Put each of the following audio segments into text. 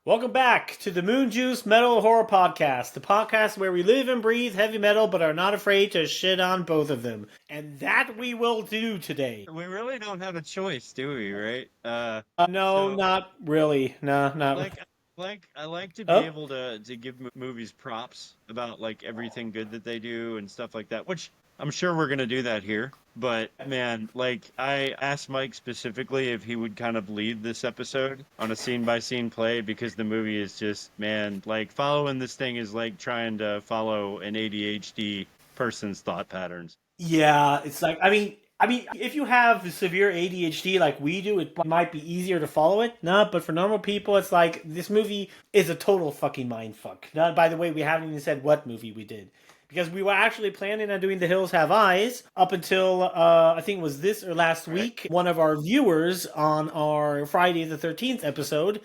Welcome back to the Moonjuice Metal Horror Podcast, the podcast where we live and breathe heavy metal but are not afraid to shit on both of them. And that we will do today. We really don't have a choice, do we, right? No, not really. No, not like, I like to be Oh? able to give movies props about like everything good that they do and stuff like that, which I'm sure we're gonna do that here. But man, like I asked Mike specifically if he would kind of lead this episode on a scene by scene play because the movie is just, man, like following this thing is like trying to follow an ADHD person's thought patterns. Yeah, it's like, if you have severe ADHD like we do, it might be easier to follow it. No, but for normal people, it's like, this movie is a total fucking mindfuck. Now, by the way, we haven't even said what movie we did. Because we were actually planning on doing The Hills Have Eyes up until, I think it was this or last week. One of our viewers on our Friday the 13th episode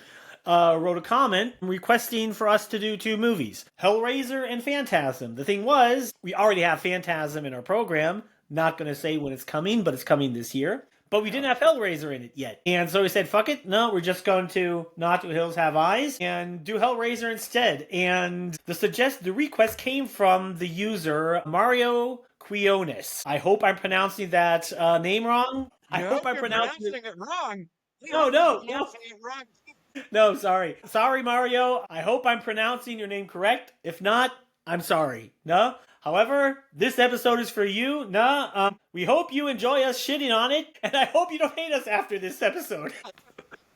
wrote a comment requesting for us to do two movies, Hellraiser and Phantasm. The thing was, we already have Phantasm in our program. Not going to say when it's coming, but it's coming this year. But we didn't have Hellraiser in it yet. And so we said, fuck it. No, we're just going to not do Hills Have Eyes and do Hellraiser instead. And the request came from the user Mario Quiones. I hope I'm pronouncing that name wrong. I hope I'm pronouncing it wrong. No. It wrong. No, sorry. Sorry, Mario. I hope I'm pronouncing your name correct. If not, I'm sorry. No? However, this episode is for you. We hope you enjoy us shitting on it, and I hope you don't hate us after this episode.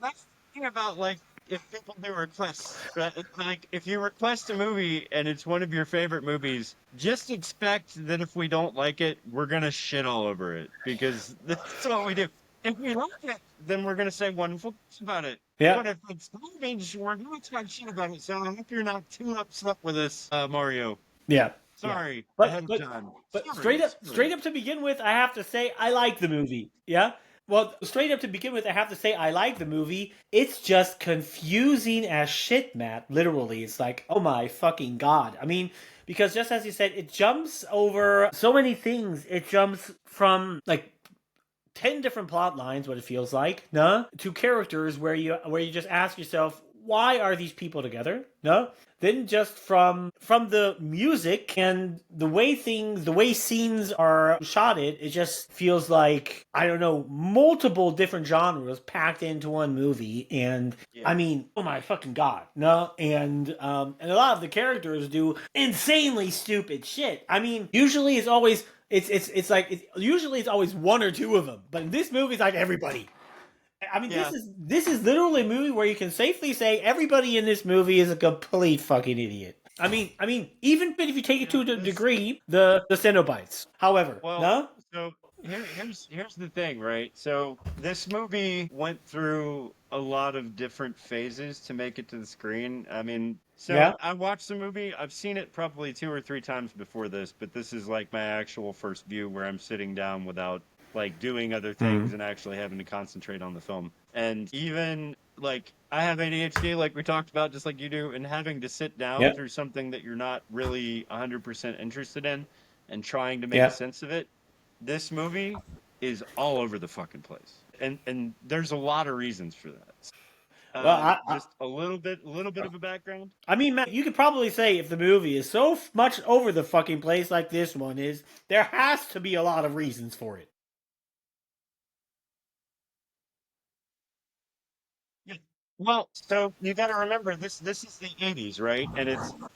That's the thing about, like, if people do requests, right? Like, if you request a movie and it's one of your favorite movies, just expect that if we don't like it, we're gonna shit all over it, because that's what we do. If we like it, then we're gonna say wonderful things about it. Yeah. But if it's garbage, we're gonna talk shit about it. So I hope you're not too upset with us, Mario. Yeah. Sorry, But ahead of time. But Sorry. straight up to begin with, I have to say I like the movie. Yeah. Well, straight up to begin with, I have to say I like the movie. It's just confusing as shit, Matt. Literally, it's like, oh my fucking god. I mean, because just as you said, it jumps over so many things. It jumps from like 10 different plot lines, what it feels like, no, to characters where you just ask yourself, why are these people together? No? Then just from the music and the way scenes are shotted, it just feels like, I don't know, multiple different genres packed into one movie. And yeah. I mean, oh my fucking god, no? And a lot of the characters do insanely stupid shit. I mean, usually it's always one or two of them, but in this movie it's like everybody. I mean, yeah. This is literally a movie where you can safely say everybody in this movie is a complete fucking idiot. I mean, even if you take it to a degree, the Cenobites. However, no. So here's the thing, right? So this movie went through a lot of different phases to make it to the screen. I mean, I watched the movie. I've seen it probably 2 or 3 times before this, but this is like my actual first view where I'm sitting down without like doing other things and actually having to concentrate on the film. And even like I have ADHD, like we talked about, just like you do, and having to sit down through something that you're not really 100% interested in and trying to make sense of it. This movie is all over the fucking place. And there's a lot of reasons for that. Well, just a little bit of a background. I mean, Matt, you could probably say if the movie is so much over the fucking place like this one is, there has to be a lot of reasons for it. Well, so you got to remember this is the 80s, right? And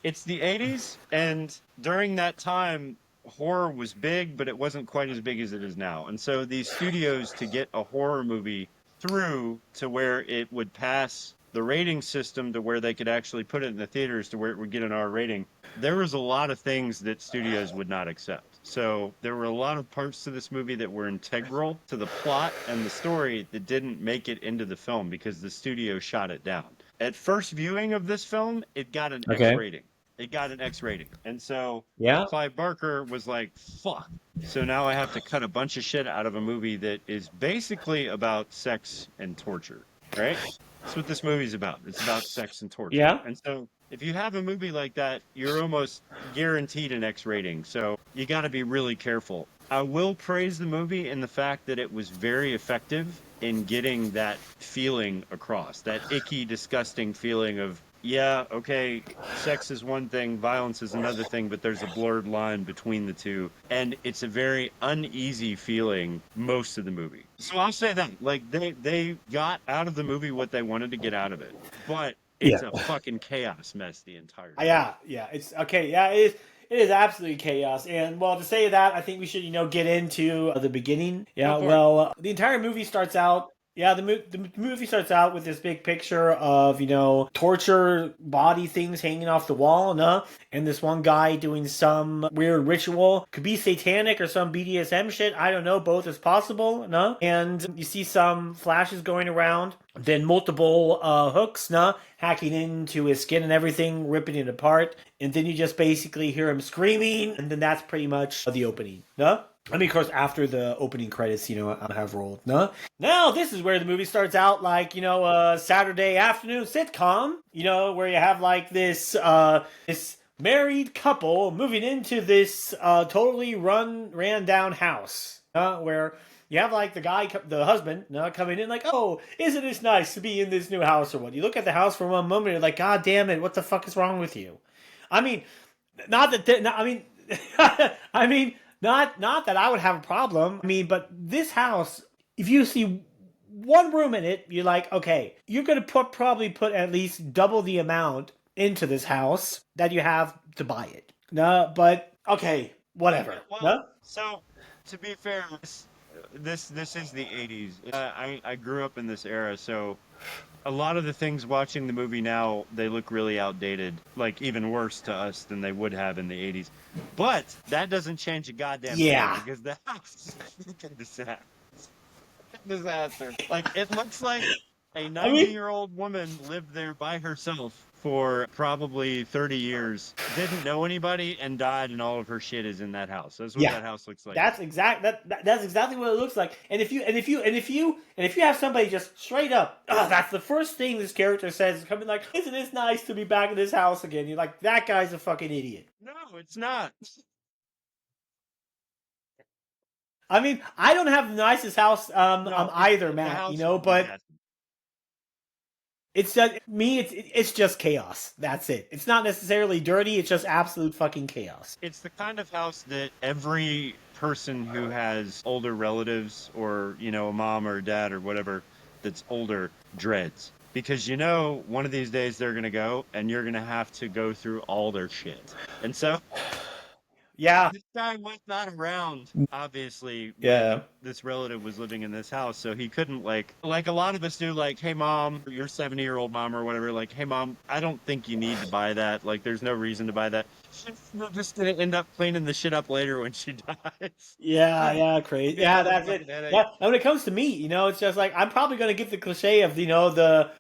it's the 80s, and during that time horror was big, but it wasn't quite as big as it is now. And so these studios, to get a horror movie through to where it would pass the rating system to where they could actually put it in the theaters to where it would get an R rating, there was a lot of things that studios would not accept. So there were a lot of parts to this movie that were integral to the plot and the story that didn't make it into the film because the studio shot it down. At first viewing of this film, it got an X rating. It got an X rating. And so Clive Barker was like, fuck. So now I have to cut a bunch of shit out of a movie that is basically about sex and torture, right? That's what this movie's about. It's about sex and torture. Yeah. And so if you have a movie like that, you're almost guaranteed an X rating. So you got to be really careful. I will praise the movie in the fact that it was very effective in getting that feeling across, that icky, disgusting feeling of, yeah, okay, sex is one thing, violence is another thing, but there's a blurred line between the two. And it's a very uneasy feeling most of the movie. So I'll say that. Like they got out of the movie what they wanted to get out of it. But Yeah. it's a fucking chaos mess the entire time. Yeah. It's okay. Yeah, it is. It is absolutely chaos. And well, to say that, I think we should, get into the beginning. Go Yeah. for it. Well, the entire movie starts out. Yeah, the movie starts out with this big picture of, torture body things hanging off the wall, no? And this one guy doing some weird ritual. Could be satanic or some BDSM shit. I don't know. Both is possible, no? And you see some flashes going around. Then multiple hooks, no? Hacking into his skin and everything, ripping it apart. And then you just basically hear him screaming. And then that's pretty much the opening, no? I mean, of course, after the opening credits, have rolled. No? Now, this is where the movie starts out like, a Saturday afternoon sitcom, where you have like this married couple moving into this totally ran down house, where you have like the husband, coming in like, oh, isn't this nice to be in this new house or what? You look at the house for one moment, you're like, God damn it, what the fuck is wrong with you? I mean, not that, I mean, not that I would have a problem. I mean, but this house, if you see one room in it, you're like, okay, you're gonna probably put at least double the amount into this house that you have to buy it. No, but okay, whatever. Well, no? so to be fair, this is the 80s. I grew up in this era, so a lot of the things watching the movie now, they look really outdated, like even worse to us than they would have in the 80s. But that doesn't change a goddamn Yeah. thing because the house is a freaking disaster. Like, it looks like a 90-year-old woman lived there by herself for probably 30 years, didn't know anybody, and died, and all of her shit is in that house. That's what that house looks like. That's exactly what it looks like. And if you have somebody just straight up, that's the first thing this character says, coming like, isn't it nice to be back in this house again? You're like, that guy's a fucking idiot. No, it's not. I mean, I don't have the nicest house No, either, the Matt, house but is it's just me. It's just chaos. That's it. It's not necessarily dirty. It's just absolute fucking chaos. It's the kind of house that every person who has older relatives or, a mom or a dad or whatever that's older dreads. Because one of these days they're going to go and you're going to have to go through all their shit. And so Yeah. this guy was not around, obviously, Yeah. when this relative was living in this house, so he couldn't, like a lot of us do, like, hey, Mom, your 70-year-old mom or whatever, like, hey, Mom, I don't think you need to buy that. Like, there's no reason to buy that. She's just going to end up cleaning the shit up later when she dies. Yeah, crazy. Yeah, that's it. Yeah, and when it comes to me, it's just like, I'm probably going to get the cliche of, the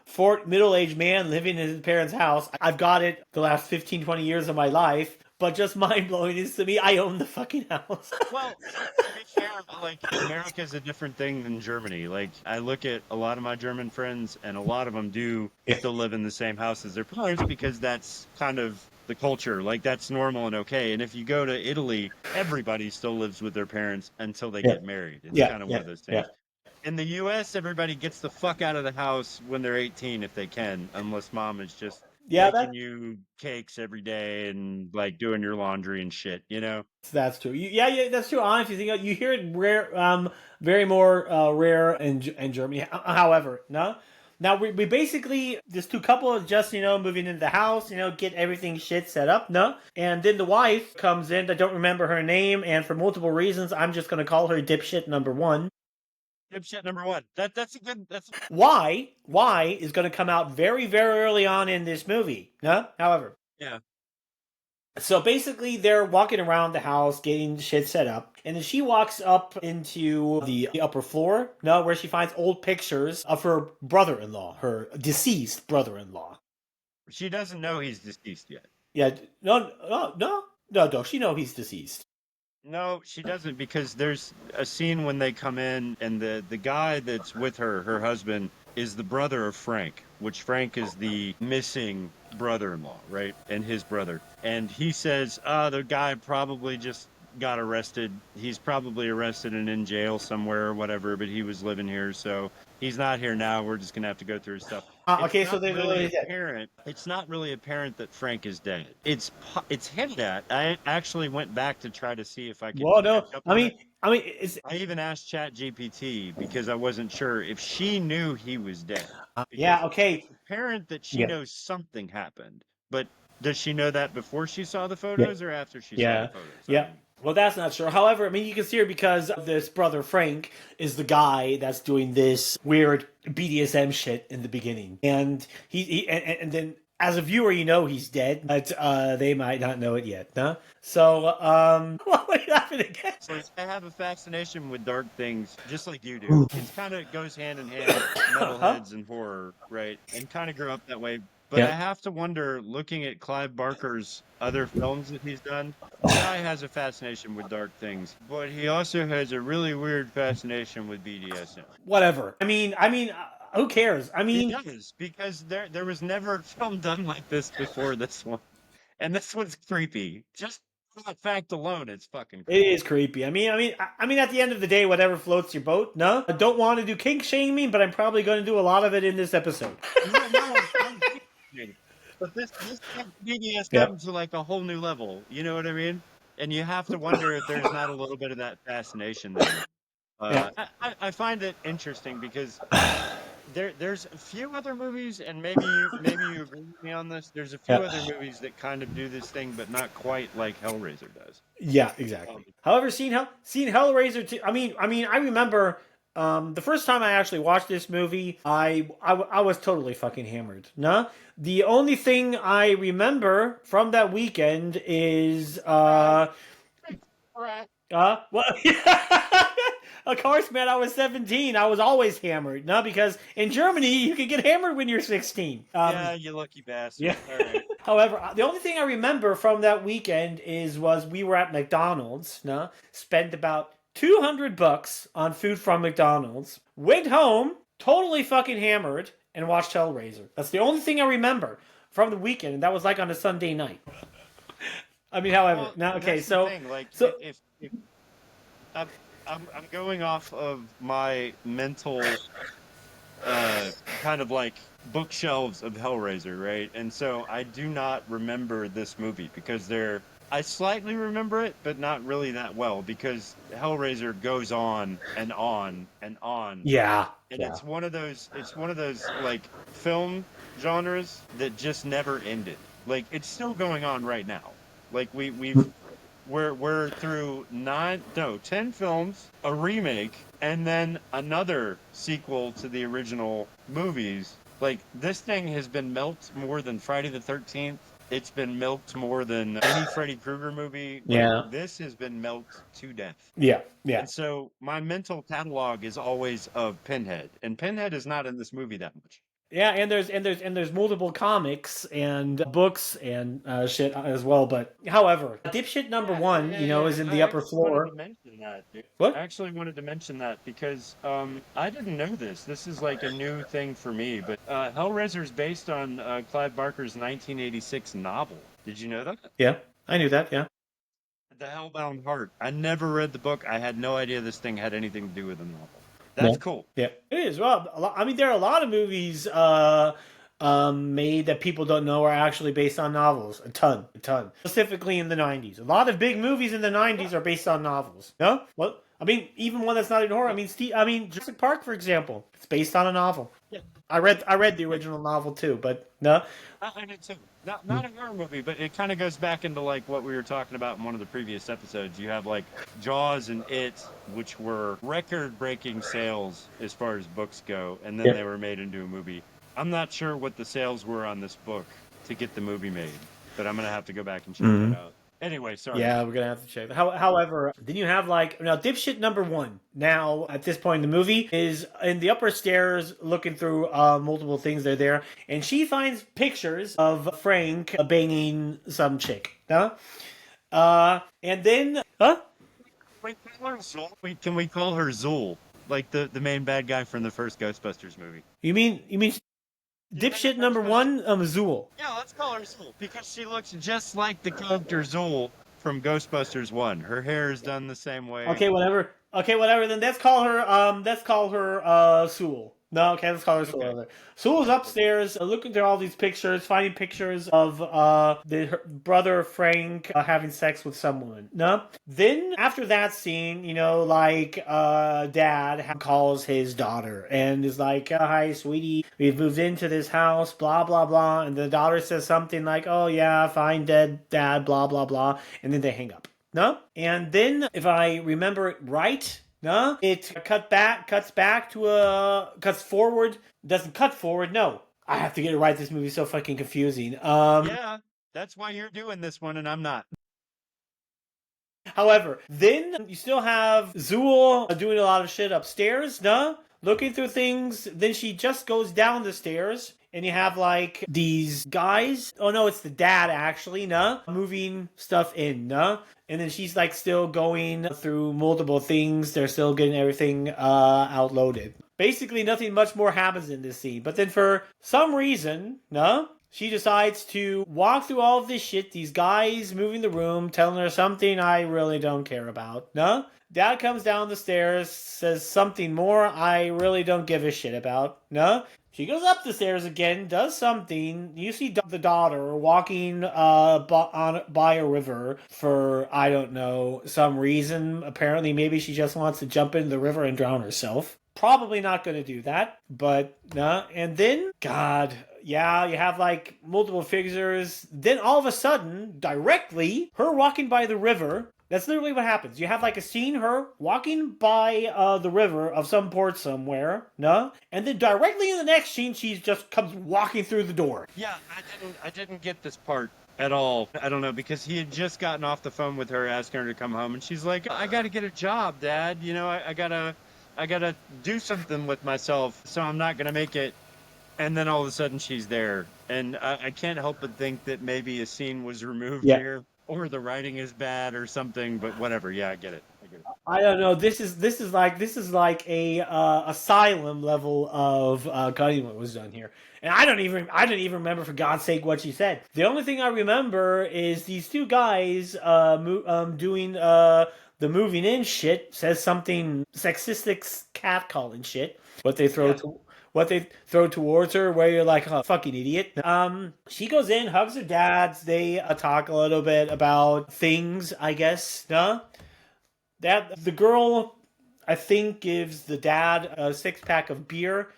middle-aged man living in his parents' house. I've got it the last 15, 20 years of my life. But just mind-blowing is to me, I own the fucking house. Well, to be fair, like, America's a different thing than Germany. Like, I look at a lot of my German friends, and a lot of them do still live in the same house as their parents because that's kind of the culture. Like, that's normal and okay. And if you go to Italy, everybody still lives with their parents until they get married. It's kind of one of those things. In the U.S., everybody gets the fuck out of the house when they're 18 if they can, unless mom is just making you cakes every day and like doing your laundry and shit, That's true. That's true. Honestly, you hear it rare, very more rare in Germany. However, no. Now we basically this two couple just moving into the house, get everything shit set up, no, and then the wife comes in. I don't remember her name, and for multiple reasons, I'm just gonna call her dipshit number one. Dipshit number one. That's a good. Why is going to come out very, very early on in this movie. No, however. Yeah. So basically, they're walking around the house, getting shit set up, and then she walks up into the upper floor, where she finds old pictures of her brother-in-law, her deceased brother-in-law. She doesn't know he's deceased yet. Yeah, no. She knows he's deceased. No, she doesn't, because there's a scene when they come in and the guy that's with her husband, is the brother of Frank, which Frank is the missing brother-in-law, right? And his brother. And he says, the guy probably just got arrested. He's probably arrested and in jail somewhere or whatever, but he was living here, so he's not here now. We're just gonna have to go through his stuff. It's Okay, so not they really literally dead. apparent. It's not really apparent that Frank is dead. It's hinted at. I actually went back to try to see if I could Well, no, catch up on it. it's I even asked ChatGPT because I wasn't sure if she knew he was dead. yeah, Because okay, it's apparent that she yeah, knows something happened, but does she know that before she saw the yeah, photos or after she saw the yeah, photos? I yeah. don't know. Well, that's not sure. However, I mean, you can see her because this brother Frank is the guy that's doing this weird BDSM shit in the beginning, and and then as a viewer, you know he's dead, but they might not know it yet, huh? So, what are you laughing again? So I have a fascination with dark things, just like you do. It's kind of goes hand in hand, Huh? metalheads and horror, right? And kind of grew up that way. But I Yeah. have to wonder, looking at Clive Barker's other films that he's done, the guy has a fascination with dark things, but he also has a really weird fascination with BDSM. Whatever. Who cares? I He mean, does, because there was never a film done like this before this one. And this one's creepy. Just for that fact alone, it's fucking it creepy. is creepy. At the end of the day, whatever floats your boat. No, I don't want to do kink shaming, but I'm probably going to do a lot of it in this episode. No, no, I'm kidding. But this takes Yep. BDSM to like a whole new level. You know what I mean? And you have to wonder if there's not a little bit of that fascination there. Yeah. I find it interesting because there's a few other movies, and maybe you agree with me on this. There's a few Yeah. other movies that kind of do this thing, but not quite like Hellraiser does. Yeah. Um, Exactly. However, seen Hellraiser too. I remember the first time I actually watched this movie, I was totally fucking hammered. No, the only thing I remember from that weekend is well, of course, man, I was 17. I was always hammered. No, because in Germany, you can get hammered when you're 16. yeah, you lucky Yeah. bastard. All right. However, the only thing I remember from that weekend was we were at McDonald's, no? Spent about $200 on food from McDonald's, went home, totally fucking hammered, and watched Hellraiser. That's the only thing I remember from the weekend, and that was like on a Sunday night. However, Well, now okay, that's the so thing. Like, so if I'm, I'm going off of my mental kind of like bookshelves of Hellraiser, right? And so I do not remember this movie because I slightly remember it, but not really that well because Hellraiser goes on and on and on. yeah, And yeah, it's one of those like film genres that just never ended. Like it's still going on right now. Like we're through 10 films, a remake, and then another sequel to the original movies. Like this thing has been milked more than Friday the 13th. It's been milked more than any Freddy Krueger movie. Like yeah, this has been milked to death. yeah, yeah. And so my mental catalog is always of Pinhead, and Pinhead is not in this movie that much. Yeah, and there's multiple comics and books and shit as well. But however, dipshit number Yeah, one, yeah, yeah. is in I the upper actually wanted floor. to mention that, dude. I What? actually wanted to mention that because I didn't know this. This is like a new thing for me. But Hellraiser is based on Clive Barker's 1986 novel. Did you know that? Yeah, I knew that. Yeah. The Hellbound Heart. I never read the book. I had no idea this thing had anything to do with the novel. Yeah. That's cool. Yeah, it is. Well, there are a lot of movies made that people don't know are actually based on novels. A ton. Specifically in the '90s, a lot of big movies in the '90s are based on novels. No, what? Even one that's not in horror. Jurassic Park, for example, it's based on a novel. Yeah. I read the original novel too, but no. I did too. Not a horror movie, but it kind of goes back into like what we were talking about in one of the previous episodes. You have like Jaws and It, which were record-breaking sales as far as books go, and then Yeah. they were made into a movie. I'm not sure what the sales were on this book to get the movie made, but I'm gonna have to go back and check Mhm. that out. Anyway, sorry. Yeah, we're gonna have to check. However, then you have dipshit number one. Now at this point in the movie is in the upper stairs, looking through multiple things. They're there, and she finds pictures of Frank banging some chick. Huh? And then, huh? Wait, call her Zool? Wait, can we call her Zool? Like the main bad guy from the first Ghostbusters movie. You mean You dipshit remember number Ghostbusters? one? Zool. Yeah, let's call her Zool because she looks just like the character Zool from Ghostbusters 1. Her hair is done the same way. Okay, whatever. Okay, whatever. Then let's call her. Let's call her Sewell. No, okay, let's call her Okay. Sewell. Sewell's upstairs, looking through all these pictures, finding pictures of her brother Frank having sex with someone. No. Then after that scene, like dad calls his daughter and is like, "Hi, sweetie, we've moved into this house, blah blah blah," and the daughter says something like, "Oh yeah, fine, dead dad, blah blah blah," and then they hang up. No? And then, if I remember it right, no? It cuts forward, doesn't cut forward, no. I have to get it right, this movie's so fucking confusing. Yeah, that's why you're doing this one and I'm not. However, then you still have Zool doing a lot of shit upstairs, no? Looking through things, then she just goes down the stairs. And you have like these guys. Oh no, it's the dad actually, no? Moving stuff in, no? And then she's like still going through multiple things. They're still getting everything outloaded. Basically, nothing much more happens in this scene. But then for some reason, no? She decides to walk through all of this shit. These guys moving the room, telling her something I really don't care about, no? Dad comes down the stairs, says something more I really don't give a shit about, no? She goes up the stairs again, does something. You see the daughter walking by a river for, I don't know, some reason. Apparently, maybe she just wants to jump into the river and drown herself. Probably not going to do that, but no. And then, God, yeah, you have like multiple figures. Then all of a sudden, directly, her walking by the river. That's literally what happens. You have like a scene, her walking by the river of some port somewhere, no? And then directly in the next scene, she just comes walking through the door. Yeah, I didn't get this part at all. I don't know, because he had just gotten off the phone with her asking her to come home, and she's like, I gotta get a job, Dad. I gotta do something with myself, so I'm not gonna make it. And then all of a sudden she's there. And I can't help but think that maybe a scene was removed here. Or the writing is bad or something, but whatever. Yeah, I get it. I don't know. This is like a asylum level of cutting what was done here, and I don't even remember, for God's sake, what she said. The only thing I remember is these two guys doing the moving in shit, says something sexistic, catcalling shit. What they throw towards her, where you're like, oh, fucking idiot. She goes in, hugs her dad. They talk a little bit about things, I guess. No? That the girl, I think, gives the dad a 6-pack of beer.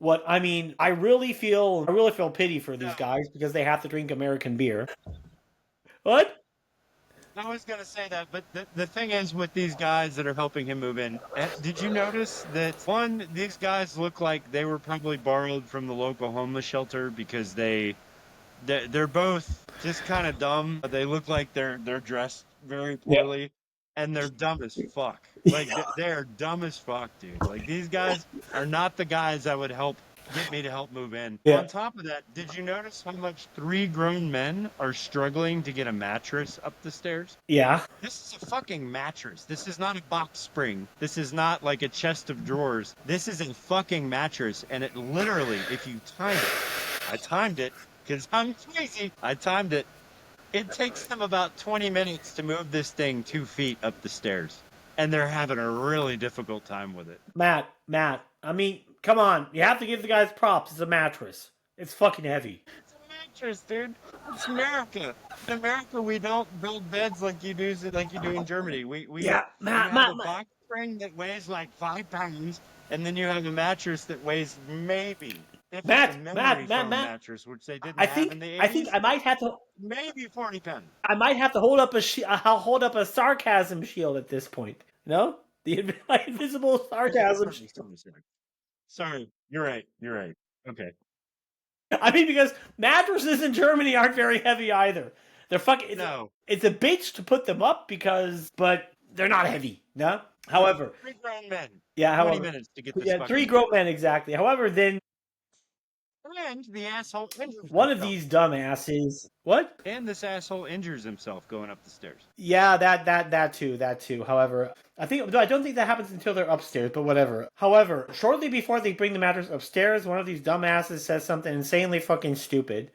I really feel pity for these guys because they have to drink American beer. What? I was going to say that, but the thing is with these guys that are helping him move in, did you notice that, one, these guys look like they were probably borrowed from the local homeless shelter because they're both just kind of dumb. They look like they're dressed very poorly, and they're dumb as fuck. Like, they're dumb as fuck, dude. Like, these guys are not the guys that would get me to help move in. Yeah. On top of that, did you notice how much 3 grown men are struggling to get a mattress up the stairs? Yeah. This is a fucking mattress. This is not a box spring. This is not like a chest of drawers. This is a fucking mattress, and it literally, if you time it, I timed it because I'm crazy. I timed it. It takes them about 20 minutes to move this thing 2 feet up the stairs, and they're having a really difficult time with it. Matt, I mean, come on. You have to give the guys props. It's a mattress. It's fucking heavy. It's a mattress, dude. It's America. In America, we don't build beds like you do in Germany. We have a box spring that weighs like 5 pounds, and then you have a mattress that weighs maybe. Matt, mattress, which they didn't have in the 80s. I think I might have to. Maybe 40 pounds. I might have to hold up a sarcasm shield at this point. No, the invisible sarcasm. Sorry, you're right. Okay. I mean, because mattresses in Germany aren't very heavy either. They're fucking. It's a bitch to put them up but they're not heavy. No. However, 3 grown men. Yeah. 20 minutes to get this. 3 grown men exactly. However, then. And the asshole injures One of himself. these dumbasses. What? And this asshole injures himself going up the stairs. Yeah, that too. However, I don't think that happens until they're upstairs, but whatever. However, shortly before they bring the mattress upstairs, one of these dumbasses says something insanely fucking stupid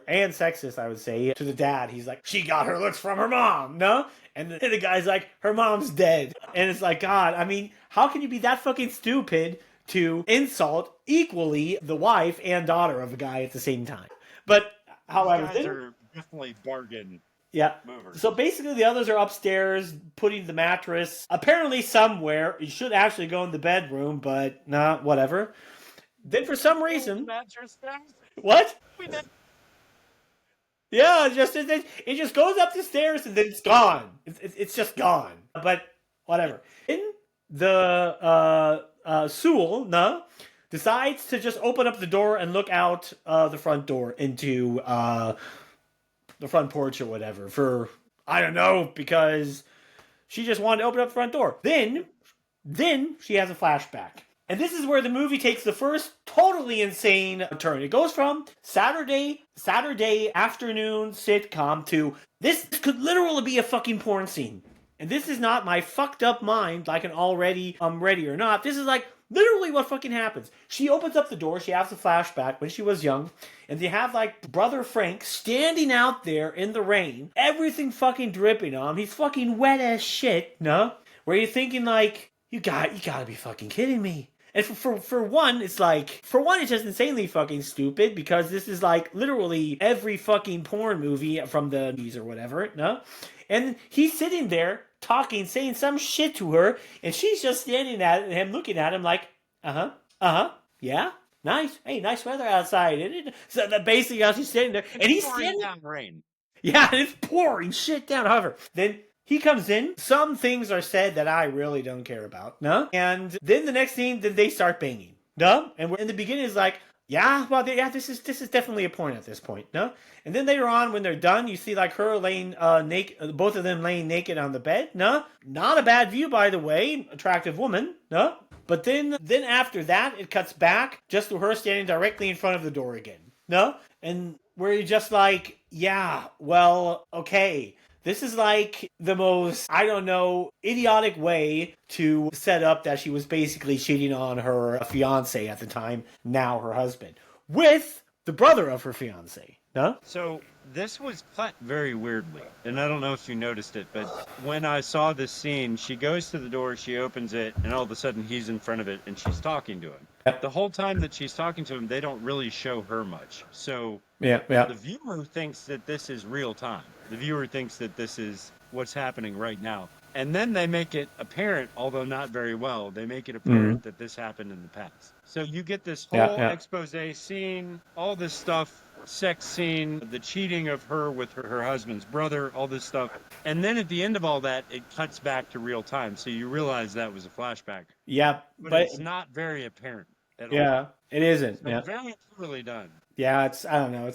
and sexist, I would say, to the dad. He's like, "She got her looks from her mom," no? And the guy's like, "Her mom's dead," and it's like, God, I mean, how can you be that fucking stupid to insult equally the wife and daughter of a guy at the same time? But however, These guys are definitely bargain. Yeah. Movers. So basically, the others are upstairs putting the mattress apparently somewhere. It should actually go in the bedroom, but nah, whatever. Then for some reason, Mattress thing? what? We did. Yeah, it just goes up the stairs and then it's gone. It's just gone. But whatever. In the Sewell, no, decides to just open up the door and look out the front door into the front porch or whatever for, I don't know, because she just wanted to open up the front door. Then she has a flashback. And this is where the movie takes the first totally insane turn. It goes from Saturday afternoon sitcom to this could literally be a fucking porn scene. And this is not my fucked up mind like an already I'm ready or not. This is like literally what fucking happens. She opens up the door, she has a flashback when she was young, and they have like brother Frank standing out there in the rain, everything fucking dripping on him. He's fucking wet as shit, no? Where you're thinking like, you gotta be fucking kidding me. And for one, it's just insanely fucking stupid because this is like literally every fucking porn movie from the 80s or whatever, no? And he's sitting there talking, saying some shit to her, and she's just standing at him, looking at him like, yeah, nice, hey, nice weather outside, isn't it? So basically, how she's sitting there, and he's standing down rain. Yeah, and it's pouring shit down. However, then he comes in. Some things are said that I really don't care about, no? And then the next scene, then they start banging, no? And we're in the beginning is like, yeah, well, yeah, this is definitely a porn at this point, no? And then later on, when they're done, you see like her laying naked, both of them laying naked on the bed, no? Not a bad view, by the way, attractive woman, no? But then after that, it cuts back just to her standing directly in front of the door again, no? And where you're just like, yeah, well, okay. This is like the most, I don't know, idiotic way to set up that she was basically cheating on her fiance at the time, now her husband, with the brother of her fiance. No? So this was cut very weirdly, and I don't know if you noticed it, but when I saw this scene, she goes to the door, she opens it, and all of a sudden he's in front of it, and she's talking to him. Yep. The whole time that she's talking to him, they don't really show her much. So Yeah. the viewer thinks that this is real time. The viewer thinks that this is what's happening right now. And then they make it apparent, although not very well, they make it apparent that this happened in the past. So you get this whole expose scene, all this stuff, sex scene, the cheating of her with her husband's brother, all this stuff. And then at the end of all that, it cuts back to real time. So you realize that was a flashback. Yeah. But it's not very apparent at all. Yeah, it isn't. So very poorly done. Yeah, I don't know.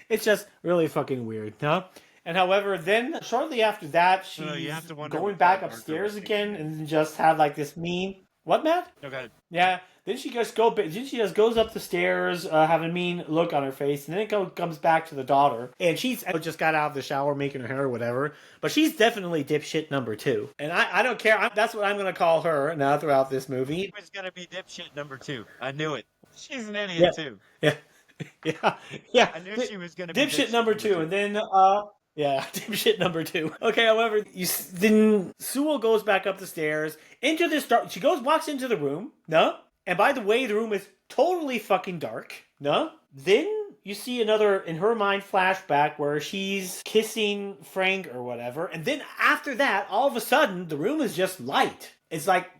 It's just really fucking weird, no? And however, then shortly after that, she's going back upstairs again and just had like this mean. What, Matt? Okay. Yeah. Then she just goes up the stairs, having a mean look on her face, and then it comes back to the daughter, and she's just got out of the shower making her hair or whatever. But she's definitely dipshit number 2, and I don't care. That's what I'm gonna call her now throughout this movie. She was gonna be dipshit number 2. I knew it. She's an idiot too. Yeah. Yeah. I knew she was gonna be dipshit number 2, and then yeah, dipshit number 2. Okay, however, then Sewell goes back up the stairs into this dark. She walks into the room. No, and by the way, the room is totally fucking dark. No, then you see another in her mind flashback where she's kissing Frank or whatever, and then after that, all of a sudden, the room is just light. It's like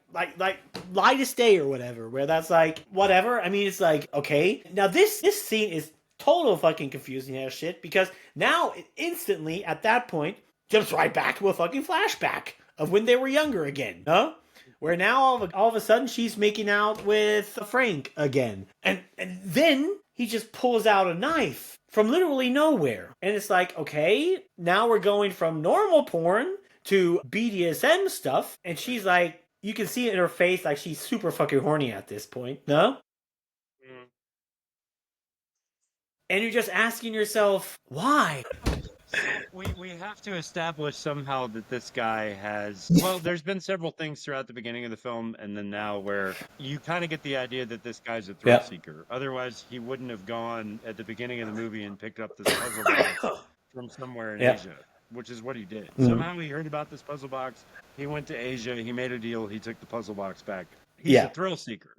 light as day or whatever. Where that's like whatever. I mean, it's like okay. Now this scene is total fucking confusing as shit because now it instantly at that point jumps right back to a fucking flashback of when they were younger again, huh? Where now all of a sudden she's making out with Frank again, and then he just pulls out a knife from literally nowhere, and it's like okay, now we're going from normal porn to BDSM stuff, and she's like, you can see it in her face like she's super fucking horny at this point, no? And you're just asking yourself, why? So we have to establish somehow that this guy has. Well, there's been several things throughout the beginning of the film, and then now where you kind of get the idea that this guy's a thrill Yeah. seeker. Otherwise, he wouldn't have gone at the beginning of the movie and picked up this puzzle box from somewhere in Yeah. Asia, which is what he did. Mhm. Somehow he heard about this puzzle box. He went to Asia. He made a deal. He took the puzzle box back. He's Yeah. a thrill seeker.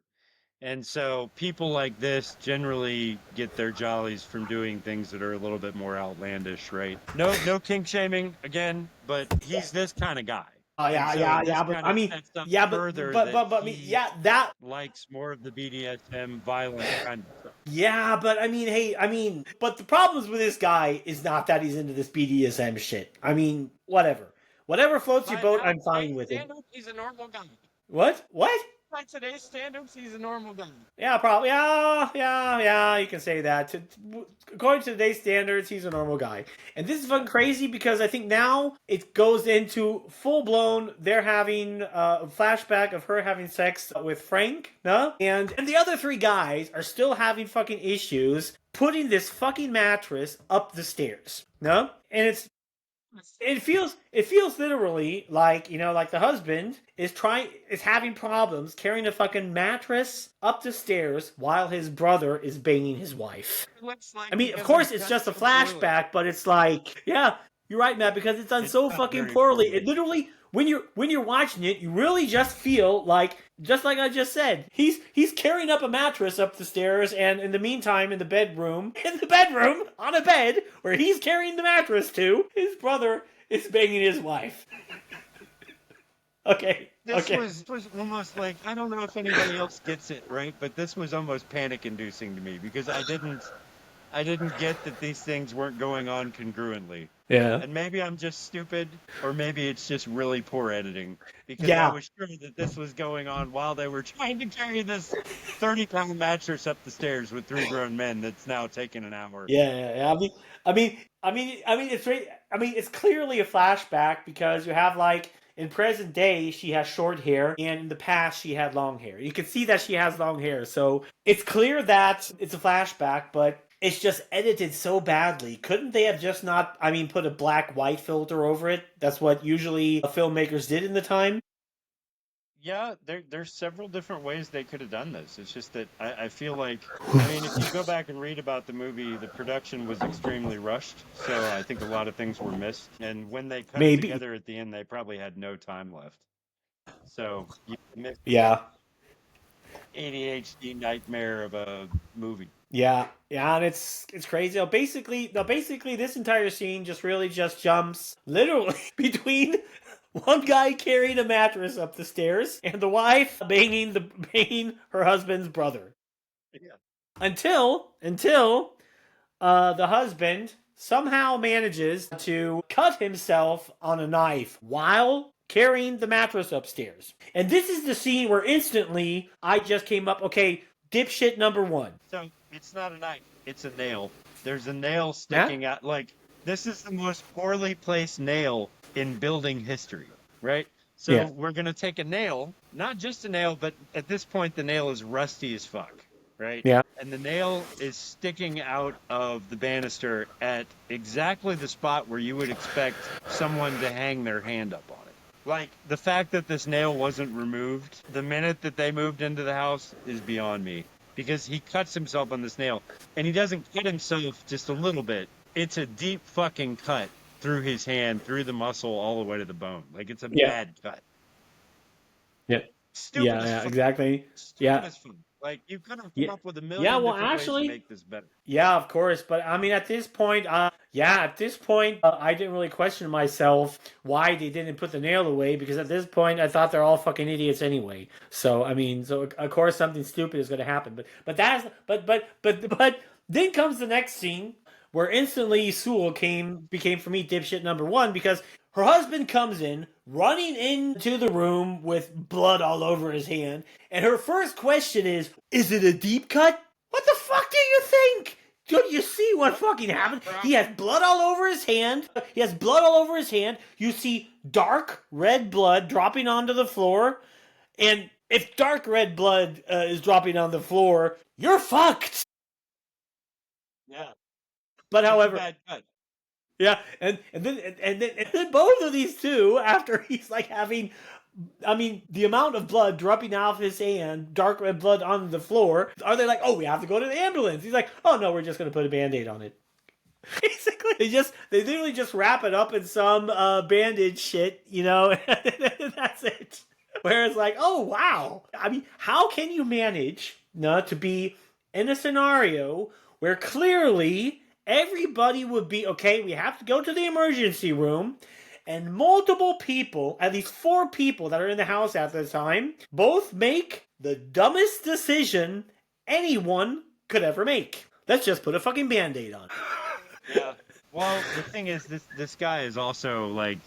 And so people like this generally get their jollies from doing things that are a little bit more outlandish, right? No kink shaming again, but he's this kind of guy. Oh yeah, And so yeah, this yeah. But kind I of mean, sets up yeah, further but that I mean, he yeah, that. likes more of the BDSM violent kind of stuff. Yeah, but I mean, hey, I mean, but the problems with this guy is not that he's into this BDSM shit. I mean, whatever floats your boat, I'm fine with it. He's a normal guy. What? By today's standards, he's a normal guy. Yeah, probably. Yeah. You can say that. According to today's standards, he's a normal guy. And this is fucking crazy because I think now it goes into full blown. They're having a flashback of her having sex with Frank, no? And the other three guys are still having fucking issues putting this fucking mattress up the stairs, no? And it feels literally like, like the husband is having problems carrying a fucking mattress up the stairs while his brother is banging his wife. I mean, of course it's just a flashback, but it's like, yeah, you're right, Matt, because it's done so fucking poorly. It literally, when you're watching it, you really just feel like, just like I just said, he's carrying up a mattress up the stairs, and in the meantime, in the bedroom, on a bed where he's carrying the mattress to, his brother is banging his wife. Okay. This was almost like, I don't know if anybody else gets it, right? But this was almost panic-inducing to me because I didn't get that these things weren't going on congruently. Yeah. And maybe I'm just stupid, or maybe it's just really poor editing. Because Yeah. I was sure that this was going on while they were trying to carry this 30-pound mattress up the stairs with three grown men that's now taking an hour. Yeah. I mean, it's right. I mean, it's clearly a flashback because you have like in present day she has short hair, and in the past she had long hair. You can see that she has long hair, so it's clear that it's a flashback, but it's just edited so badly. Couldn't they have just not, put a black-white filter over it? That's what usually filmmakers did in the time. Yeah, there's several different ways they could have done this. It's just that I feel like, if you go back and read about the movie, the production was extremely rushed. So I think a lot of things were missed. And when they cut it together at the end, they probably had no time left. So you missed ADHD nightmare of a movie. Yeah, and it's crazy. Basically, this entire scene just jumps literally between one guy carrying a mattress up the stairs and the wife banging her husband's brother. Yeah. Until the husband somehow manages to cut himself on a knife while carrying the mattress upstairs. And this is the scene where instantly I just came up, okay, dipshit number one. So it's not a knife, it's a nail. There's a nail sticking out. Like, this is the most poorly placed nail in building history, right? So we're going to take a nail, not just a nail, but at this point the nail is rusty as fuck, right? Yeah. And the nail is sticking out of the banister at exactly the spot where you would expect someone to hang their hand up on it. Like, the fact that this nail wasn't removed the minute that they moved into the house is beyond me. Because he cuts himself on this nail, and he doesn't cut himself just a little bit. It's a deep fucking cut through his hand, through the muscle, all the way to the bone. Like, it's a bad cut. Yeah. Stupid as fuck. Exactly. Stupid as fuck. Like, you could have come up with a million different ways to make this better. Yeah, of course. But, at this point, I didn't really question myself why they didn't put the nail away, because at this point, I thought they're all fucking idiots anyway. So, of course something stupid is going to happen. But then comes the next scene where instantly Sewell became for me dipshit number one, because her husband comes in, running into the room with blood all over his hand, and her first question is it a deep cut? What the fuck do you think? Don't you see what fucking happened? He has blood all over his hand. You see dark red blood dropping onto the floor. And if dark red blood is dropping on the floor, you're fucked. Yeah. But however, bad cut. yeah, and then both of these two, after he's like having, I mean, the amount of blood dropping off his hand, dark red blood on the floor, are they like, oh, we have to go to the ambulance? He's like, oh no, we're just gonna put a band-aid on it. Basically, they literally just wrap it up in some bandage shit, you know, and that's it. Whereas like, oh wow, I mean, how can you manage to be in a scenario where clearly everybody would be okay? We have to go to the emergency room, and multiple people, at least 4 people that are in the house at the time, both make the dumbest decision anyone could ever make. Let's just put a fucking band-aid on. Yeah. Well, the thing is, this guy is also like,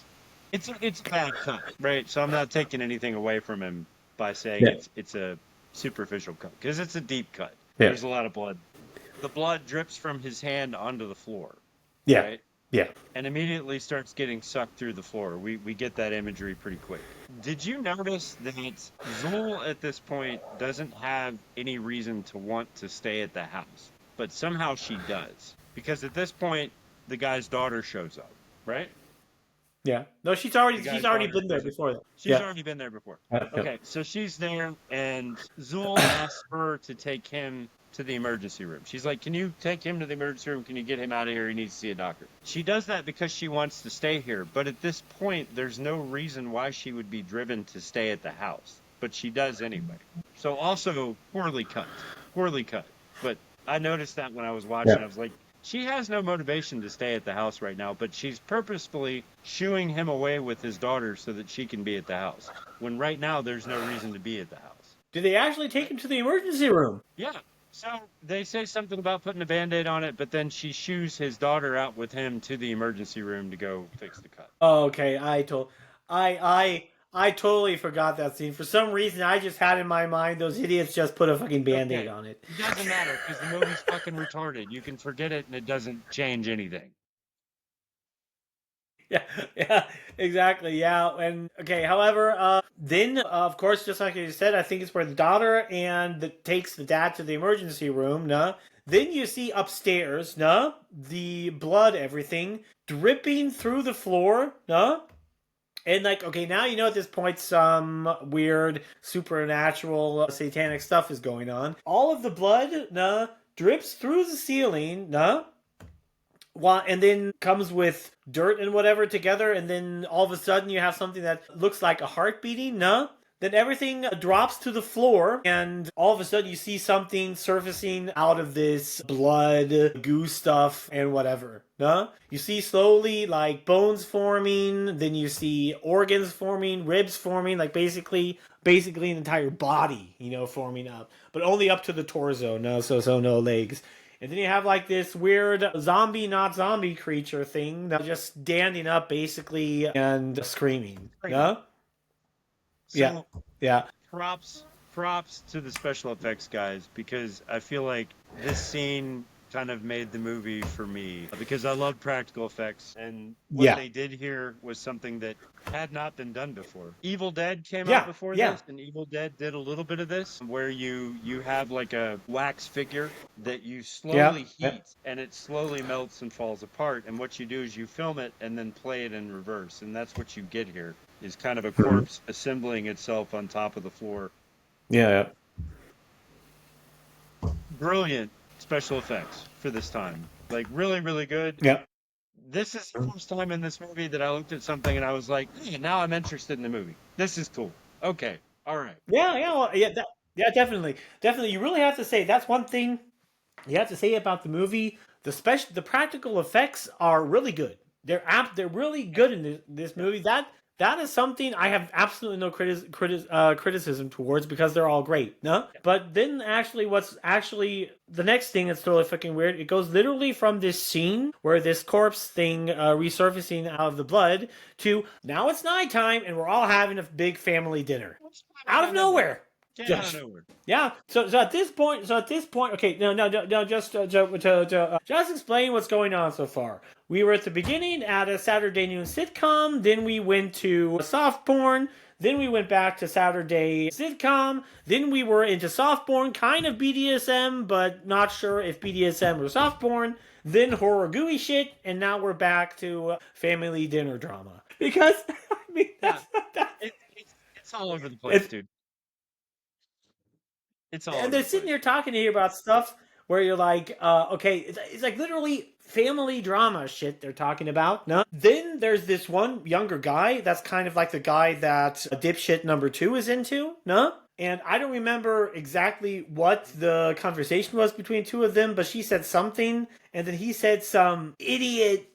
it's a bad cut, right? So I'm not taking anything away from him by saying it's a superficial cut, because it's a deep cut. Yeah. There's a lot of blood. The blood drips from his hand onto the floor. Yeah. Right? Yeah. And immediately starts getting sucked through the floor. We get that imagery pretty quick. Did you notice that Zool at this point doesn't have any reason to want to stay at the house, but somehow she does? Because at this point, the guy's daughter shows up, right? Yeah. No, she's already been there before that. She's already been there before. Okay, so she's there, and Zool asks her to take him to the emergency room. She's like, can you take him to the emergency room? Can you get him out of here? He needs to see a doctor. She does that because she wants to stay here. But at this point, there's no reason why she would be driven to stay at the house. But she does anyway. So also, poorly cut. Poorly cut. But I noticed that when I was watching. I was like, she has no motivation to stay at the house right now, but she's purposefully shooing him away with his daughter so that she can be at the house. When right now, there's no reason to be at the house. Did they actually take him to the emergency room? Yeah. So they say something about putting a Band-Aid on it, but then she shoos his daughter out with him to the emergency room to go fix the cut. Oh, okay. I totally forgot that scene. For some reason, I just had in my mind those idiots just put a fucking Band-Aid on it. It doesn't matter, because the movie's fucking retarded. You can forget it, and it doesn't change anything. Yeah, exactly. Yeah, and okay. However, then of course, just like you said, I think it's where the daughter takes the dad to the emergency room. Then you see upstairs, the blood, everything dripping through the floor. And like, okay, now you know at this point some weird supernatural satanic stuff is going on. All of the blood, drips through the ceiling, and then comes with dirt and whatever together, and then all of a sudden you have something that looks like a heart beating, Then everything drops to the floor, and all of a sudden you see something surfacing out of this blood, goo stuff, and whatever, You see slowly, like, bones forming, then you see organs forming, ribs forming, like basically an entire body, forming up. But only up to the torso, so no legs. And then you have like this weird zombie, not zombie creature thing that's just standing up basically and screaming. So, yeah. Props to the special effects guys, because I feel like this scene kind of made the movie for me, because I love practical effects, and what they did here was something that had not been done before. Evil Dead came out before this, and Evil Dead did a little bit of this, where you have like a wax figure that you slowly heat, and it slowly melts and falls apart, and what you do is you film it and then play it in reverse, and that's what you get here, is kind of a corpse assembling itself on top of the floor. Yeah. Brilliant special effects for this time. Like, really, really good. Yeah. This is the first time in this movie that I looked at something and I was like, hey, now I'm interested in the movie. This is cool. Okay. All right. Definitely. You really have to say, that's one thing you have to say about the movie. The practical effects are really good. They're really good in this movie. That is something I have absolutely no criticism towards, because they're all great, But then what's actually the next thing that's totally fucking weird, it goes literally from this scene where this corpse thing resurfacing out of the blood to now it's nighttime and we're all having a big family dinner. Out of nowhere. Yeah. So at this point, okay. No. Just explain what's going on so far. We were at the beginning at a Saturday noon sitcom. Then we went to soft porn. Then we went back to Saturday sitcom. Then we were into soft porn, kind of BDSM, but not sure if BDSM or soft porn. Then horror gooey shit, and now we're back to family dinner drama. Because I mean, it's all over the place, dude. It's all. And they're sitting here talking to you about stuff where you're like, okay, it's like literally family drama shit they're talking about. No. Then there's this one younger guy that's kind of like the guy that dipshit number 2 is into. No. And I don't remember exactly what the conversation was between two of them, but she said something, and then he said some idiot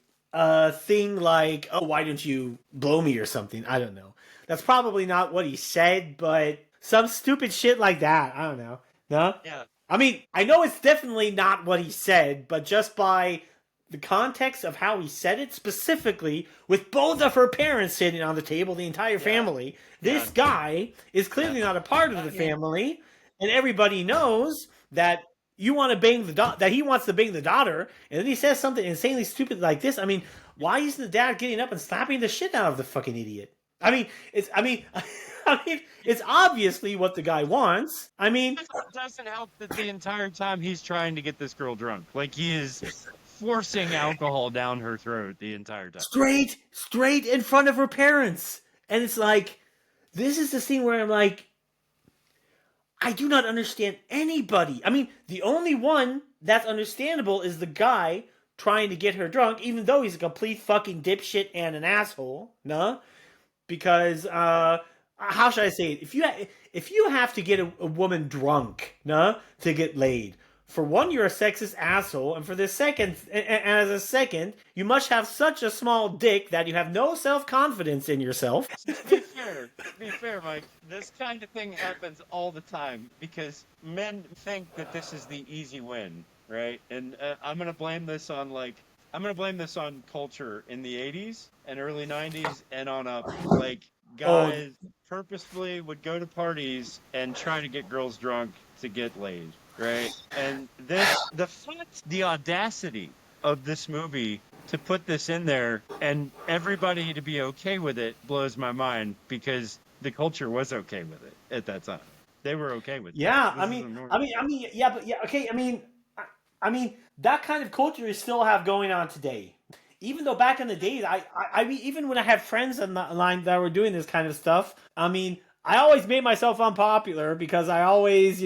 thing like, oh, why don't you blow me or something? I don't know. That's probably not what he said, but some stupid shit like that. I don't know. No? Yeah. I mean, I know it's definitely not what he said, but just by the context of how he said it, specifically with both of her parents sitting on the table, the entire family, this guy is clearly not a part of the family, and everybody knows that you want to bang that he wants to bang the daughter, and then he says something insanely stupid like this. I mean, why isn't the dad getting up and slapping the shit out of the fucking idiot? I mean, it's obviously what the guy wants. I mean, it doesn't help that the entire time he's trying to get this girl drunk. Like, he is forcing alcohol down her throat the entire time. Straight in front of her parents. And it's like, this is the scene where I'm like, I do not understand anybody. I mean, the only one that's understandable is the guy trying to get her drunk, even though he's a complete fucking dipshit and an asshole. No? Because, how should I say it? If you have to get a woman drunk, no, to get laid, for one, you're a sexist asshole, and for the second, as a second, you must have such a small dick that you have no self-confidence in yourself. To be fair, Mike, this kind of thing happens all the time because men think that this is the easy win, right? And I'm gonna blame this on culture in the 80s and early 90s and on up. Like, guys purposefully would go to parties and try to get girls drunk to get laid, right? And the audacity of this movie to put this in there and everybody to be okay with it blows my mind because the culture was okay with it at that time. They were okay with it. Yeah, I mean, that kind of culture we still have going on today. Even though back in the days, I mean, even when I had friends online that were doing this kind of stuff, I mean, I always made myself unpopular because I always,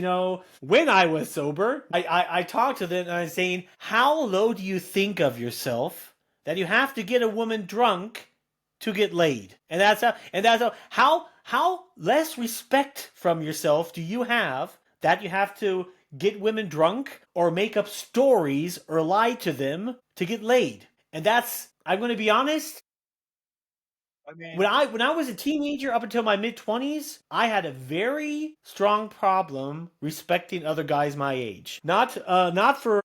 when I was sober, I talked to them and I was saying, how low do you think of yourself that you have to get a woman drunk to get laid? And that's how less respect from yourself do you have that you have to get women drunk or make up stories or lie to them to get laid? And I'm going to be honest, I mean, when I was a teenager up until my mid-20s, I had a very strong problem respecting other guys my age. Not for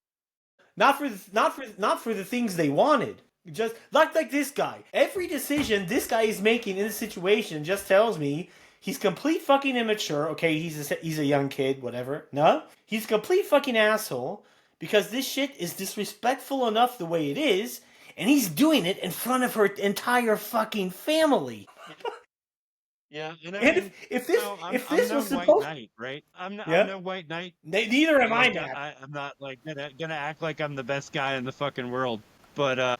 the things they wanted. Just like this guy. Every decision this guy is making in this situation just tells me he's complete fucking immature. Okay, he's a young kid, whatever. No, he's a complete fucking asshole because this shit is disrespectful enough the way it is. And he's doing it in front of her entire fucking family. Yeah, and if this was supposed, white knight, right? I'm no white knight. Neither am I, Matt. I'm not like gonna act like I'm the best guy in the fucking world. But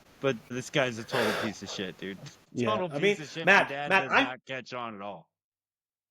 this guy's a total piece of shit, dude. Total piece of shit. Matt, my dad does not catch on at all.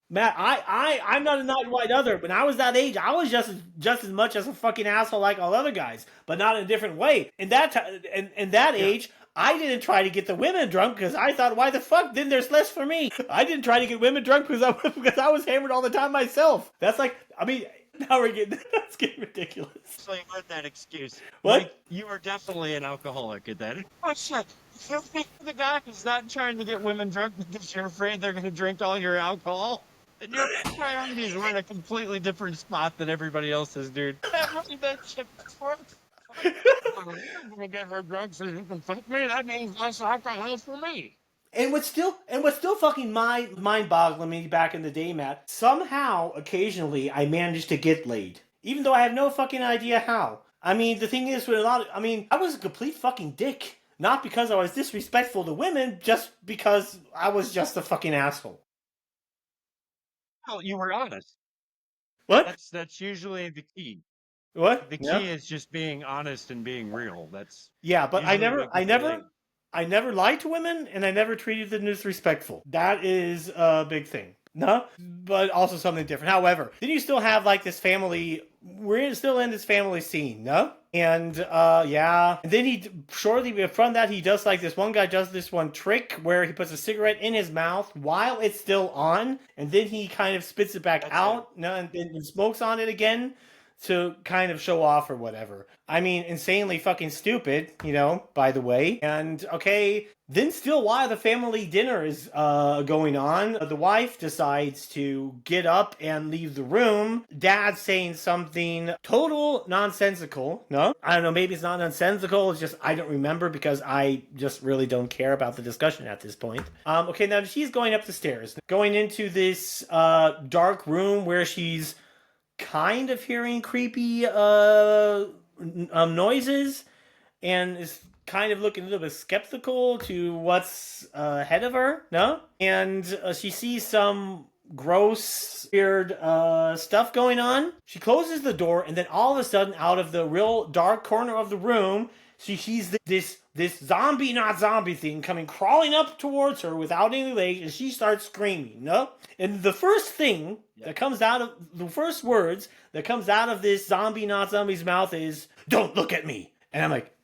Matt, I'm not a non-white other. When I was that age, I was just as much as a fucking asshole like all other guys, but not in a different way. In that age, I didn't try to get the women drunk because I thought, why the fuck? Then there's less for me. I didn't try to get women drunk because I was hammered all the time myself. That's like, I mean, now that's getting ridiculous. So you heard that excuse. What? Like, you were definitely an alcoholic at that. Oh shit! You think the guy who's not trying to get women drunk because you're afraid they're going to drink all your alcohol? And your priorities were in a completely different spot than everybody else's, dude. That shit works. I'm gonna get her drunk so you can fuck me. That means less alcohol for me. And what's still fucking mind-boggling me back in the day, Matt, somehow, occasionally, I managed to get laid. Even though I have no fucking idea how. I mean, the thing is, I was a complete fucking dick. Not because I was disrespectful to women, just because I was just a fucking asshole. Well, you were honest. What? That's usually the key. What? The Yeah. key is just being honest and being real. That's Yeah, but usually what gets you laid. I never lied to women, and I never treated them disrespectful. That is a big thing. No, but also something different. However, then you still have like this family. We're still in this family scene, no? And yeah, and then he shortly from that he does like this one guy does this one trick where he puts a cigarette in his mouth while it's still on, and then he kind of spits it back out, no, and smokes on it again to kind of show off or whatever. I mean, insanely fucking stupid, by the way. And okay, then still while the family dinner is going on, the wife decides to get up and leave the room. Dad's saying something total nonsensical. No? I don't know, maybe it's not nonsensical, it's just I don't remember because I just really don't care about the discussion at this point. Okay, now she's going up the stairs, going into this dark room where she's kind of hearing creepy noises and is kind of looking a little bit skeptical to what's ahead of her, no? And she sees some gross, weird stuff going on. She closes the door, and then all of a sudden, out of the real dark corner of the room, she sees this zombie, not zombie thing coming crawling up towards her without any legs, and she starts screaming, no? And the first thing that comes out of the first words that comes out of this zombie, not zombie's mouth is, "Don't look at me." And I'm like,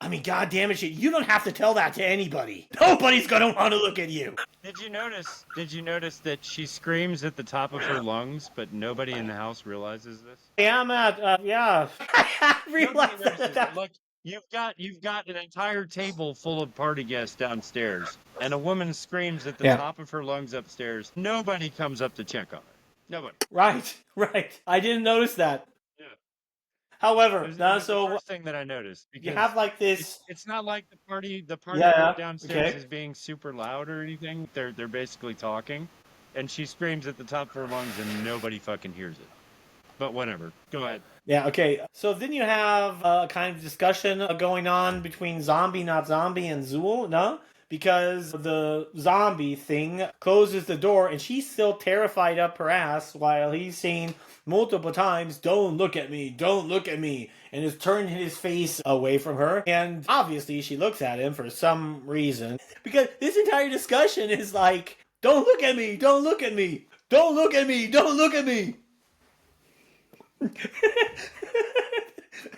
I mean, God damn it, you don't have to tell that to anybody. Nobody's gonna want to look at you. Did you notice that she screams at the top of her lungs, but nobody in the house realizes this? Yeah, I'm at, yeah. I realized Nobody notices that. it. Look, you've got an entire table full of party guests downstairs, and a woman screams at the top of her lungs upstairs. Nobody comes up to check on her. Nobody. Right. I didn't notice that. Yeah. However, It was the so first thing that I noticed. you have like this. It's not like the party Yeah, downstairs okay. is being super loud or anything. They're basically talking, and she screams at the top of her lungs, and nobody fucking hears it. But whatever. Go ahead. Yeah, okay. So then you have a kind of discussion going on between zombie, not zombie, and Zool, no? Because the zombie thing closes the door and she's still terrified up her ass while he's saying multiple times, "Don't look at me, don't look at me," and is turning his face away from her. And obviously she looks at him for some reason. Because this entire discussion is like, "Don't look at me, don't look at me, don't look at me, don't look at me."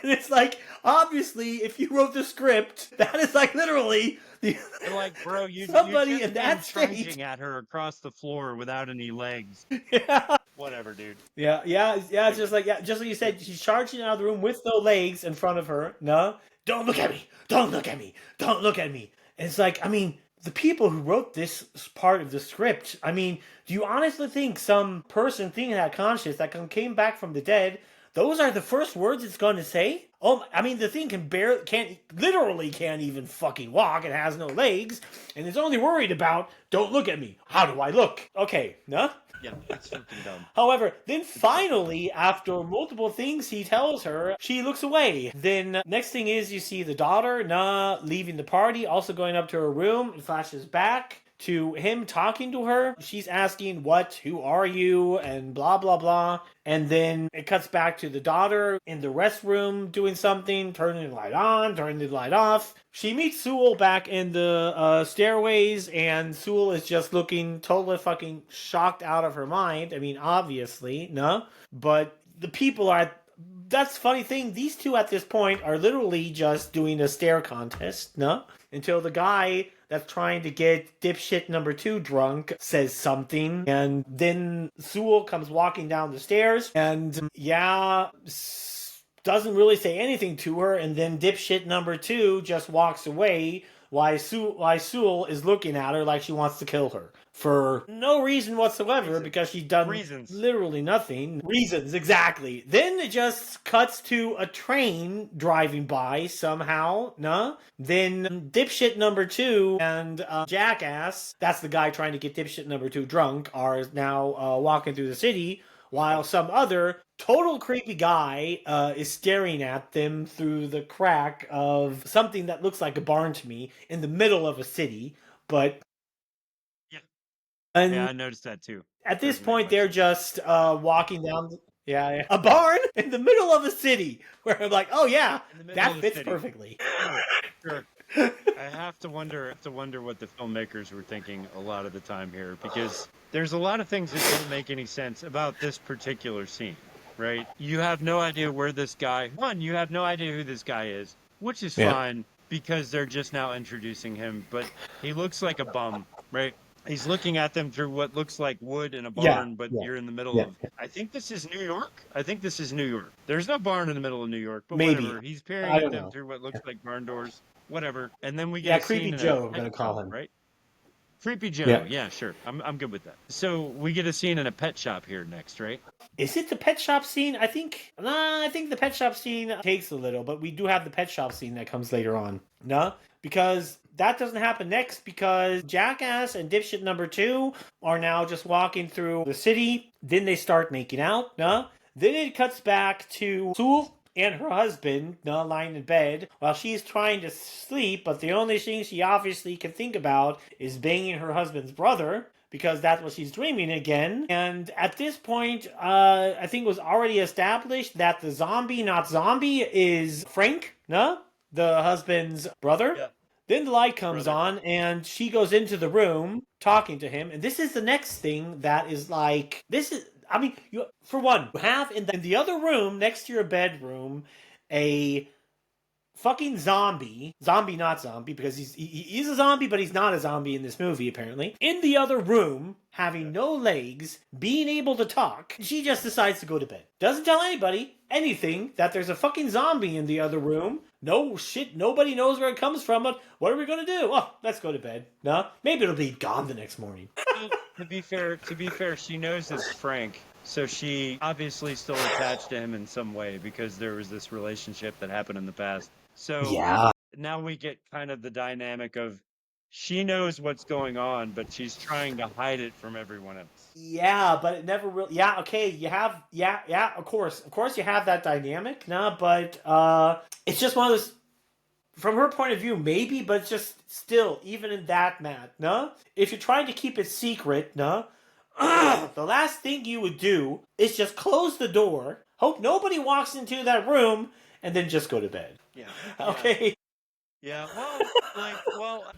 And it's like, obviously, if you wrote the script, that is like literally the Like, bro, somebody you just in that state charging at her across the floor without any legs. Yeah. Whatever, dude. Yeah. It's just like you said, she's charging out of the room with no legs in front of her. No, don't look at me. Don't look at me. Don't look at me. And it's like, I mean, the people who wrote this part of the script, I mean, do you honestly think some person thinking that conscious that came back from the dead, those are the first words it's going to say? Oh, I mean, the thing literally can't even fucking walk. It has no legs, and it's only worried about, "Don't look at me. How do I look?" Okay, no? Yeah, that's fucking dumb. However, then finally, after multiple things he tells her, she looks away. Then next thing is you see the daughter, leaving the party, also going up to her room. It flashes back to him talking to her. She's asking, who are you? And blah, blah, blah. And then it cuts back to the daughter in the restroom doing something, turning the light on, turning the light off. She meets Sewell back in the stairways, and Sewell is just looking totally fucking shocked out of her mind. I mean, obviously, no? But the people are... That's the funny thing. These two at this point are literally just doing a stare contest, no? Until the guy that's trying to get dipshit number 2 drunk says something, and then Sewell comes walking down the stairs, and doesn't really say anything to her, and then dipshit number 2 just walks away while Sewell is looking at her like she wants to kill her. For no reason whatsoever, because she's done literally nothing. Reasons, exactly. Then it just cuts to a train driving by somehow, no? Then dipshit number 2 and jackass, that's the guy trying to get dipshit number 2 drunk, are now walking through the city, while some other total creepy guy is staring at them through the crack of something that looks like a barn to me in the middle of a city, but And Yeah, I noticed that too. at this Doesn't make point, much they're sense. just walking down. A barn in the middle of a city where I'm like, oh yeah, In the middle that of the fits city. perfectly. Sure. I have to wonder what the filmmakers were thinking a lot of the time here, because there's a lot of things that don't make any sense about this particular scene, right? You have no idea where this guy, you have no idea who this guy is, which is Yeah. fine because they're just now introducing him, but he looks like a bum, right? He's looking at them through what looks like wood in a Yeah, barn, but yeah, you're in the middle yeah. of, I think this is New York. I think this is New York. There's no barn in the middle of New York, but Maybe. whatever. He's peering I at don't them know. through what looks like barn doors, whatever. And then we get Yeah, a Creepy scene in a Joe, I'm pet gonna call shop, him. right? Creepy Joe. Yeah. Yeah, sure. I'm good with that. So we get a scene in a pet shop here next, right? Is it the pet shop scene? I think the pet shop scene takes a little, but we do have the pet shop scene that comes later on. No? Because that doesn't happen next because Jackass and Dipshit number 2 are now just walking through the city. Then they start making out. No? Then it cuts back to Sewell and her husband lying in bed while she's trying to sleep, but the only thing she obviously can think about is banging her husband's brother because that's what she's dreaming again. And at this point, I think it was already established that the zombie, not zombie, is Frank, no? The husband's brother. Yeah. Then the light comes on and she goes into the room talking to him. And this is the next thing that is like, for one, you have in the other room next to your bedroom a fucking zombie not zombie because he's a zombie but he's not a zombie in this movie apparently, in the other room having no legs, being able to talk. She just decides to go to bed, doesn't tell anybody anything that there's a fucking zombie in the other room. No shit, nobody knows where it comes from, but what are we gonna do? Oh, let's go to bed. No, maybe it'll be gone the next morning. To be fair, she knows it's Frank, so she obviously still attached to him in some way because there was this relationship that happened in the past. So Yeah. now we get kind of the dynamic of she knows what's going on, but she's trying to hide it from everyone else. Yeah, but it never really. Yeah, okay, you have. Yeah. Of course, you have that dynamic. No, but it's just one of those. From her point of view, maybe, but it's just still, even in that, Matt. No, if you're trying to keep it secret, no, the last thing you would do is just close the door, hope nobody walks into that room, and then just go to bed. Yeah. Okay. Yeah,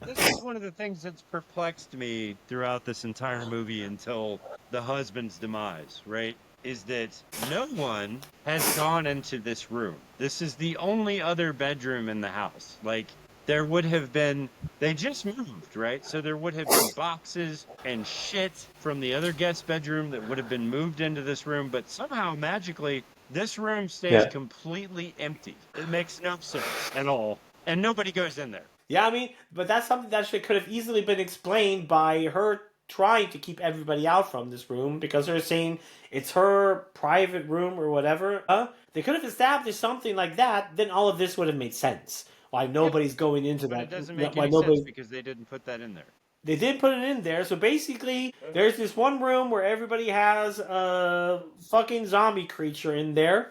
this is one of the things that's perplexed me throughout this entire movie until the husband's demise, right? Is that no one has gone into this room. This is the only other bedroom in the house. Like, there would have been, they just moved, right? So there would have been boxes and shit from the other guest bedroom that would have been moved into this room, but somehow, magically, this room stays completely empty. It makes no sense at all. And nobody goes in there. Yeah, I mean, but that's something that could have easily been explained by her trying to keep everybody out from this room because they're saying it's her private room or whatever. They could have established something like that, then all of this would have made sense. Why nobody's going into that. But it doesn't make why any sense because they didn't put that in there. They did put it in there. So basically, there's this one room where everybody has a fucking zombie creature in there,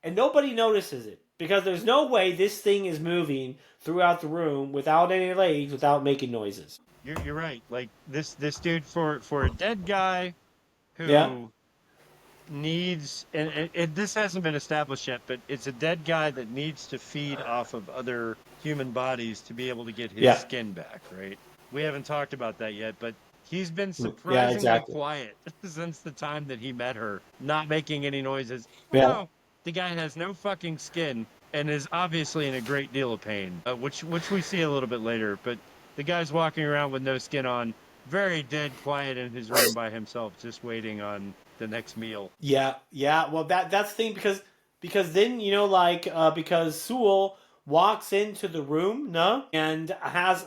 and nobody notices it. Because there's no way this thing is moving throughout the room without any legs, without making noises. You're right. Like this dude for a dead guy who needs and this hasn't been established yet, but it's a dead guy that needs to feed off of other human bodies to be able to get his skin back, right? We haven't talked about that yet, but he's been surprisingly quiet since the time that he met her, not making any noises. Yeah. No, the guy has no fucking skin and is obviously in a great deal of pain, which we see a little bit later. But the guy's walking around with no skin on, very dead quiet in his room by himself, just waiting on the next meal. Yeah. Well, that's the thing because then because Sewell walks into the room, and has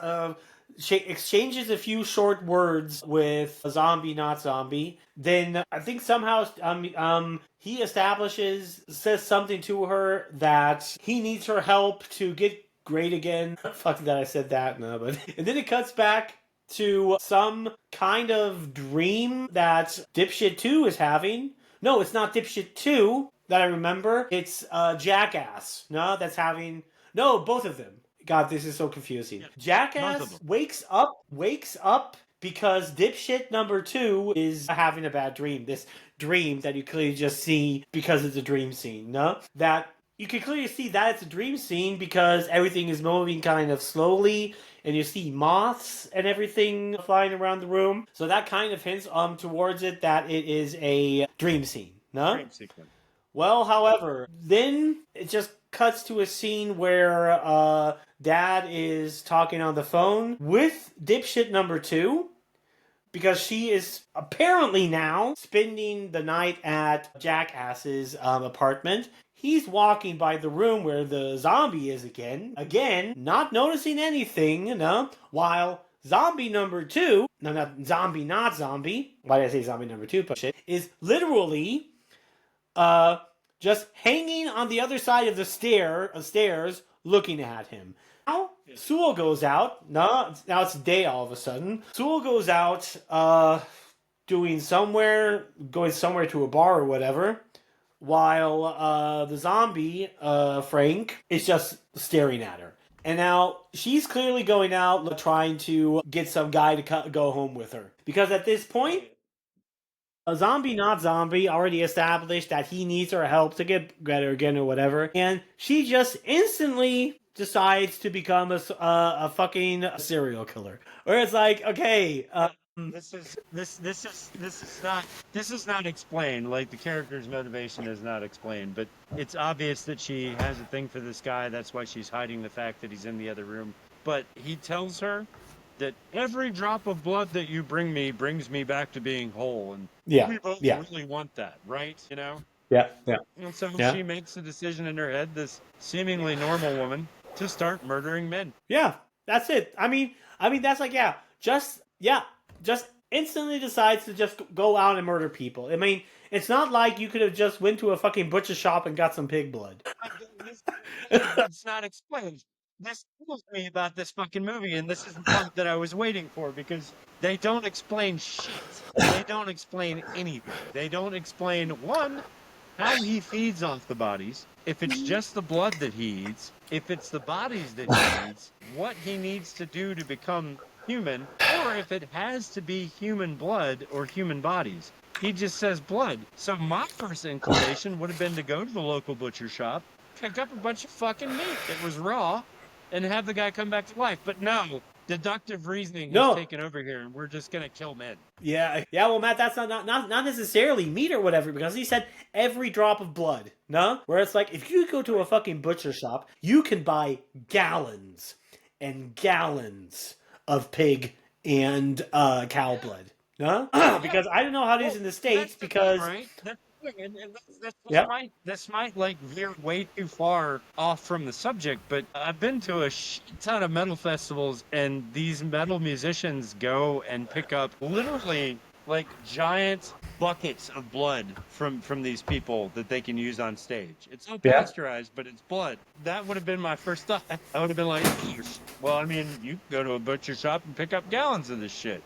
exchanges a few short words with a zombie, not zombie. Then I think somehow he says something to her that he needs her help to get great again. Fuck that I said that, no, but and then it cuts back to some kind of dream that Dipshit 2 is having. No, it's not Dipshit 2 that I remember. It's Jackass. No, that's having both of them. God, this is so confusing. Yeah. Jackass wakes up because dipshit number 2 is having a bad dream. This dream that you clearly just see because it's a dream scene, no? That you can clearly see that it's a dream scene because everything is moving kind of slowly and you see moths and everything flying around the room. So that kind of hints towards it that it is a dream scene, no? Dream sequence. Well, however, then it just cuts to a scene where Dad is talking on the phone with dipshit number 2 because she is apparently now spending the night at Jackass's apartment. He's walking by the room where the zombie is again, not noticing anything, while zombie number 2, no, not zombie, why did I say zombie number 2, but shit, is literally just hanging on the other side of the stairs, looking at him. Now, Sewell goes out. Now it's day all of a sudden. Sewell goes out, going somewhere to a bar or whatever, while the zombie, Frank, is just staring at her. And now she's clearly going out trying to get some guy to go home with her. Because at this point, a zombie, not zombie, already established that he needs her help to get her again or whatever. And she just instantly decides to become a fucking serial killer. Where it's like, okay, This is not explained. Like, the character's motivation is not explained, but it's obvious that she has a thing for this guy. That's why she's hiding the fact that he's in the other room. But he tells her that every drop of blood that you bring me brings me back to being whole, and we both really want that, right? You know? Yeah. And so she makes a decision in her head, this seemingly normal woman, to start murdering men. Yeah, that's it. I mean, that's like, just instantly decides to just go out and murder people. I mean, it's not like you could have just went to a fucking butcher shop and got some pig blood. It's not explained. This tells me about this fucking movie, and this is the part that I was waiting for, because they don't explain shit. They don't explain anything. They don't explain, one, how he feeds off the bodies, if it's just the blood that he eats, if it's the bodies that he eats, what he needs to do to become human, or if it has to be human blood or human bodies. He just says blood. So my first inclination would have been to go to the local butcher shop, pick up a bunch of fucking meat that was raw, and have the guy come back to life. But no, deductive reasoning has taken over here, and we're just gonna kill men. Yeah. Well, Matt, that's not necessarily meat or whatever, because he said every drop of blood. No, where it's like, if you go to a fucking butcher shop, you can buy gallons and gallons of pig and cow blood. No, because I don't know how it is in the States. Because right. This might like veer way too far off from the subject, but I've been to a shit ton of metal festivals, and these metal musicians go and pick up literally like giant buckets of blood from these people that they can use on stage. It's not pasteurized, but it's blood. That would have been my first thought. I would have been like, well, I mean, you can go to a butcher shop and pick up gallons of this shit.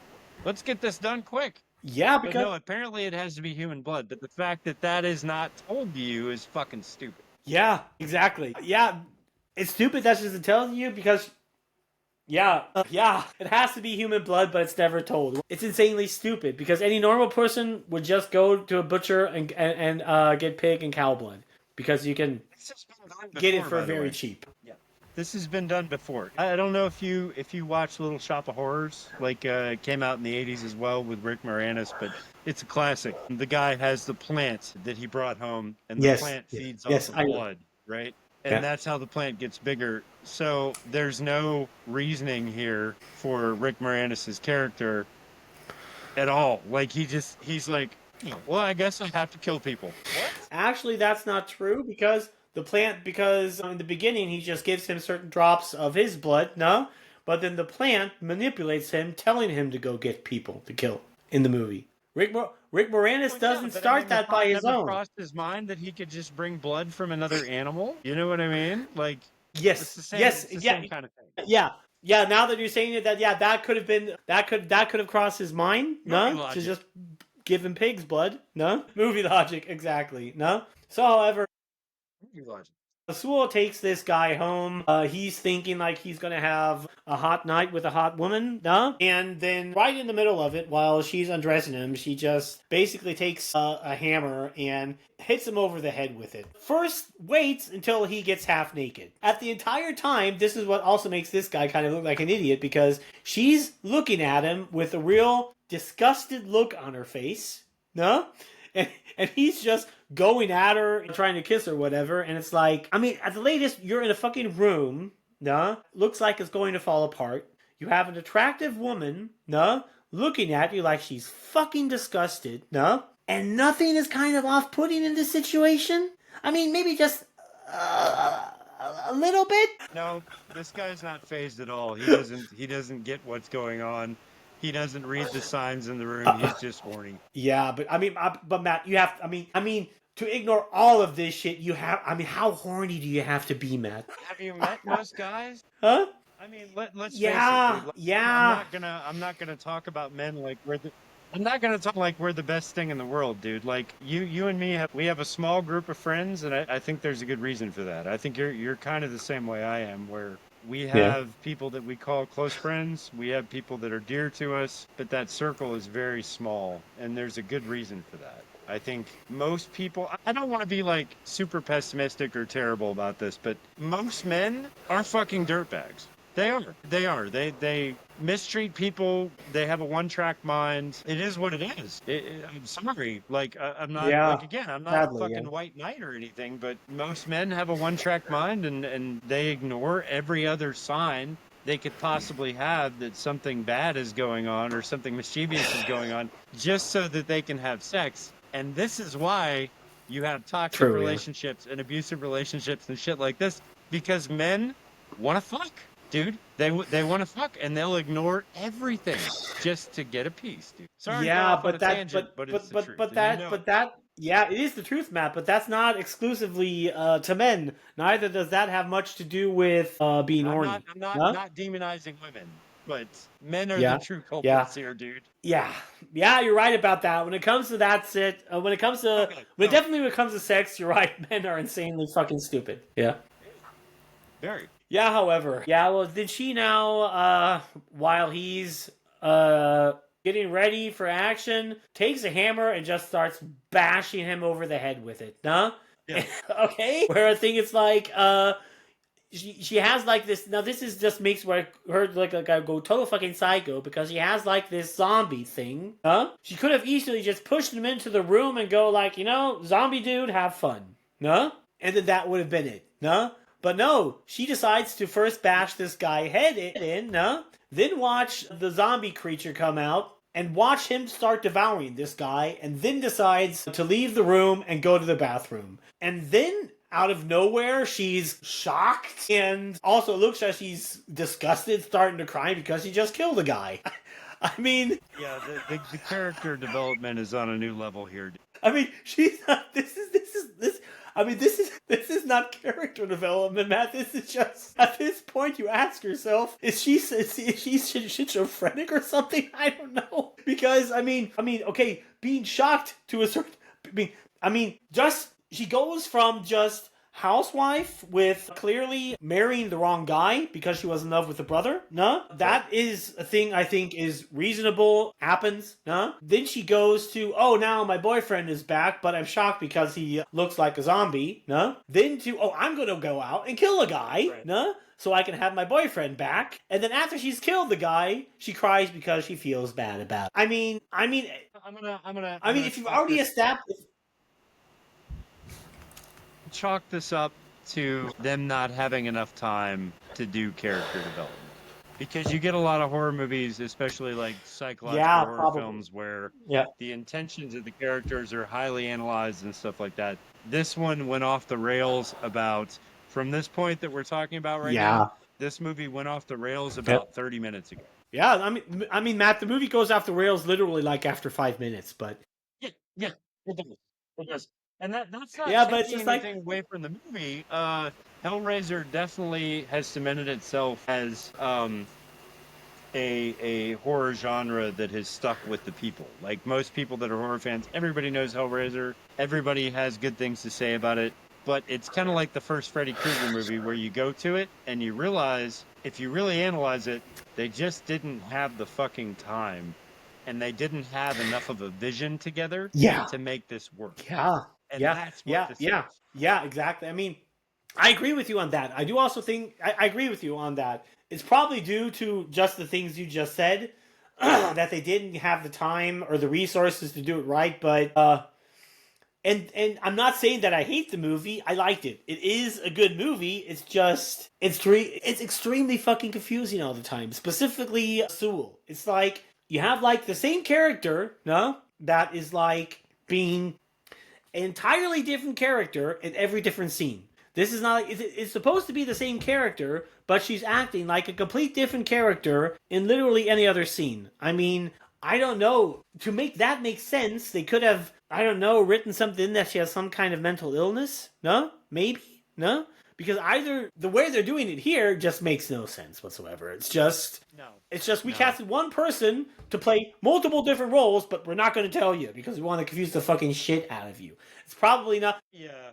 Let's get this done quick. Yeah, because no, apparently it has to be human blood, but the fact that that is not told to you is fucking stupid. Yeah, exactly. Yeah, it's stupid that's just telling you, because it has to be human blood, but it's never told. It's insanely stupid, because any normal person would just go to a butcher and get pig and cow blood, because you can get it for very cheap. Yeah. This has been done before. I don't know if you watch Little Shop of Horrors, like it came out in the 80s as well with Rick Moranis, but it's a classic. The guy has the plant that he brought home, and the plant feeds off the blood, right? And that's how the plant gets bigger. So there's no reasoning here for Rick Moranis' character at all. Like, he's like, well, I guess I have to kill people. What? Actually, that's not true, because in the beginning he just gives him certain drops of his blood, no? But then the plant manipulates him, telling him to go get people to kill in the movie. Rick Moranis doesn't start that by his own. Crossed his mind that he could just bring blood from another animal. You know what I mean? Like, yes, it's the same kind of thing. Yeah. Now that you're saying it, that could have crossed his mind, no? To just give him pig's blood, no? Movie logic, exactly, no? So, however, Sewell takes this guy home. He's thinking like he's gonna have a hot night with a hot woman, and then right in the middle of it, while she's undressing him, she just basically takes a hammer and hits him over the head with it. First, waits until he gets half naked. At the entire time, this is what also makes this guy kind of look like an idiot, because she's looking at him with a real disgusted look on her face, and he's just going at her and trying to kiss her, whatever. And it's like, I mean, at the latest, you're in a fucking room, looks like it's going to fall apart. You have an attractive woman, looking at you like she's fucking disgusted, and nothing is kind of off-putting in this situation. I mean, maybe just a little bit. No, this guy's not phased at all. He doesn't get what's going on. He doesn't read the signs in the room. He's just horny. Yeah, but I mean, but Matt, you have. I mean, to ignore all of this shit, you have. I mean, how horny do you have to be, Matt? Have you met most guys? Huh? I mean, let's face it. Dude. Yeah. I'm not gonna talk about men like I'm not gonna talk like we're the best thing in the world, dude. Like you and me have a small group of friends, and I think there's a good reason for that. I think you're kind of the same way I am, where we have people that we call close friends. We have people that are dear to us, but that circle is very small, and there's a good reason for that. I think most people, I don't want to be like super pessimistic or terrible about this, but most men are fucking dirtbags. They are. They mistreat people. They have a one-track mind. It is what it is. I'm sorry. Like, I'm not, like, again, I'm not sadly, a fucking white knight or anything, but most men have a one-track mind, and they ignore every other sign they could possibly have that something bad is going on or something mischievous is going on just so that they can have sex. And this is why you have toxic relationships and abusive relationships and shit like this, because men want to fuck. Dude, they want to fuck, and they'll ignore everything just to get a piece, dude. Sorry, but that, yeah, it is the truth, Matt. But that's not exclusively to men. Neither does that have much to do with being horny. I'm not demonizing women, but men are the true culprits here, dude. Yeah, you're right about that. When it comes to that when it comes to sex, you're right. Men are insanely fucking stupid. Yeah. Very. Yeah, however. Yeah, well, did she now, while he's getting ready for action, takes a hammer and just starts bashing him over the head with it, Yeah. Okay? Where I think it's like, she has like this, now this is just makes her like go total fucking psycho, because she has like this zombie thing, She could have easily just pushed him into the room and go like, zombie dude, have fun, And then that would have been it, But no, she decides to first bash this guy head in, then watch the zombie creature come out and watch him start devouring this guy, and then decides to leave the room and go to the bathroom. And then, out of nowhere, she's shocked, and also looks like she's disgusted, starting to cry because she just killed a guy. I mean... Yeah, the character development is on a new level here. I mean, she's not... This is not character development, Matt. This is just, at this point, you ask yourself, is she schizophrenic or something? I don't know. Because, I mean, okay, being shocked to a certain, she goes from just housewife with clearly marrying the wrong guy because she was in love with the brother, that is a thing I think is reasonable, happens, Then she goes to, oh, now my boyfriend is back, but I'm shocked because he looks like a zombie, Then to, oh, I'm gonna go out and kill a guy, so I can have my boyfriend back. And then after she's killed the guy, she cries because she feels bad about it. I mean, if you've already established... Chalk this up to them not having enough time to do character development, because you get a lot of horror movies, especially like psychological horror films, where the intentions of the characters are highly analyzed and stuff like that. This one went off the rails from this point that we're talking about right now. This movie went off the rails about 30 minutes ago. Yeah, I mean, Matt, the movie goes off the rails literally like after 5 minutes, but yeah, it does. And that's not but it's taking just anything away from the movie. Hellraiser definitely has cemented itself as a horror genre that has stuck with the people. Like most people that are horror fans, everybody knows Hellraiser. Everybody has good things to say about it. but it's kind of like the first Freddy Krueger movie where you go to it and you realize, if you really analyze it, they just didn't have the fucking time and they didn't have enough of a vision together Yeah. to make this work. Yeah. And Yeah. that's what Yeah. this Yeah. is. Yeah. Exactly. I mean, I agree with you on that. I do also think I agree with you on that. It's probably due to just the things you just said that they didn't have the time or the resources to do it right. But and I'm not saying that I hate the movie. I liked it. It is a good movie. It's just it's extremely fucking confusing all the time. Specifically, Sewell. It's like you have like the same character, no, that is like being an entirely different character in every different scene. This is not. It's supposed to be the same character, but she's acting like a complete different character in literally any other scene. I mean, I don't know. To make that make sense, they could have, I don't know, written something in that she has some kind of mental illness. No, maybe no, because either the way they're doing it here just makes no sense whatsoever. It's just we casted one person to play multiple different roles, but we're not going to tell you because we want to confuse the fucking shit out of you. It's probably not. Yeah.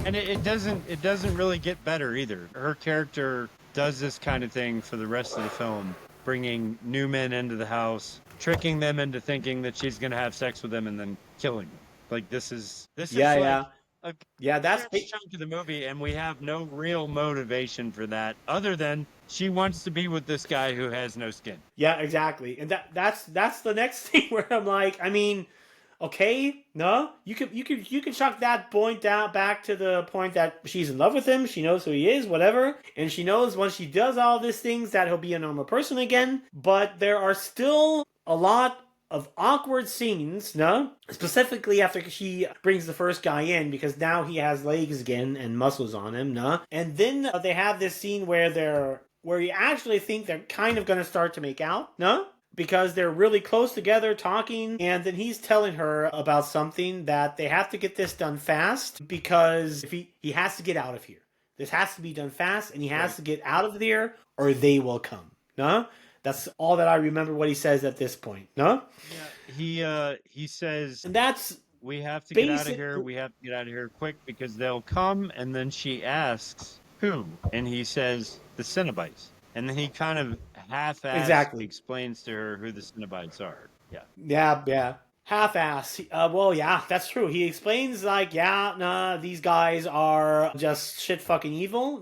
And it doesn't really get better either. Her character does this kind of thing for the rest of the film, bringing new men into the house, tricking them into thinking that she's going to have sex with them and then killing them. Like this is like That's huge chunk of the movie, and we have no real motivation for that other than she wants to be with this guy who has no skin. Yeah, exactly. And that's the next thing where I'm like, I mean, okay, no, you could chuck that point down back to the point that she's in love with him, she knows who he is, whatever, and she knows once she does all these things that he'll be a normal person again. But there are still a lot of awkward scenes, no? Specifically after she brings the first guy in, because now he has legs again and muscles on him, no? And then they have this scene where you actually think they're kind of going to start to make out, no? Because they're really close together talking, and then he's telling her about something that they have to get this done fast because if he has to get out of here. This has to be done fast, and he has to get out of there or they will come, no? That's all that I remember what he says at this point, no? Yeah, he says, and that's we have to get out of here. We have to get out of here quick because they'll come. And then she asks, who? And he says, the Cenobites. And then he kind of half-assed explains to her who the Cenobites are. Yeah. Half-ass. Well, yeah, that's true. He explains like, these guys are just shit fucking evil,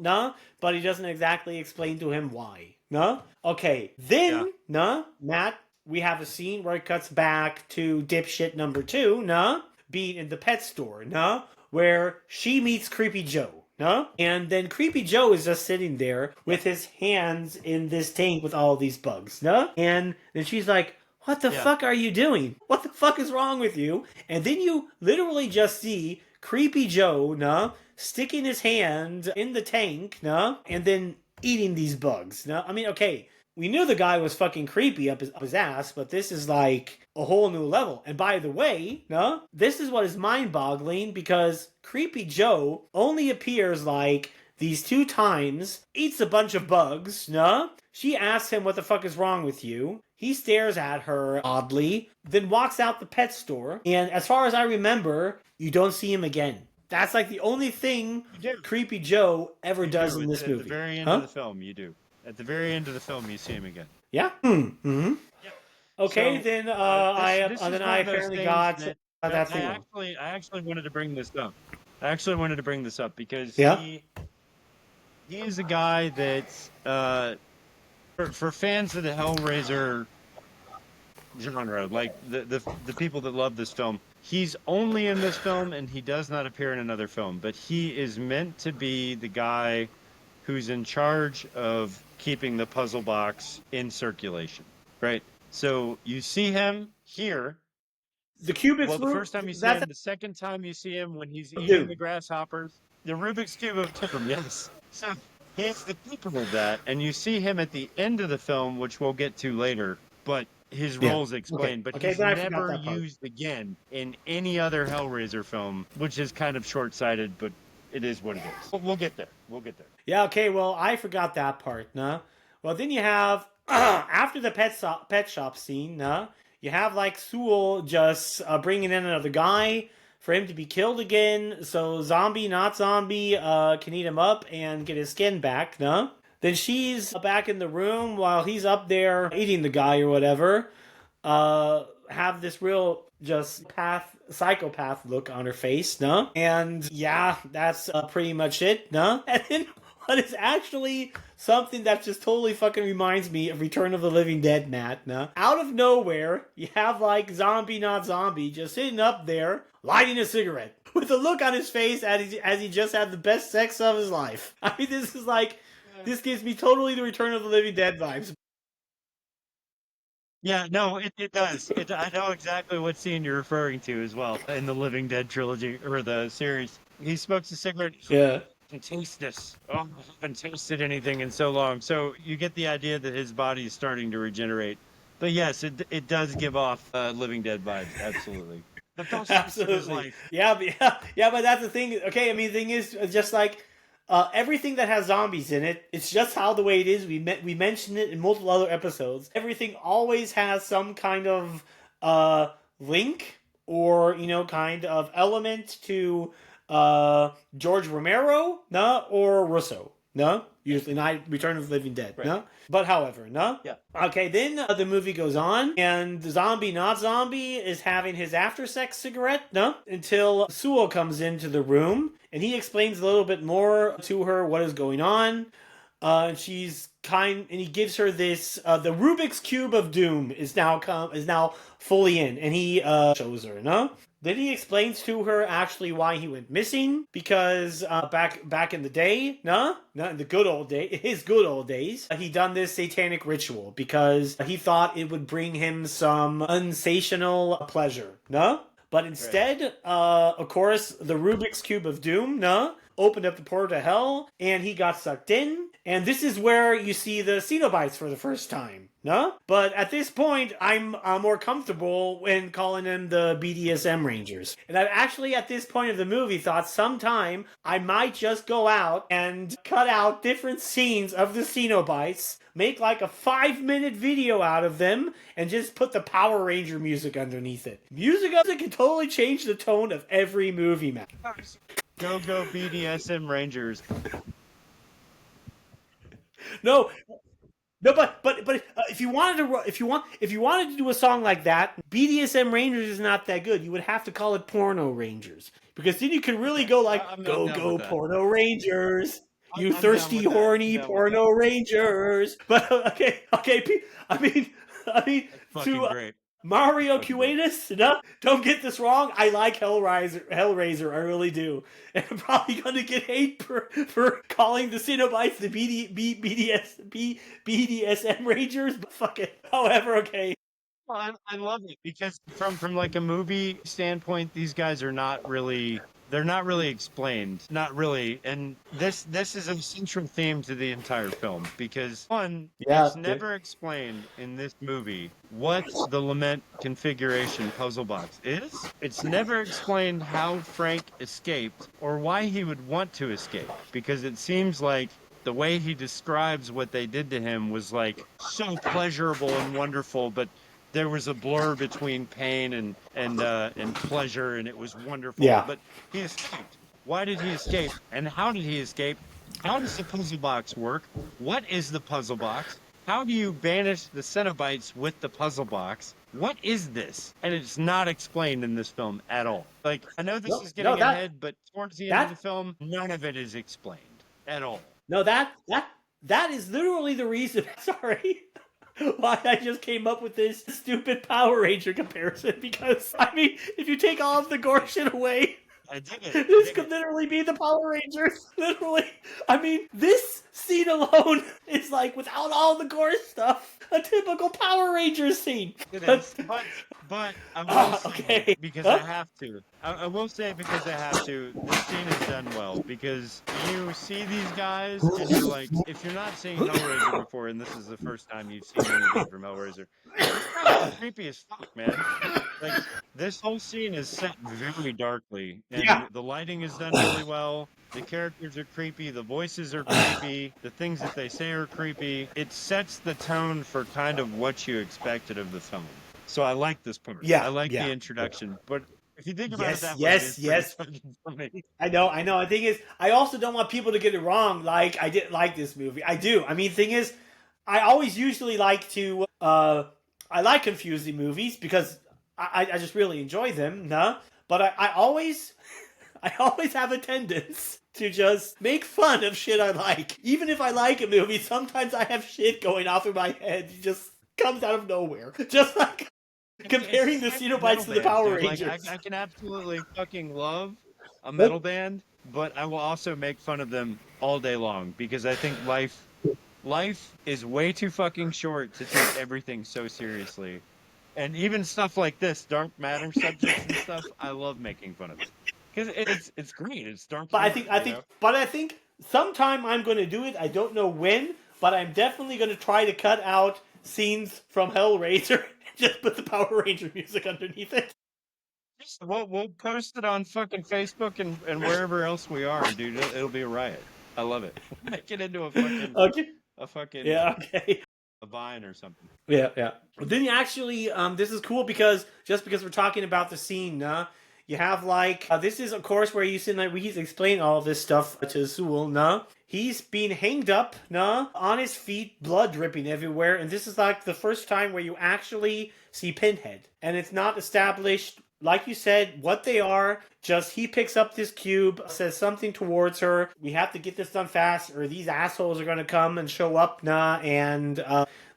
but he doesn't exactly explain to him why, Okay, then, Matt, we have a scene where it cuts back to dipshit number 2, being in the pet store, where she meets Creepy Joe. No? And then Creepy Joe is just sitting there with his hands in this tank with all these bugs. No? And then she's like, what the fuck are you doing? What the fuck is wrong with you? And then you literally just see Creepy Joe, sticking his hand in the tank, and then eating these bugs. I mean, okay, we knew the guy was fucking creepy up his ass, but this is like a whole new level. And by the way, this is what is mind-boggling because Creepy Joe only appears like these 2 times, eats a bunch of bugs, She asks him what the fuck is wrong with you. He stares at her oddly, then walks out the pet store. And as far as I remember, you don't see him again. That's like the only thing Creepy Joe ever does in this movie. At the very end of the film, you do. At the very end of the film, you see him again. Yeah? Mm-hmm. Yeah. Okay, so, then I apparently got that thing. I actually wanted to bring this up. Because he is a guy that for fans of the Hellraiser genre, like the people that love this film, he's only in this film and he does not appear in another film. But he is meant to be the guy who's in charge of keeping the puzzle box in circulation, right? So you see him here. The Cubic's the first time you see him, the second time you see him when he's eating the grasshoppers, the Rubik's Cube of Tippum, yes. So he's the keeper of that, and you see him at the end of the film, which we'll get to later, but his role's explained, but he's never used again in any other Hellraiser film, which is kind of short-sighted, but it is what it is. But we'll get there. Yeah, okay, well, I forgot that part, Well, then you have, after the pet shop scene, you have, like, Sewell just bringing in another guy for him to be killed again, so zombie, not zombie, can eat him up and get his skin back, no? Then she's back in the room while he's up there eating the guy or whatever. Have this real just psychopath look on her face, no? And yeah, that's pretty much it, no? And then what is actually something that just totally fucking reminds me of Return of the Living Dead, Matt, no? Out of nowhere, you have like zombie, not zombie, just sitting up there, lighting a cigarette, with a look on his face as he just had the best sex of his life. I mean, this gives me totally the Return of the Living Dead vibes. Yeah, no, it does. I know exactly what scene you're referring to as well in the Living Dead trilogy or the series. He smokes a cigarette. Yeah. And taste this. Oh, I haven't tasted anything in so long. So you get the idea that his body is starting to regenerate. But yes, it does give off Living Dead vibes. Absolutely. The best sex of his life. Yeah, but that's the thing. Okay, I mean, the thing is, just like everything that has zombies in it, it's just how the way it is. We mentioned it in multiple other episodes. Everything always has some kind of link or kind of element to George Romero, no, or Russo, no. Usually not Return of the Living Dead, right. No. But however, no. Yeah. Okay, then the movie goes on, and the zombie, not zombie, is having his after sex cigarette, no, until Suo comes into the room, and he explains a little bit more to her what is going on. And she's and he gives her this. The Rubik's Cube of Doom is now fully in, and he shows her, no. Then he explains to her actually why he went missing, because back in the day, not in the his good old days, he done this satanic ritual because he thought it would bring him some unsatiable pleasure, no? But instead, right. Of course, the Rubik's Cube of Doom, no? Opened up the portal to hell, and he got sucked in. And this is where you see the Cenobites for the first time, no? But at this point, I'm more comfortable when calling them the BDSM Rangers. And I've actually, at this point of the movie, thought sometime I might just go out and cut out different scenes of the Cenobites, make like a 5-minute video out of them, and just put the Power Ranger music underneath it. Music can totally change the tone of every movie, man. Go BDSM Rangers. No, but if you wanted to do a song like that, BDSM Rangers is not that good. You would have to call it Porno Rangers, because then you can really go like go Porno Rangers. You thirsty, horny Porno Rangers. But okay. I mean, to great. Mario Cuetas, no, don't get this wrong. I like Hellraiser, I really do. And I'm probably going to get hate for calling the Cenobites the BDSM Rangers, but fuck it. However, okay. Well, I love it because from like a movie standpoint, these guys are not really. They're not really explained, not really, and this is a central theme to the entire film because one, it's never explained in this movie what the Lament configuration puzzle box is. It's never explained how Frank escaped or why he would want to escape, because it seems like the way he describes what they did to him was like so pleasurable and wonderful, but there was a blur between pain and pleasure, and it was wonderful. Yeah. But he escaped. Why did he escape? And how did he escape? How does the puzzle box work? What is the puzzle box? How do you banish the Cenobites with the puzzle box? What is this? And it's not explained in this film at all. Like, I know this is getting ahead, but towards the end of the film, none of it is explained at all. No, that is literally the reason. Sorry. Why I just came up with this stupid Power Ranger comparison, because, I mean, if you take all of the gore shit away, this could literally be the Power Rangers. Literally. I mean, this scene alone is like, without all the gore stuff, a typical Power Rangers scene. It is. But I will say, because I have to. I will say because I have to, this scene is done well, because you see these guys, and you're like, if you're not seeing Hellraiser before, and this is the first time you've seen anything from Hellraiser, it's creepy as fuck, man. Like, this whole scene is set very darkly, and the lighting is done really well. The characters are creepy, the voices are creepy, the things that they say are creepy. It sets the tone for kind of what you expected of the film. So I like this part. Yeah, I like the introduction. But If you think about it Yes, that way, it yes, is pretty yes. fucking funny. I know, I know. The thing is, I also don't want people to get it wrong. Like, I didn't like this movie. I do. I mean, thing is, I always usually like to, I like confusing movies because I just really enjoy them, nah? But I always, I always have a tendency to just make fun of shit I like. Even if I like a movie, sometimes I have shit going off in my head. It just comes out of nowhere. Just like comparing the It's like Cenobites metal to the bands, Power dude. Like Rangers. I can absolutely fucking love a metal band, but I will also make fun of them all day long because I think life is way too fucking short to take everything so seriously. And even stuff like this, dark matter subjects and stuff, I love making fun of it because it's great. It's dark But humor, you know. I think sometime I'm going to do it. I don't know when, but I'm definitely going to try to cut out scenes from Hellraiser and just put the Power Ranger music underneath it. We'll post it on fucking Facebook and wherever else we are, dude. It'll be a riot. I love it. Make it into Okay. a fucking Yeah. Okay. a vine or something. Yeah. Yeah. But then you actually, this is cool because just because we're talking about the scene, you have like this is of course where you see like he's explaining all this stuff to Sewell, He's being hanged up, on his feet, blood dripping everywhere, and this is like the first time where you actually see Pinhead, and it's not established. Like you said, what they are, just he picks up this cube, says something towards her. We have to get this done fast, or these assholes are going to come and show up, and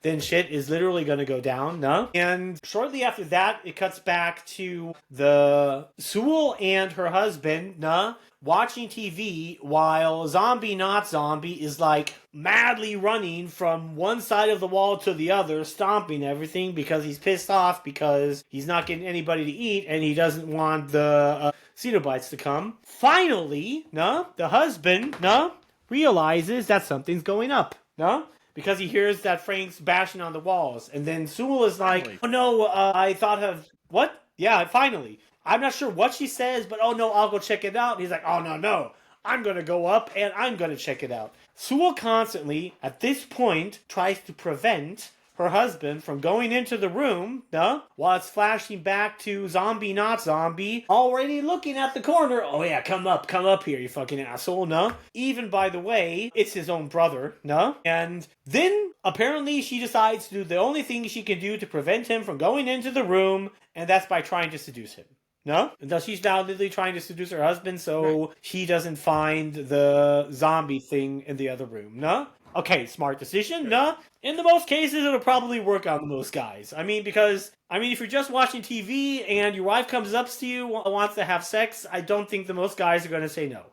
then shit is literally going to go down, And shortly after that, it cuts back to the Sewell and her husband, watching TV while Zombie Not Zombie is like madly running from one side of the wall to the other, stomping everything because he's pissed off because he's not getting anybody to eat and he doesn't want the Cenobites to come. Finally, the husband, realizes that something's going up, because he hears that Frank's bashing on the walls. And then Sewell is like, Finally. oh no, I thought of, what? Yeah, finally. I'm not sure what she says, but oh no, I'll go check it out. And he's like, oh no, I'm going to go up and I'm going to check it out. Sewell constantly, at this point, tries to prevent her husband from going into the room, while it's flashing back to Zombie Not Zombie, already looking at the corner. Oh yeah, come up here, you fucking asshole, Even, by the way, it's his own brother, And then, apparently, she decides to do the only thing she can do to prevent him from going into the room, and that's by trying to seduce him. No? And she's now literally trying to seduce her husband so he doesn't find the zombie thing in the other room. No? Okay, smart decision. No? In the most cases, it'll probably work on most guys. I mean, because, if you're just watching TV and your wife comes up to you, wants to have sex, I don't think the most guys are going to say no.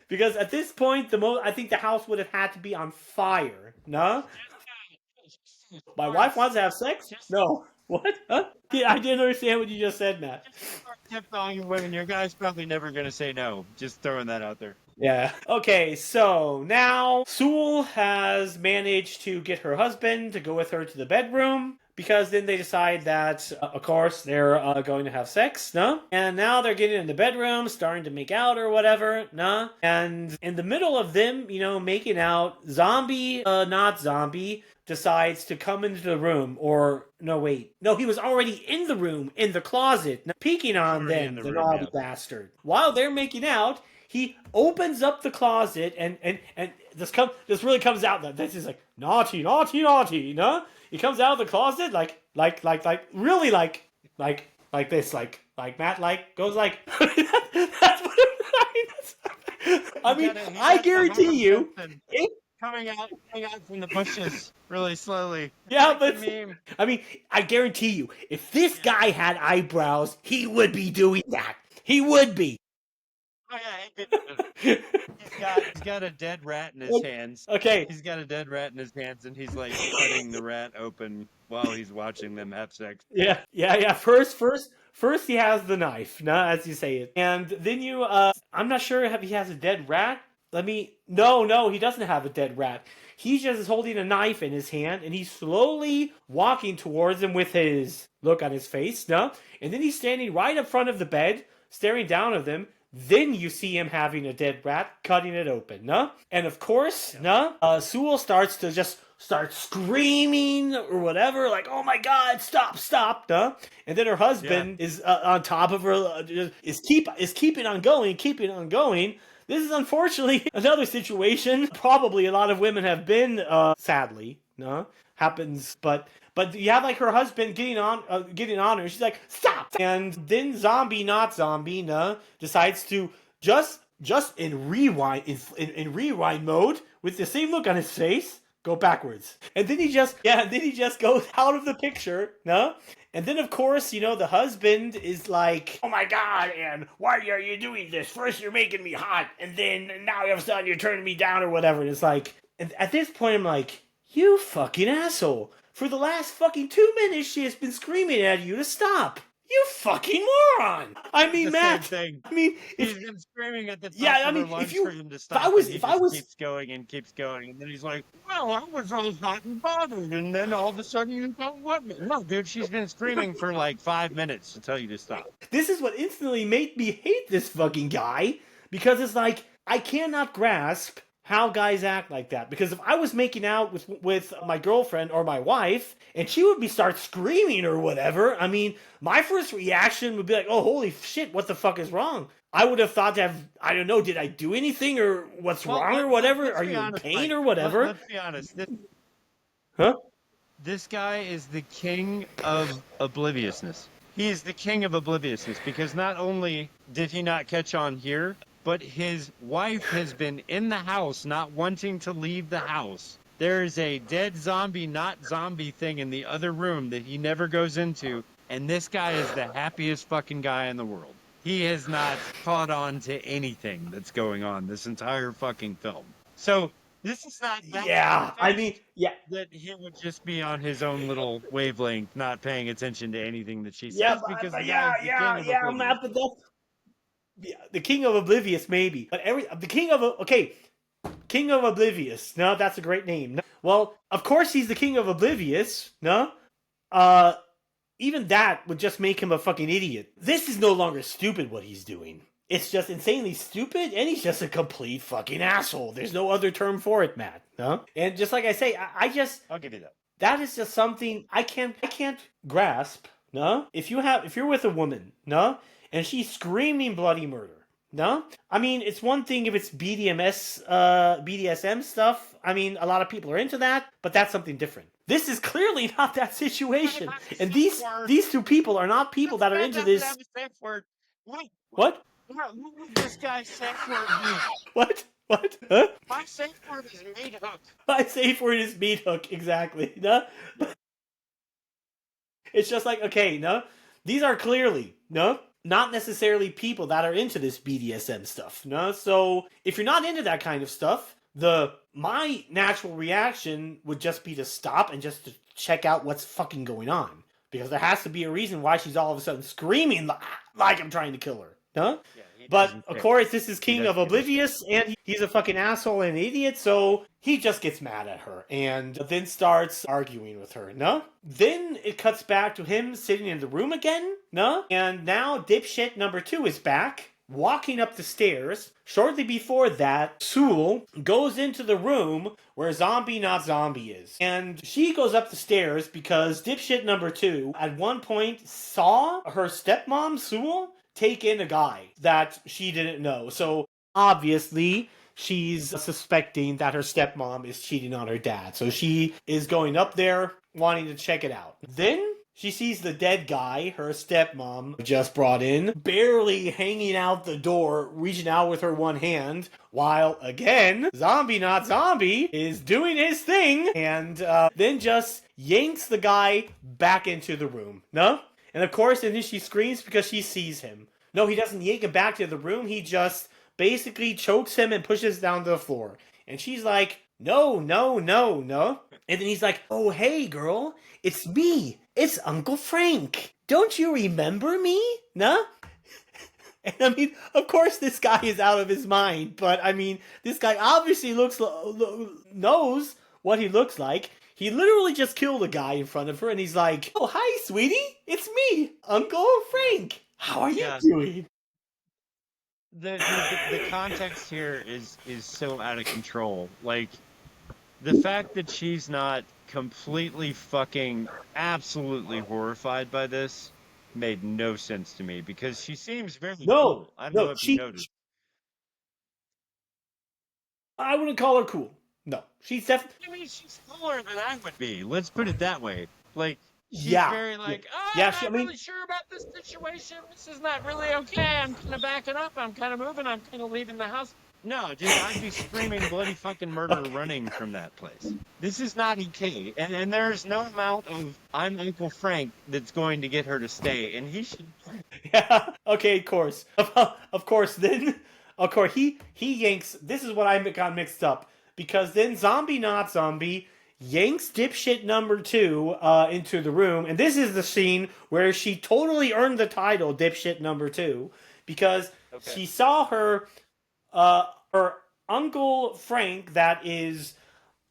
Because at this point, I think the house would have had to be on fire. No? My wife wants to have sex? No. What? Huh? Yeah, I didn't understand what you just said, Matt. Tip to all you women, your guy's probably never gonna say no. Just throwing that out there. Yeah. Okay, so now Sewell has managed to get her husband to go with her to the bedroom. Because then they decide that, of course, they're going to have sex, And now they're getting in the bedroom, starting to make out or whatever, And in the middle of them, making out, Zombie, Not Zombie, decides to come into the room, or, no, wait. No, he was already in the room, in the closet, peeking on them, the naughty bastard. While they're making out, he opens up the closet, and this really comes out, that this is like, naughty, He comes out of the closet really like this, like Matt, goes like. That's what I guarantee you. Coming out from the bushes really slowly. Yeah, but I guarantee you, if this guy had eyebrows, he would be doing that. He would be. Oh yeah, he's got a dead rat in his hands. Okay. He's got a dead rat in his hands, and he's like cutting the rat open while he's watching them have sex. Yeah. First he has the knife, as you say it, and then I'm not sure if he has a dead rat. No, he doesn't have a dead rat. He just is holding a knife in his hand, and he's slowly walking towards him with his look on his face, And then he's standing right in front of the bed, staring down at them. Then you see him having a dead rat, cutting it open, And of course, Sewell starts to just starts screaming or whatever, like, oh my god, stop, huh? And then her husband is on top of her, is keeping on going. This is unfortunately another situation. Probably a lot of women have been, sadly, no, happens, but you have like her husband getting on her. She's like, stop, and then not zombie, no, decides to just in rewind in rewind mode with the same look on his face, go backwards, and then he just goes out of the picture, no. And then, of course, the husband is like, oh my god, and why are you doing this? First you're making me hot, and then now all of a sudden you're turning me down or whatever. And it's like, and at this point I'm like, you fucking asshole. For the last fucking 2 minutes she has been screaming at you to stop. You fucking moron! I mean, Matt. Same thing. I mean, he's been screaming at the top of her lungs for him to stop. If I was, keeps going, and then he's like, "Well, I was all hot and bothered," and then all of a sudden you don't want me. No, dude, she's been screaming for like 5 minutes to tell you to stop. This is what instantly made me hate this fucking guy, because it's like I cannot grasp how guys act like that. Because if I was making out with my girlfriend or my wife, and she would start screaming or whatever, I mean, my first reaction would be like, oh, holy shit, what the fuck is wrong? I would have thought I don't know, did I do anything, or what's wrong or whatever? Are you in pain or whatever? Let's be honest. Huh? This guy is the king of obliviousness. He is the king of obliviousness, because not only did he not catch on here, but his wife has been in the house, not wanting to leave the house. There is a dead zombie, not zombie thing in the other room that he never goes into, and this guy is the happiest fucking guy in the world. He has not caught on to anything that's going on this entire fucking film. So this is not that he would just be on his own little wavelength, not paying attention to anything that she says, because the guy is the king of oblivious. The king of oblivious, maybe, but the king of oblivious. No, that's a great name. No? Well, of course he's the king of oblivious. No, even that would just make him a fucking idiot. This is no longer stupid what he's doing. It's just insanely stupid, and he's just a complete fucking asshole. There's no other term for it, Matt. No, and just like I say, I'll give you that. That is just something I can't grasp. No, if you're with a woman, no, and she's screaming bloody murder, no? I mean, it's one thing if it's BDSM stuff. I mean, a lot of people are into that, but that's something different. This is clearly not that situation. And these two people are not people that are into this. What? What would this guy's safe word be? What? Huh? My safe word is meat hook. My safe word is meat hook, exactly. No? It's just like, okay, no? These are clearly, no? Not necessarily people that are into this BDSM stuff, no? So, if you're not into that kind of stuff, my natural reaction would just be to stop and just to check out what's fucking going on. Because there has to be a reason why she's all of a sudden screaming like I'm trying to kill her, no? Yeah, but, of course, this is King of Oblivious, and he's a fucking asshole and an idiot, so he just gets mad at her, and then starts arguing with her, no? Then it cuts back to him sitting in the room again, no? And now dipshit number 2 is back, walking up the stairs. Shortly before that, Sewell goes into the room where Zombie Not Zombie is. And she goes up the stairs because dipshit number 2 at one point saw her stepmom, Sewell, take in a guy that she didn't know. So obviously she's suspecting that her stepmom is cheating on her dad. So she is going up there wanting to check it out. Then she sees the dead guy her stepmom just brought in, barely hanging out the door, reaching out with her one hand, while again, Zombie Not Zombie is doing his thing, and then just yanks the guy back into the room. No? And of course, and then she screams because she sees him. No, he doesn't yank him back to the room. He just basically chokes him and pushes down to the floor. And she's like, no. And then he's like, oh, hey, girl, it's me. It's Uncle Frank. Don't you remember me? No? And I mean, of course this guy is out of his mind. But I mean, this guy obviously knows what he looks like. He literally just killed a guy in front of her, and he's like, oh, hi, sweetie. It's me, Uncle Frank. How are you doing? The context here is so out of control. Like, the fact that she's not completely fucking absolutely horrified by this made no sense to me because she seems very No, cool. I don't know no, if you noticed. I wouldn't call her cool. No, she's definitely. I mean, she's cooler than I would be. Let's put it that way. Like, she's Yeah, very yeah, like, oh, yeah. I'm not really sure about this situation. This is not really okay. I'm kind of backing up. I'm kind of moving. I'm kind of leaving the house. No, dude, I'd be screaming bloody fucking murder running from that place. This is not okay. And there's no amount of I'm Uncle Frank that's going to get her to stay. And he should. Yeah. Okay. Of course. Of course. Then, of course, he yanks. This is what I got mixed up because then zombie not zombie yanks dipshit number 2 into the room, and this is the scene where she totally earned the title dipshit number 2 because she saw her uncle Frank that is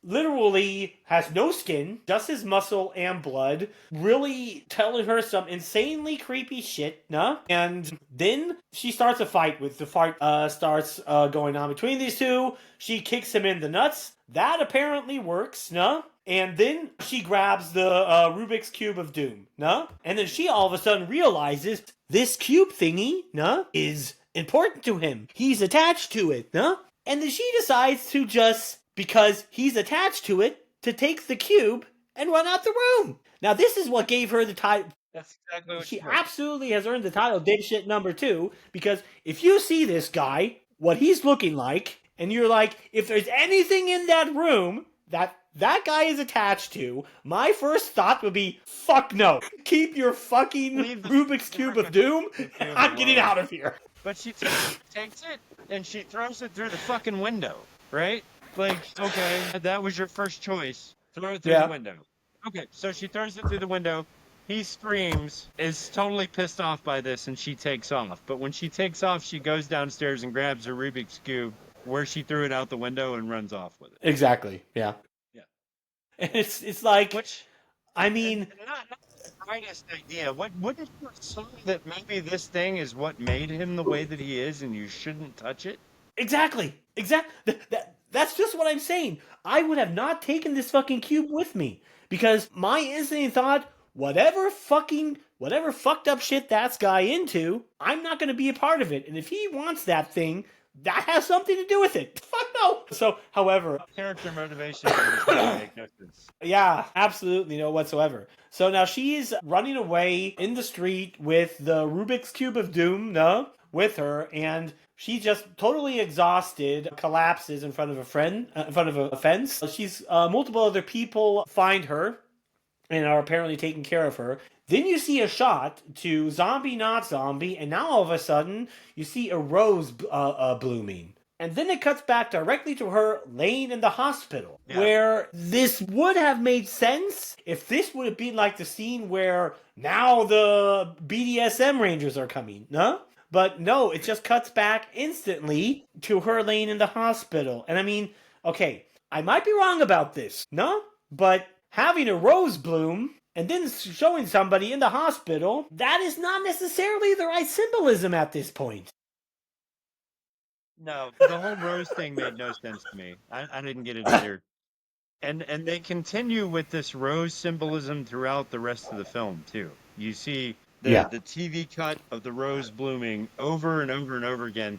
literally has no skin, just his muscle and blood, really telling her some insanely creepy shit, nah? And then she starts a fight with the fight starts going on between these two. She kicks him in the nuts. That apparently works, nah? And then she grabs the Rubik's Cube of Doom, nah? And then she all of a sudden realizes this cube thingy, nah, is important to him. He's attached to it, nah? And then she decides to just, because he's attached to it, to take the cube and run out the room. Now, this is what gave her the title. That's exactly what She did. absolutely has earned the title dipshit number 2, because if you see this guy, what he's looking like, and you're like, if there's anything in that room that guy is attached to, my first thought would be, fuck no. Keep your fucking Rubik's Cube of Doom. I'm getting out of here. But she takes it and she throws it through the fucking window, right? Like, okay, that was your first choice. Throw it through the window. Okay, so she throws it through the window. He screams, is totally pissed off by this, and she takes off. But when she takes off, she goes downstairs and grabs her Rubik's Cube where she threw it out the window and runs off with it. Exactly, yeah. Yeah. And it's like, which, I mean, not the brightest idea. Wouldn't you assume that maybe this thing is what made him the way that he is, and you shouldn't touch it? Exactly. That's just what I'm saying. I would have not taken this fucking cube with me because my instant thought, whatever fucked up shit that's guy into, I'm not going to be a part of it. And if he wants that thing, that has something to do with it. Fuck no. So, however, character motivation does not make no sense. Yeah, absolutely no whatsoever. So now she's running away in the street with the Rubik's Cube of Doom, no, with her, and she just totally exhausted, collapses in front of a fence. She's multiple other people find her and are apparently taking care of her. Then you see a shot to zombie not zombie, and now all of a sudden you see a rose blooming. And then it cuts back directly to her laying in the hospital, where this would have made sense if this would have been like the scene where now the BDSM Rangers are coming, no? But no, it just cuts back instantly to her laying in the hospital. And I mean, okay, I might be wrong about this, no? But having a rose bloom and then showing somebody in the hospital, that is not necessarily the right symbolism at this point. No, the whole rose thing made no sense to me. I didn't get it either. And they continue with this rose symbolism throughout the rest of the film too. You see the TV cut of the rose blooming over and over and over again.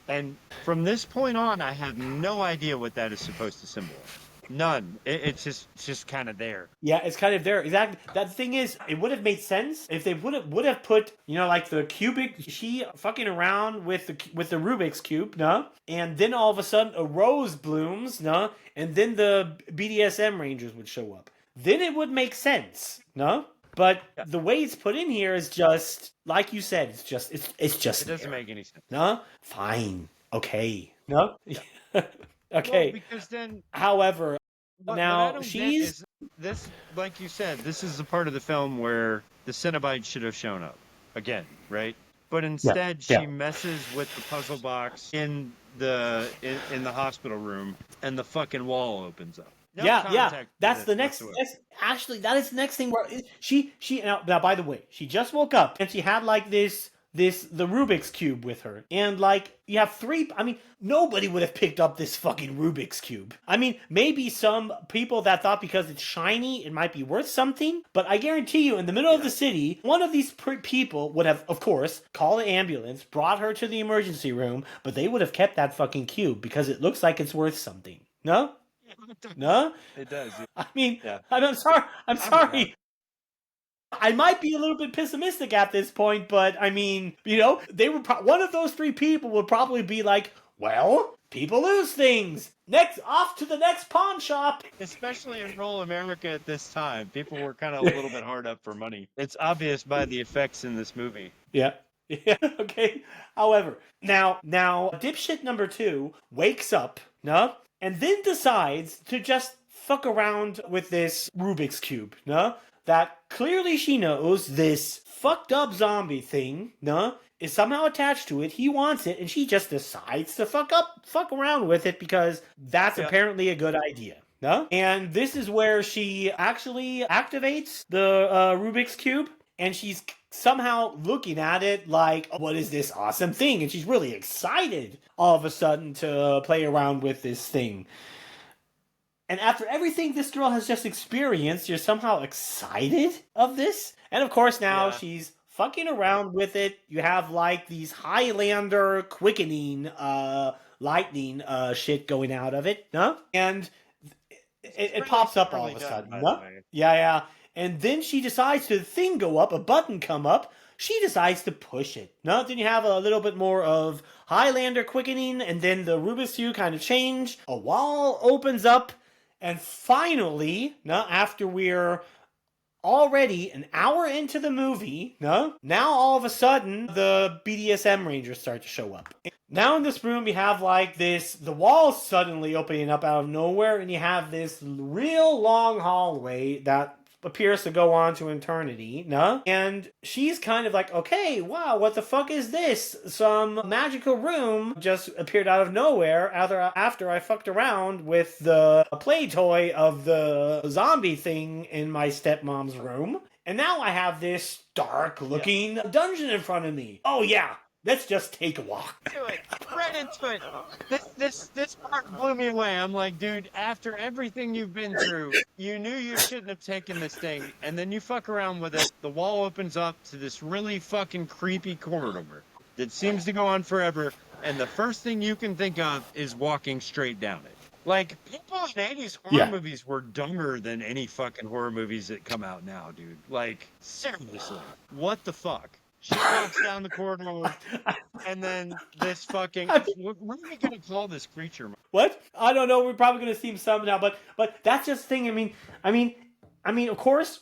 And from this point on, I have no idea what that is supposed to symbolize. None. It's just kind of there. Yeah, it's kind of there. Exactly. That thing is, it would have made sense if they would have put, like the cubic, she fucking around with the Rubik's Cube, no? And then all of a sudden a rose blooms, no? And then the BDSM Rangers would show up. Then it would make sense, no? But the way it's put in here is just, like you said, it's just It doesn't make any sense. No? Fine. Okay. No? Yeah. Okay. Well, because then, however, now now she's this, like you said, this is the part of the film where the Cenobites should have shown up again, right? But instead, she messes with the puzzle box in the hospital room, and the fucking wall opens up. No That's the next. Actually, that is the next thing where she now. By the way, she just woke up and she had like this the Rubik's Cube with her. And, like, you have three... I mean, nobody would have picked up this fucking Rubik's Cube. I mean, maybe some people that thought because it's shiny, it might be worth something. But I guarantee you, in the middle of the city, one of these people would have, of course, called an ambulance, brought her to the emergency room, but they would have kept that fucking cube because it looks like it's worth something. No? No? It does. I mean, I'm sorry. I'm sorry. I might be a little bit pessimistic at this point, but I mean, you know, they would one of those three people would probably be like, well, people lose things. Next, off to the next pawn shop. Especially in rural America at this time, people were kind of a little bit hard up for money. It's obvious by the effects in this movie. Yeah. Yeah, okay. However, now, dipshit number 2 wakes up, no? And then decides to just fuck around with this Rubik's Cube, no? That clearly she knows this fucked up zombie thing, no? Is somehow attached to it. He wants it, and she just decides to fuck around with it because that's apparently a good idea. No? And this is where she actually activates the Rubik's Cube, and she's somehow looking at it like, what is this awesome thing? And she's really excited all of a sudden to play around with this thing. And after everything this girl has just experienced, you're somehow excited of this? And of course now she's fucking around with it. You have like these Highlander quickening lightning shit going out of it, no? And it pops up all of a sudden, no? Yeah. And then she decides to the thing go up, a button come up, she decides to push it. No, then you have a little bit more of Highlander quickening, and then the Rubik's Cube kind of change. A wall opens up, and finally, after we're already an hour into the movie, now all of a sudden, the BDSM Rangers start to show up. Now in this room, you have like this, the walls suddenly opening up out of nowhere, and you have this real long hallway that appears to go on to eternity, and she's kind of like, okay, wow, what the fuck is this? Some magical room just appeared out of nowhere after I fucked around with the play toy of the zombie thing in my stepmom's room, and now I have this dark looking dungeon in front of me. Oh yeah, let's just take a walk. Do it. Right into it. This part blew me away. I'm like, dude, after everything you've been through, you knew you shouldn't have taken this thing, and then you fuck around with it. The wall opens up to this really fucking creepy corridor that seems to go on forever, and the first thing you can think of is walking straight down it. Like, people in 80s horror movies were dumber than any fucking horror movies that come out now, dude. Like, seriously. What the fuck? She walks down the corridor, and then this fucking... What are we going to call this creature? What? I don't know. We're probably going to see him some now, but that's just the thing. I mean, of course,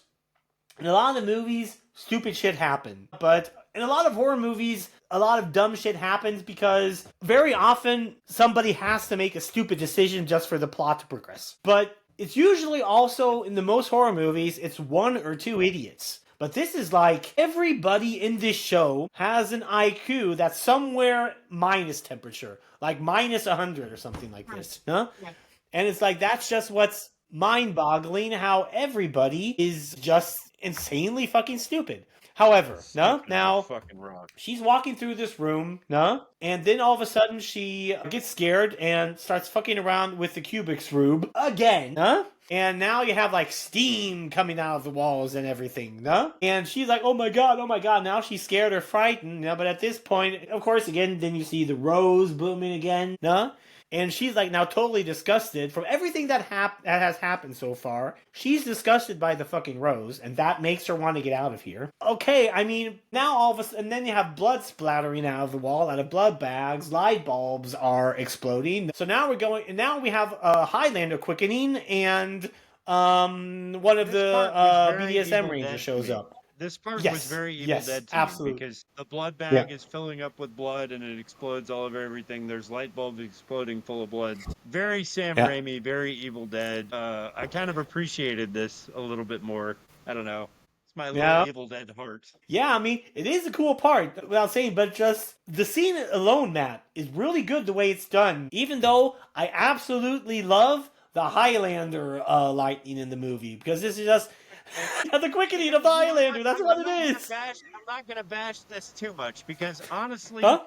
in a lot of the movies, stupid shit happens. But in a lot of horror movies, a lot of dumb shit happens because very often somebody has to make a stupid decision just for the plot to progress. But it's usually also, in the most horror movies, it's one or two idiots. But this is like, everybody in this show has an IQ that's somewhere minus temperature. Like minus 100 or something like this. Huh? Yeah. And it's like, that's just what's mind-boggling, how everybody is just insanely fucking stupid. However, now she's walking through this room, and then all of a sudden she gets scared and starts fucking around with the Rubik's Cube again, and now you have like steam coming out of the walls and everything, and she's like, oh my god, now she's scared or frightened, but at this point, of course, again, then you see the rose blooming again, and she's like now totally disgusted from everything that has happened so far. She's disgusted by the fucking rose, and that makes her want to get out of here. Okay, I mean, now all of a sudden, and then you have blood splattering out of the wall, out of blood bags, light bulbs are exploding. So now we have Highlander quickening, and one of the BDSM Rangers shows up. This part was very Evil Dead to me because the blood bag is filling up with blood and it explodes all over everything. There's light bulbs exploding full of blood. Very Sam Raimi, very Evil Dead. I kind of appreciated this a little bit more. I don't know. It's my little Evil Dead heart. Yeah, I mean, it is a cool part, without saying, but just the scene alone, Matt, is really good the way it's done. Even though I absolutely love the Highlander lightning in the movie, because this is just... The quickening of the Highlander. That's what it is. I'm not gonna bash this too much because honestly, Huh?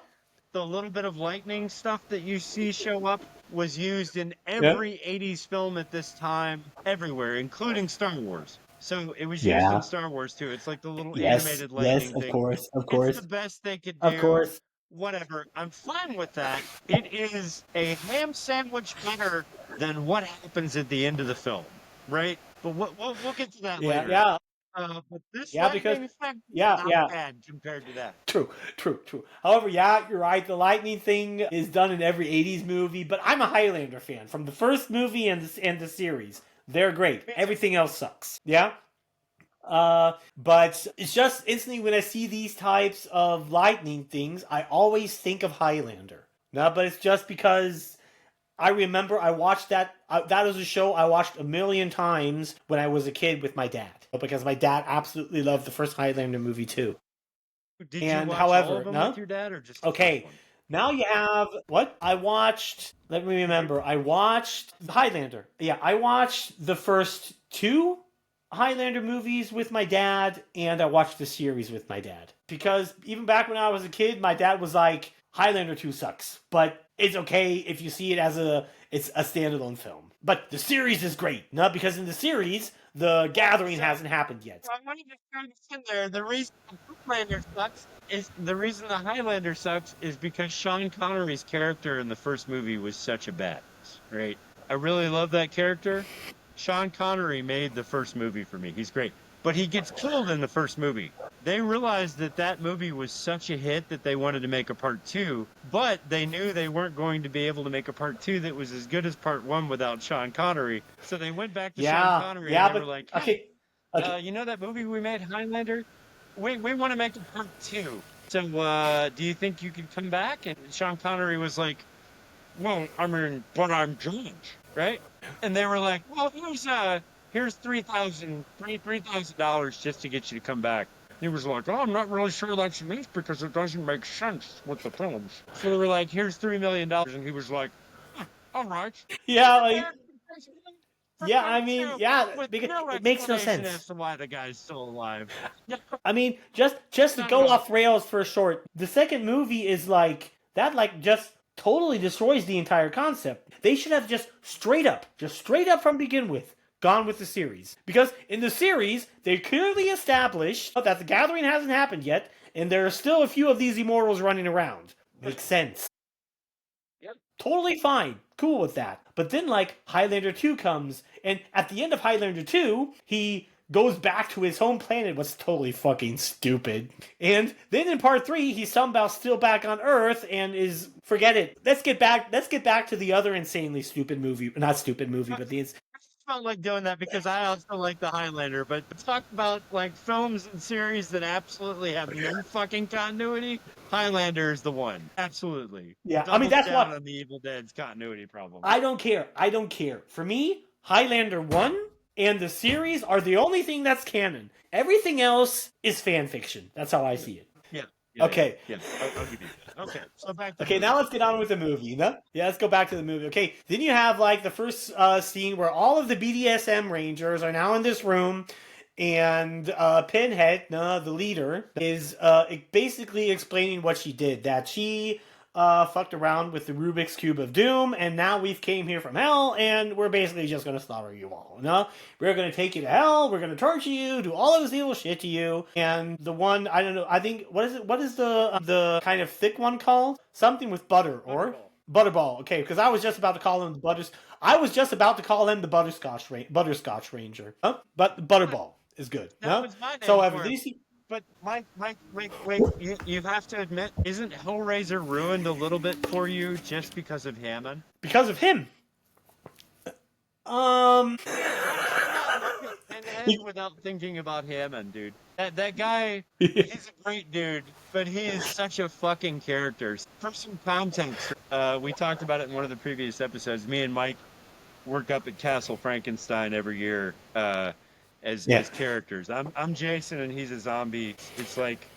the little bit of lightning stuff that you see show up was used in Yeah. every 80s film at this time, everywhere, including Star Wars. So it was used in Yeah. Star Wars too. It's like the little Yes. animated Yes. lightning Of thing. course. Of It's the course. best they could Of do. course. Whatever. I'm fine with that. It is a ham sandwich better than what happens at the end of the film, right? But we'll get to that Yeah. later. Yeah. But this Yeah. Because. lightning effect is Yeah. not Yeah. bad compared to that. True, true, true. However, yeah, you're right. The lightning thing is done in every '80s movie, but I'm a Highlander fan from the first movie and the series. They're great. Everything else sucks. Yeah. But it's just instantly when I see these types of lightning things, I always think of Highlander. No, but it's just because I remember I watched that. That was a show I watched a million times when I was a kid with my dad. Because my dad absolutely loved the first Highlander movie too. Did And you watch however, all of them no? with your dad or just the Okay, first one? now you have what? I watched. Let me remember. I watched Highlander. Yeah, I watched the first two Highlander movies with my dad, and I watched the series with my dad. Because even back when I was a kid, my dad was like, Highlander 2 sucks, but it's okay if you see it as it's a standalone film. But the series is great, not because in the series the gathering hasn't happened yet. I wanted to throw this in there. The reason the Highlander sucks is because Sean Connery's character in the first movie was such a badass, right? I really love that character. Sean Connery made the first movie for me. He's great. But he gets killed in the first movie. They realized that movie was such a hit that they wanted to make a part two, but they knew they weren't going to be able to make a part two that was as good as part one without Sean Connery. So they went back to Sean Connery and they were like, hey, you know that movie we made, Highlander? We want to make a part two. So do you think you could come back? And Sean Connery was like, well, I mean, but I'm George, right? And they were like, well, here's $3,000 just to get you to come back. He was like, oh, I'm not really sure that's enough because it doesn't make sense with the films. So they were like, here's $3 million. And he was like, all right. Yeah, like, yeah, I mean, yeah, because it makes no sense as to why the guy's still alive. I mean, just to go off rails for a short, the second movie is like, that like just totally destroys the entire concept. They should have just straight up from begin with, gone with the series. Because in the series, they clearly established that the gathering hasn't happened yet, and there are still a few of these immortals running around. Makes sense. Yep. Totally fine. Cool with that. But then, like, Highlander 2 comes, and at the end of Highlander 2, he goes back to his home planet, what's totally fucking stupid. And then in part 3, he's somehow still back on Earth and is, forget it. Let's get back to the other insanely stupid movie. Not stupid movie, but the... I felt like doing that because I also like the Highlander, but talk about like films and series that absolutely have no fucking continuity. Highlander is the one, absolutely. Yeah, Doubles I mean that's down what on the Evil Dead's continuity problem. I don't care. For me, Highlander 1 and the series are the only thing that's canon. Everything else is fan fiction. That's how I see it. Yeah. Okay. Yeah. I'll give you that. Okay. So back to now let's get on with the movie. Yeah, let's go back to the movie. Okay, then you have like the first scene where all of the BDSM Rangers are now in this room, and Pinnhead, the leader, is basically explaining what she did. That she fucked around with the Rubik's Cube of Doom, and now we've came here from hell, and we're basically just gonna slaughter you all. We're gonna take you to hell, we're gonna torture you, do all of this evil shit to you, and the one, I don't know, I think, what is the kind of thick one called? Something with butter, or? Butterball, okay, because I was just about to call him the Butterscotch Ranger. Huh? But Butterball is good. That was my name So for did you it. see... But Mike, wait, you have to admit, isn't Hellraiser ruined a little bit for you just because of Hammond? Because of him. Without thinking about Hammond, dude. That guy, he's a great dude, but he is such a fucking character. For some context, we talked about it in one of the previous episodes. Me and Mike work up at Castle Frankenstein every year. As characters. I'm Jason and he's a zombie. It's like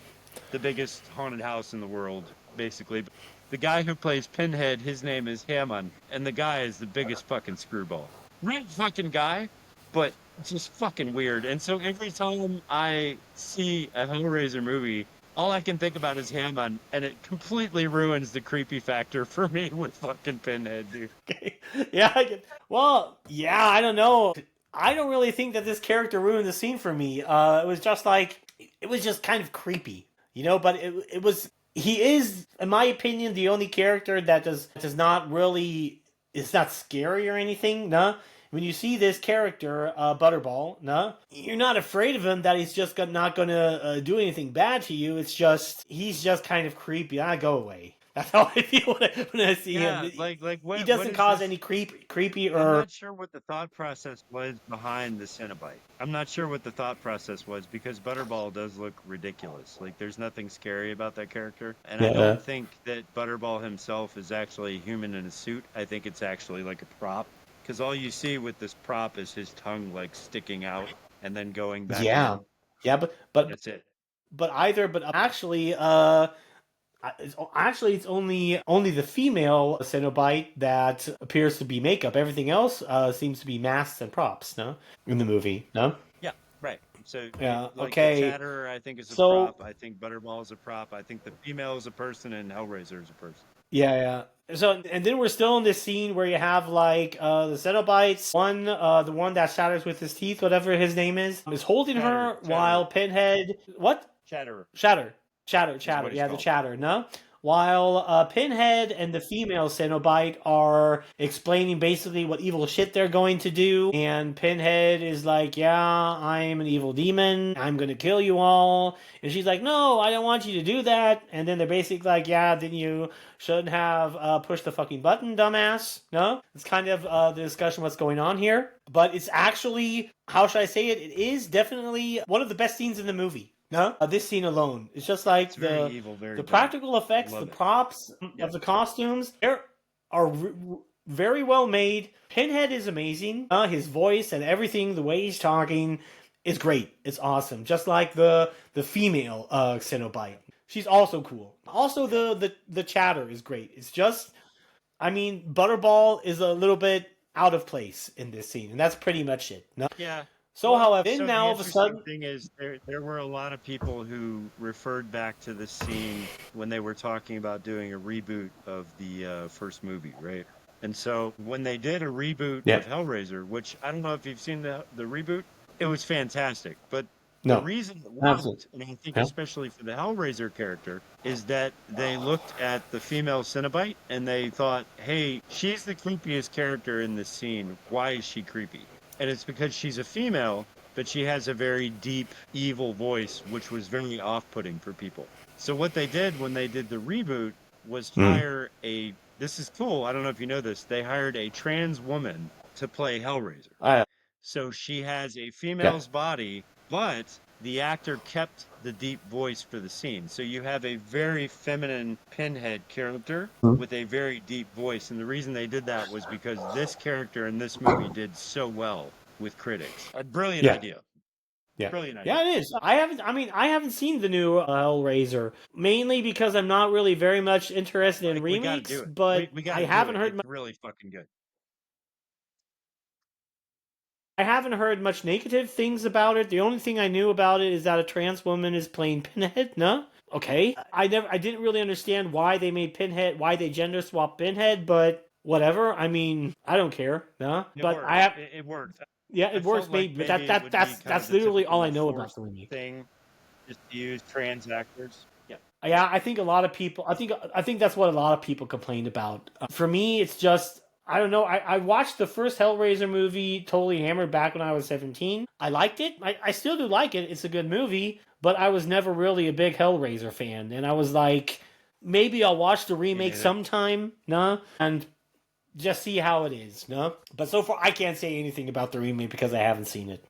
the biggest haunted house in the world, basically. The guy who plays Pinnhead, his name is Hammond, and the guy is the biggest fucking screwball. Great fucking guy, but It's just fucking weird. And so every time I see a Hellraiser movie, all I can think about is Hammond, and it completely ruins the creepy factor for me with fucking Pinhead, dude. Okay. Yeah, well, yeah, I don't know. I don't really think that this character ruined the scene for me. It was just like it was just kind of creepy, but it was he is, in my opinion, the only character that does not really it's not scary or anything, nah. When you see this character, Butterball, nah, you're not afraid of him that he's just not gonna do anything bad to you. It's just he's just kind of creepy. Go away. That's how I feel when I see Yeah, him. like He what doesn't is cause this? any creepy I'm or not sure what the thought process was behind the Cenobite. I'm not sure what the thought process was because Butterball does look ridiculous. Like there's nothing scary about that character. And I yeah. don't think that Butterball himself is actually a human in a suit. I think it's actually like a prop. Because all you see with this prop is his tongue like sticking out and then going back Yeah. in. Yeah, That's it. but actually, it's only the female Cenobite that appears to be makeup. Everything else seems to be masks and props. No, in the movie. No. Yeah, right. So, Yeah. like the Okay. Chatterer, I think is a So prop. I think Butterball is a prop. I think the female is a person, and Hellraiser is a person. yeah. So and then we're still in this scene where you have like the Cenobites. The one that shatters with his teeth, whatever his name is holding her Chatterer, while Pinhead. What? Chatterer Shatter. is Chatter. what he's Yeah, the called. chatter, no? While Pinhead and the female Cenobite are explaining basically what evil shit they're going to do. And Pinhead is like, yeah, I'm an evil demon. I'm going to kill you all. And she's like, no, I don't want you to do that. And then they're basically like, yeah, then you shouldn't have pushed the fucking button, dumbass. No? It's kind of the discussion what's going on here. But it's actually, how should I say it? It is definitely one of the best scenes in the movie. No, this scene alone. It's just like It's very evil, very the dark. practical effects, the Love it. props Yeah. of the costumes. Are very well made. Pinhead is amazing. His voice and everything, the way he's talking, is great. It's awesome. Just like the female Cenobite. She's also cool. Also, the chatter is great. It's just, I mean, Butterball is a little bit out of place in this scene, and that's pretty much it. No? Yeah. So, Well, however, then so the now all of a interesting sudden, thing is there were a lot of people who referred back to this scene when they were talking about doing a reboot of the first movie, right? And so when they did a reboot yeah, of Hellraiser, which I don't know if you've seen the reboot, it was fantastic. But the no, reason it absolutely, worked, and I think yeah, especially for the Hellraiser character, is that they looked at the female Cenobite and they thought, hey, she's the creepiest character in this scene. Why is she creepy? And it's because she's a female, but she has a very deep, evil voice, which was very off putting for people. So, what they did when they did the reboot was mm. hire a. This is cool. I don't know if you know this. They hired a trans woman to play Hellraiser. I So, she has a yeah, female's body, but the actor kept the deep voice for the scene. So, you have a very feminine Pinhead character mm. with a very deep voice. And the reason they did that was because this character in this movie did so well with critics. A brilliant yeah. idea. Yeah. Brilliant idea. Yeah, it is. I haven't seen the new Hellraiser, mainly because I'm not really very much interested in Like we got to remakes, do it. but We got I to do haven't it. heard It's really fucking good. I haven't heard much negative things about it. The only thing I knew about it is that a trans woman is playing Pinhead. No? Okay. I didn't really understand why they made Pinhead, why they gender swapped Pinhead, but whatever. I mean, I don't care. No? It But worked. I have It worked. yeah, I it works felt like maybe, but maybe it would be kind of that's the literally all I typical know about forced the remake. thing, just to use trans actors. Yeah. Yeah, I think a lot of people. I think that's what a lot of people complained about. For me, it's just I don't know. I watched the first Hellraiser movie, totally hammered back when I was 17. I liked it. I still do like it. It's a good movie, but I was never really a big Hellraiser fan, and I was like, maybe I'll watch the Me remake neither. sometime, no, and just see how it is, no. But so far, I can't say anything about the remake because I haven't seen it.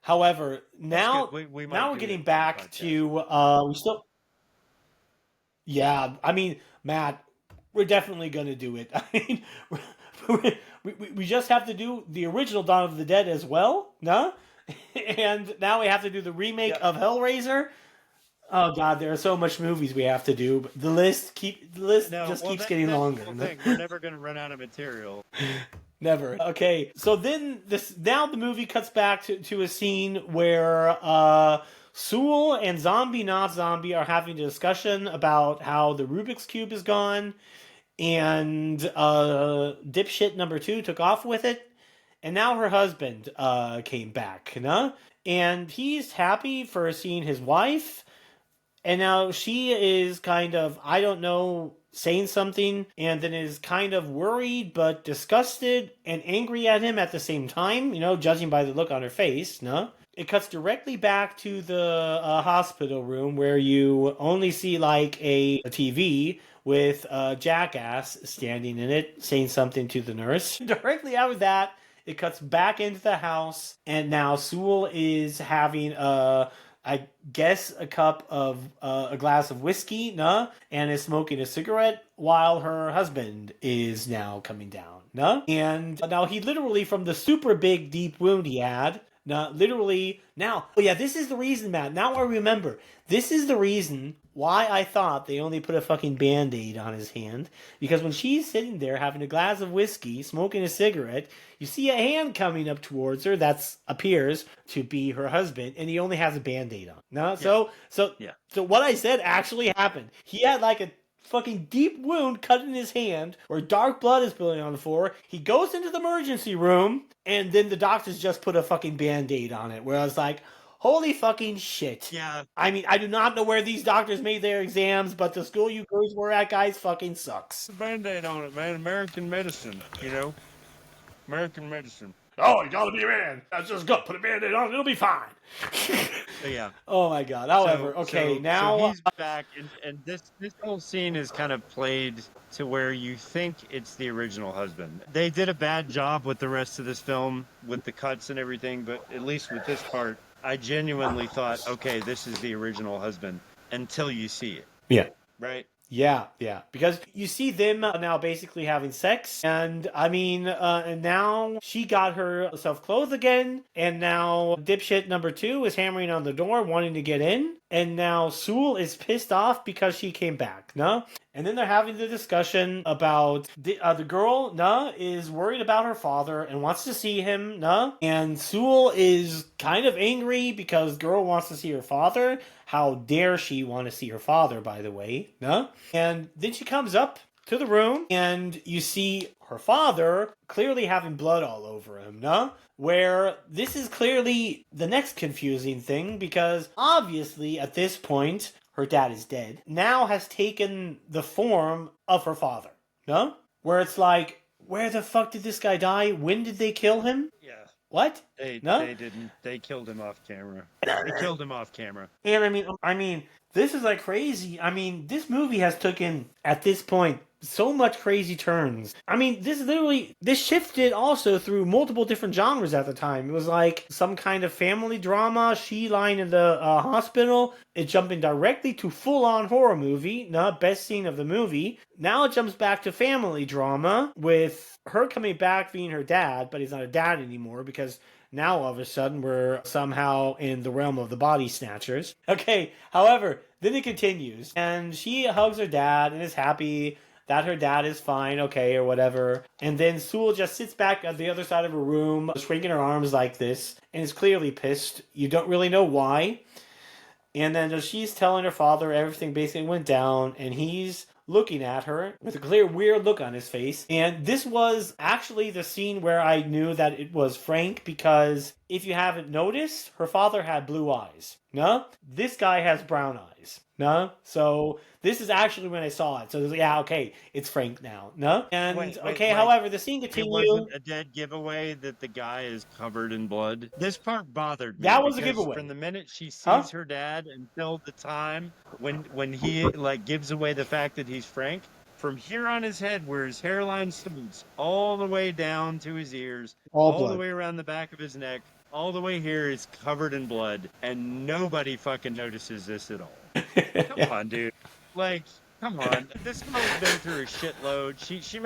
However, That's good. now We now might we're do it getting for the back podcast. to we still yeah, I mean, Matt, we're definitely going to do it. I mean, we just have to do the original Dawn of the Dead as well, no? And now we have to do the remake Yep. of Hellraiser. Oh God, there are so much movies we have to do. The list No, just well, keeps getting that's the longer. whole thing. We're never going to run out of material. Never. Okay, so then now the movie cuts back to a scene where Sewell and Zombie Not Zombie are having a discussion about how the Rubik's Cube is gone, and dipshit number 2 took off with it, and now her husband came back, and he's happy for seeing his wife, and now she is kind of, I don't know, saying something, and then is kind of worried but disgusted and angry at him at the same time, judging by the look on her face, no? It cuts directly back to the hospital room where you only see like a TV with a jackass standing in it saying something to the nurse. Directly after that, it cuts back into the house, and now Sewell is having I guess a glass of whiskey, and is smoking a cigarette while her husband is now coming down, and now he literally, from the super big deep wound he had, this is the reason, Matt. Now I remember. This is the reason why I thought they only put a fucking Band-Aid on his hand. Because when she's sitting there having a glass of whiskey, smoking a cigarette, you see a hand coming up towards her that appears to be her husband, and he only has a Band-Aid on. No? Yeah. So what I said actually happened. He had like a fucking deep wound cut in his hand where dark blood is spilling on the floor. He goes into the emergency room, and then the doctors just put a fucking Band-Aid on it, where I was like, holy fucking shit. Yeah. I mean, I do not know where these doctors made their exams, but the school you girls were at, guys, fucking sucks. Band-Aid on it, man. American medicine, American medicine. Oh, you gotta be a man. That's just good. Put a Band-Aid on, it'll be fine. Yeah. Oh my god. However, now so he's back, and this whole scene is kind of played to where you think it's the original husband. They did a bad job with the rest of this film, with the cuts and everything, but at least with this part, I genuinely thought, okay, this is the original husband, until you see it. Yeah. Right? Yeah. Because you see them now basically having sex, and and now she got herself clothed again, and now dipshit number 2 is hammering on the door, wanting to get in, and now Sewell is pissed off because she came back, no? And then they're having the discussion about the girl, is worried about her father and wants to see him, and Sewell is kind of angry because girl wants to see her father. How dare she want to see her father, by the way, And then she comes up to the room, and you see her father clearly having blood all over him, where this is clearly the next confusing thing, because obviously at this point, her dad is dead, now has taken the form of her father, where it's like, where the fuck did this guy die? When did they kill him? Yeah. What? They didn't. They killed him off camera. And I mean, this is like crazy. I mean, this movie has taken, at this point, so much crazy turns. I mean, this shifted also through multiple different genres at the time. It was like some kind of family drama, she lying in the hospital. It jumping directly to full-on horror movie, best scene of the movie. Now it jumps back to family drama with her coming back being her dad, but he's not a dad anymore because now all of a sudden we're somehow in the realm of the body snatchers. Okay, however, then it continues, and she hugs her dad and is happy that her dad is fine, okay, or whatever. And then Sewell just sits back at the other side of her room, swinging her arms like this, and is clearly pissed. You don't really know why. And then she's telling her father everything basically went down, and he's looking at her with a clear weird look on his face. And this was actually the scene where I knew that it was Frank, because if you haven't noticed, her father had blue eyes. This guy has brown eyes. So this is actually when I saw it. So yeah, okay, it's Frank now. And wait, however, the scene continues. It wasn't a dead giveaway that the guy is covered in blood. This part bothered me. That was a giveaway. From the minute she sees her dad until the time when he gives away the fact that he's Frank, from here on his head where his hairline starts, all the way down to his ears, all the way around the back of his neck, all the way here is covered in blood, and nobody fucking notices this at all. Come on, dude. Come on. This girl's been through a shitload. She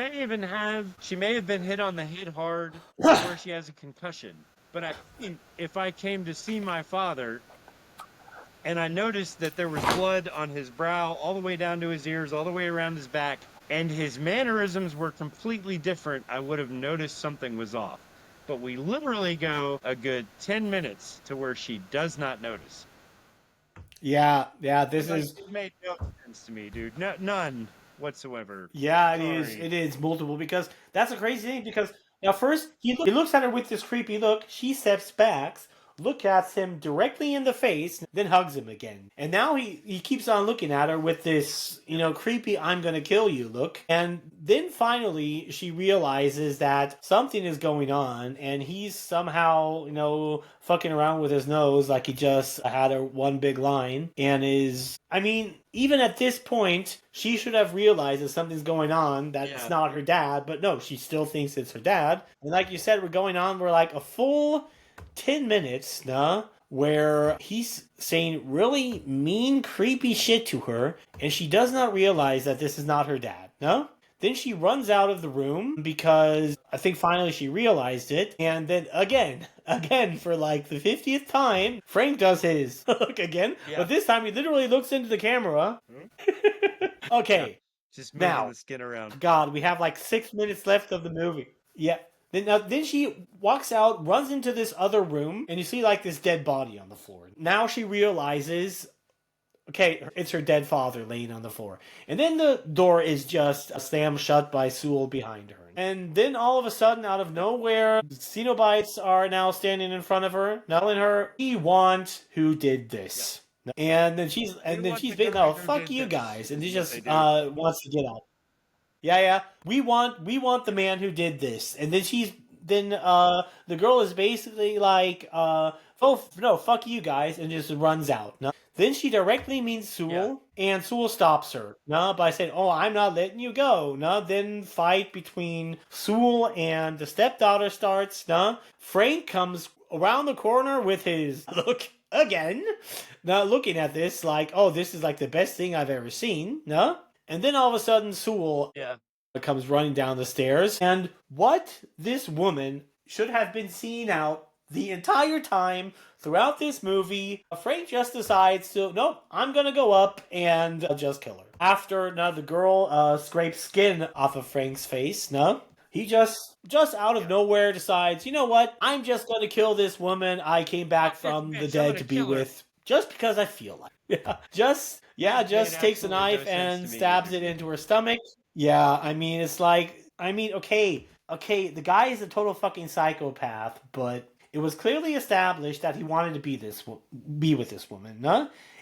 may have been hit on the head hard where she has a concussion. But I think if I came to see my father and I noticed that there was blood on his brow all the way down to his ears, all the way around his back, and his mannerisms were completely different, I would have noticed something was off. But we literally go a good 10 minutes to where she does not notice. Yeah, this Like, is... it made no sense to me, dude. No, none whatsoever. Yeah, it is. Sorry. It is multiple, because that's a crazy thing. Because now, first he looks at her with this creepy look. She steps back, looks at him directly in the face, then hugs him again. And now he keeps on looking at her with this, creepy "I'm gonna kill you" look. And then finally she realizes that something is going on, and he's somehow, fucking around with his nose like he just had a one big line, and is... I mean, even at this point, she should have realized that something's going on, that it's not her dad, but no, she still thinks it's her dad. And like you said, we're like a full 10 minutes, where he's saying really mean, creepy shit to her, and she does not realize that this is not her dad, no? Then she runs out of the room because I think finally she realized it. And then again, for like the 50th time, Frank does his look again. Yeah. But this time he literally looks into the camera. Okay. Yeah. Just moving now, the skin around. God, we have like 6 minutes left of the movie. Yeah. Then she walks out, runs into this other room, and you see like this dead body on the floor. Now she realizes... Okay, it's her dead father laying on the floor. And then the door is just slammed shut by Sewell behind her. And then all of a sudden, out of nowhere, Cenobites are now standing in front of her, telling her, "We want who did this." Yeah. And then she's being, "Oh, fuck you guys," and she just wants to get out. Yeah. We want the man who did this. And then the girl is basically like, "Oh no, fuck you guys," and just runs out. No? Then she directly meets Sewell, and Sewell stops her by saying, "Oh, I'm not letting you go." Then fight between Sewell and the stepdaughter starts. Frank comes around the corner with his look again, looking at this like, "Oh, this is like the best thing I've ever seen." And then all of a sudden Sewell comes running down the stairs, and what this woman should have been seeing out the entire time throughout this movie, Frank just decides to, "Nope, I'm gonna go up and just kill her." After the girl scrapes skin off of Frank's face, he just out of nowhere decides, "You know what? I'm just gonna kill this woman I came back from the dead to be with, just because I feel like." Just takes a knife and stabs it into her stomach. Yeah, I mean, it's like, okay, the guy is a total fucking psychopath, but it was clearly established that he wanted to be with this woman,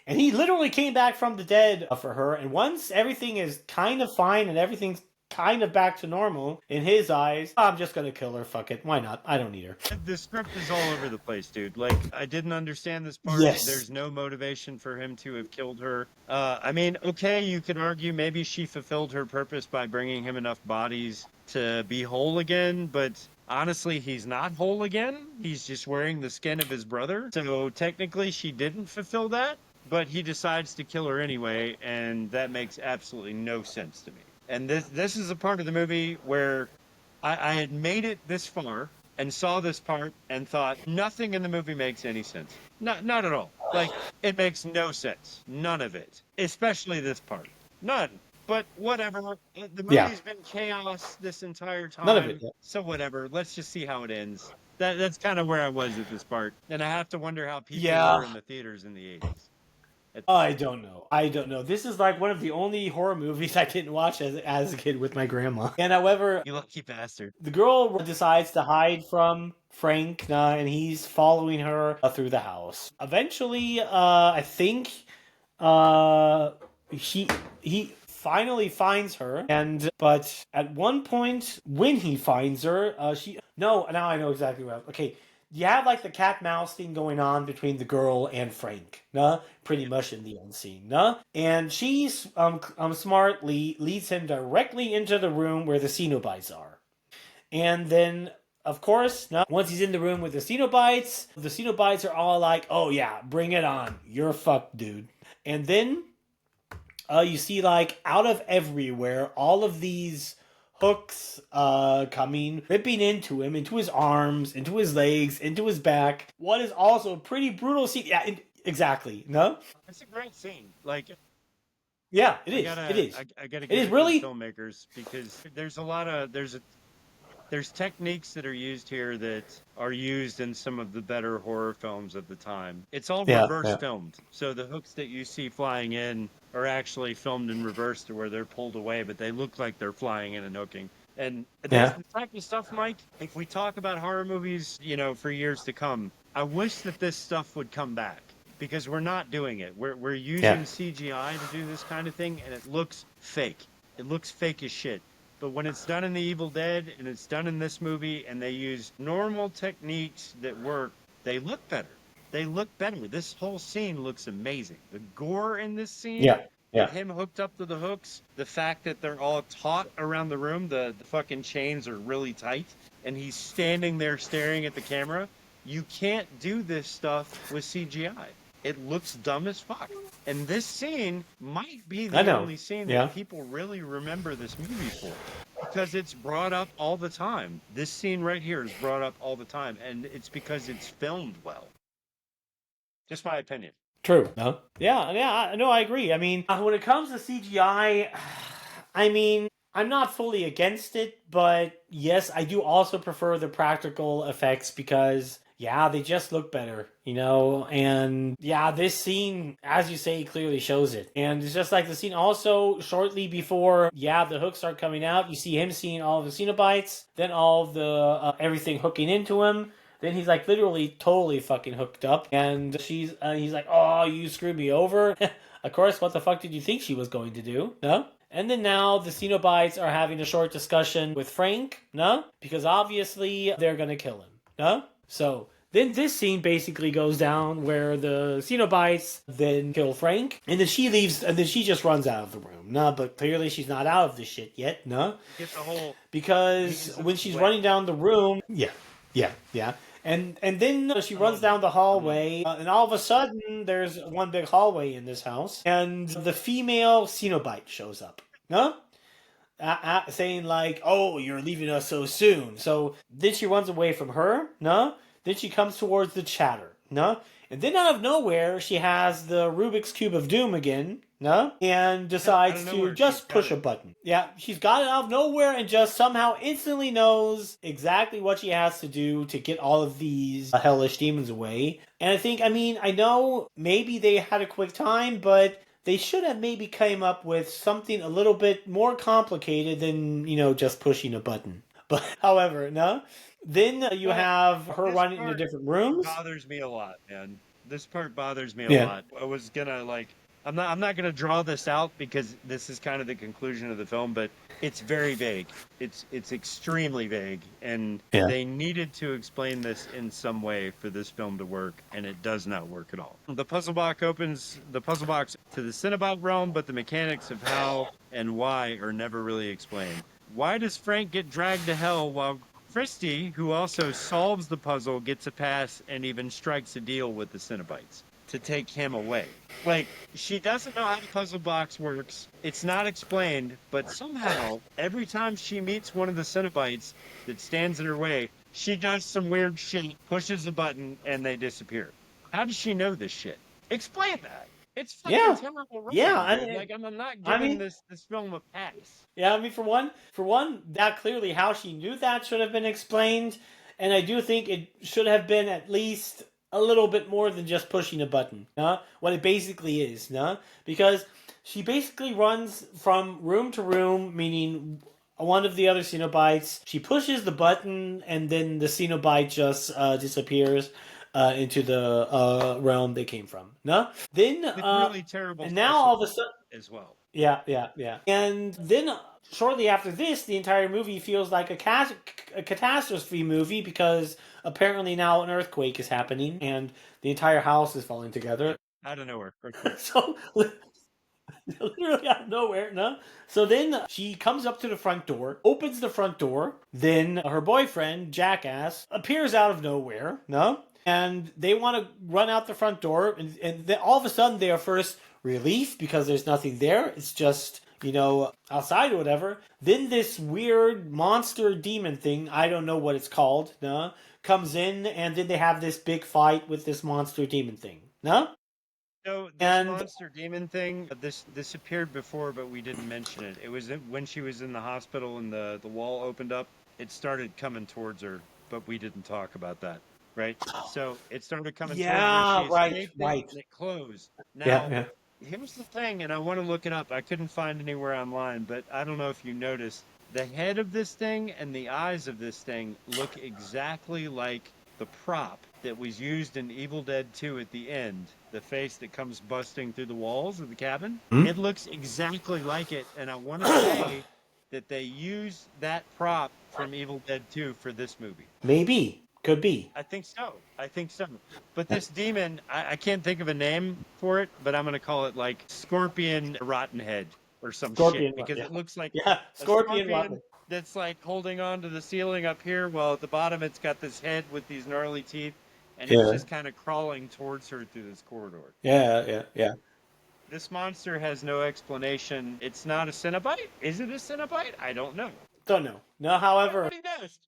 and he literally came back from the dead for her. And once everything is kind of fine and everything's kind of back to normal in his eyes, "I'm just gonna kill her. Fuck it, why not? I don't need her." The script is all over the place, dude. Like, I didn't understand this part. Yes. There's no motivation for him to have killed her. I mean, okay, you could argue maybe she fulfilled her purpose by bringing him enough bodies to be whole again, but honestly, he's not whole again. He's just wearing the skin of his brother. So technically she didn't fulfill that, but he decides to kill her anyway, and that makes absolutely no sense to me. And this is a part of the movie where I had made it this far and saw this part and thought nothing in the movie makes any sense. Not at all. Like, it makes no sense. None of it. Especially this part. None. But whatever. The movie's been chaos this entire time. None of it. Yeah. So whatever. Let's just see how it ends. That's kind of where I was at this part. And I have to wonder how people were in the theaters in the 80s. I don't know. This is like one of the only horror movies I didn't watch as a kid with my grandma. And however, you lucky bastard. The girl decides to hide from Frank, and he's following her through the house. Eventually, I think he finally finds her, but at one point when he finds her, now I know exactly what. Okay. You have like the cat-mouse thing going on between the girl and Frank, pretty much in the end scene, and she's smartly leads him directly into the room where the Cenobites are. And then, of course, once he's in the room with the Cenobites are all like, "Oh yeah, bring it on, you're fucked, dude." And then you see like out of everywhere all of these hooks coming, ripping into him, into his arms, into his legs, into his back. What is also a pretty brutal scene. Yeah, exactly. It's a great scene. Like, Yeah, it I is. gotta It is. I gotta It give is it to the really. filmmakers because there's techniques that are used here that are used in some of the better horror films of the time. It's all Yeah, reverse yeah, filmed. So the hooks that you see flying in are actually filmed in reverse to where they're pulled away, but they look like they're flying in and hooking. And this yeah, type of stuff, Mike, if we talk about horror movies, for years to come, I wish that this stuff would come back because we're not doing it. We're yeah. using CGI to do this kind of thing, and it looks fake. It looks fake as shit. But when it's done in The Evil Dead and it's done in this movie and they use normal techniques that work, they look better. They look better. This whole scene looks amazing. The gore in this scene Yeah, with yeah, him hooked up to the hooks, the fact that they're all taut around the room, the fucking chains are really tight, and he's standing there staring at the camera. You can't do this stuff with CGI. It looks dumb as fuck. And this scene might be I the know. only scene that Yeah, people really remember this movie for because it's brought up all the time. This scene right here is brought up all the time, and it's because it's filmed well. Just my opinion. true. No. Yeah, yeah. No, I agree. I mean, when it comes to CGI, I mean, I'm not fully against it, but yes, I do also prefer the practical effects because yeah, they just look better, and yeah, this scene, as you say, clearly shows it. And it's just like the scene also shortly before, yeah, the hooks start coming out, you see him seeing all of the Cenobites, then all of the everything hooking into him. Then he's like literally totally fucking hooked up, and he's like, "Oh, you screwed me over." Of course, what the fuck did you think she was going to do? No? And then now the Cenobites are having a short discussion with Frank, no? Because obviously they're gonna kill him, no? So then this scene basically goes down where the Cenobites then kill Frank, and then she leaves, and then she just runs out of the room. No, but clearly she's not out of this shit yet, no? Get the whole Because when she's sweat. running down the room, yeah, yeah, yeah. And then she runs down the hallway, and all of a sudden, there's one big hallway in this house, and the female Cenobite shows up. No? Saying like, "Oh, you're leaving us so soon." So then she runs away from her. No? Then she comes towards the chatter. No? And then out of nowhere, she has the Rubik's Cube of Doom again. No? And decides to just push a button. Yeah, she's got it out of nowhere and just somehow instantly knows exactly what she has to do to get all of these hellish demons away. And I know maybe they had a quick time, but they should have maybe came up with something a little bit more complicated than, just pushing a button. But, however, no? Then you have her running into different rooms. Bothers me a lot, man. This part bothers me a Yeah. lot. I was gonna I'm not gonna draw this out because this is kind of the conclusion of the film, but it's very vague. It's extremely vague, and Yeah. they needed to explain this in some way for this film to work, and it does not work at all. The puzzle box opens the puzzle box to the Cenobite realm, but the mechanics of how and why are never really explained. Why does Frank get dragged to hell while Christie, who also solves the puzzle, gets a pass and even strikes a deal with the Cenobites to take him away? Like, she doesn't know how the puzzle box works. It's not explained, but somehow, every time she meets one of the Cenobites that stands in her way, she does some weird shit, pushes a button, and they disappear. How does she know this shit? Explain that. It's fucking terrible writing, Yeah, dude. I'm not giving this film a pass. Yeah, for one, that clearly how she knew that should have been explained, and I do think it should have been at least a little bit more than just pushing a button. What it basically is, because she basically runs from room to room, meaning one of the other Cenobites. She pushes the button, and then the Cenobite just disappears into the realm they came from. No, then With really terrible and now all of a sudden. as well. Yeah, yeah, yeah. And then shortly after this, the entire movie feels like a catastrophe movie because apparently now an earthquake is happening and the entire house is falling together. Out of nowhere. So literally out of nowhere, no? So then she comes up to the front door, opens the front door, then her boyfriend, Jackass, appears out of nowhere, no? And they want to run out the front door, and then all of a sudden they are first relief because there's nothing there. It's just, outside or whatever. Then this weird monster demon thing, I don't know what it's called, no? Comes in, and then they have this big fight with this monster demon thing, no? So this And monster demon thing, this appeared before, but we didn't mention it. It was when she was in the hospital and the wall opened up. It started coming towards her, but we didn't talk about that, right? So it started coming towards her. She yeah, right, escaped it, right. and it closed. Yeah, Now, yeah. here's the thing, and I want to look it up. I couldn't find anywhere online, but I don't know if you noticed. The head of this thing and the eyes of this thing look exactly like the prop that was used in Evil Dead 2 at the end, the face that comes busting through the walls of the cabin. Hmm? It looks exactly like it, and I want to say that they used that prop from Evil Dead 2 for this movie. Maybe. Could be. I think so. I think so. But this demon, I can't think of a name for it, but I'm going to call it like Scorpion Rotten Head or some shit Scorpion, because yeah. it looks like Yeah, a Scorpion scorpion Rotten. that's like holding on to the ceiling up here, while at the bottom it's got this head with these gnarly teeth, and it's Yeah. just kind of crawling towards her through this corridor. Yeah, yeah, yeah. This monster has no explanation. It's not a Cenobite. Is it a Cenobite? I don't know. Don't know. No, however, Nobody knows.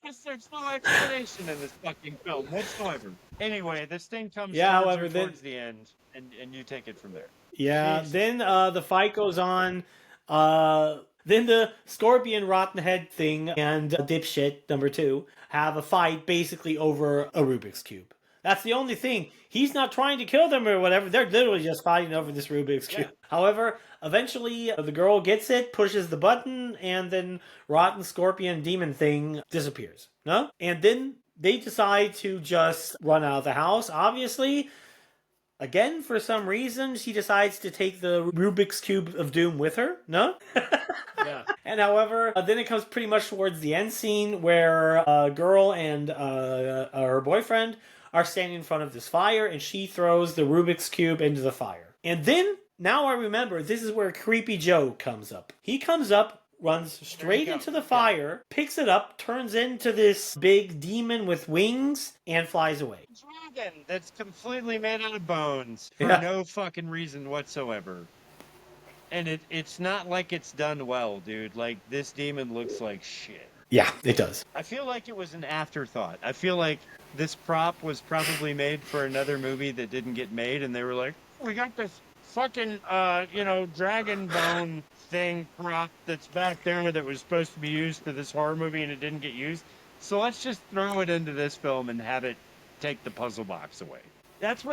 Because there's no explanation in this fucking film whatsoever. Anyway, this thing comes yeah, towards however, her then towards the end, and you take it from there. yeah, Jesus. then the fight goes on. Then the Scorpion Rotten Head thing and Dipshit number 2 have a fight basically over a Rubik's Cube. That's the only thing. He's not trying to kill them or whatever. They're literally just fighting over this Rubik's Cube. Yeah. However, eventually the girl gets it, pushes the button, and then Rotten Scorpion Demon thing disappears. No? And then they decide to just run out of the house, obviously. Again, for some reason, she decides to take the Rubik's Cube of Doom with her. No? Yeah. And however, then it comes pretty much towards the end scene where a girl and her boyfriend are standing in front of this fire, and she throws the Rubik's Cube into the fire. And then, now I remember, this is where Creepy Joe comes up. He comes up, runs straight into the fire, picks it up, turns into this big demon with wings, and flies away. Dragon that's completely made out of bones for Yeah. no fucking reason whatsoever. And it's not like it's done well, dude. Like, this demon looks like shit. Yeah, it does. I feel like it was an afterthought. I feel like this prop was probably made for another movie that didn't get made, and they were like, we got this fucking, dragon bone thing prop that's back there that was supposed to be used for this horror movie, and it didn't get used. So let's just throw it into this film and have it take the puzzle box away. That's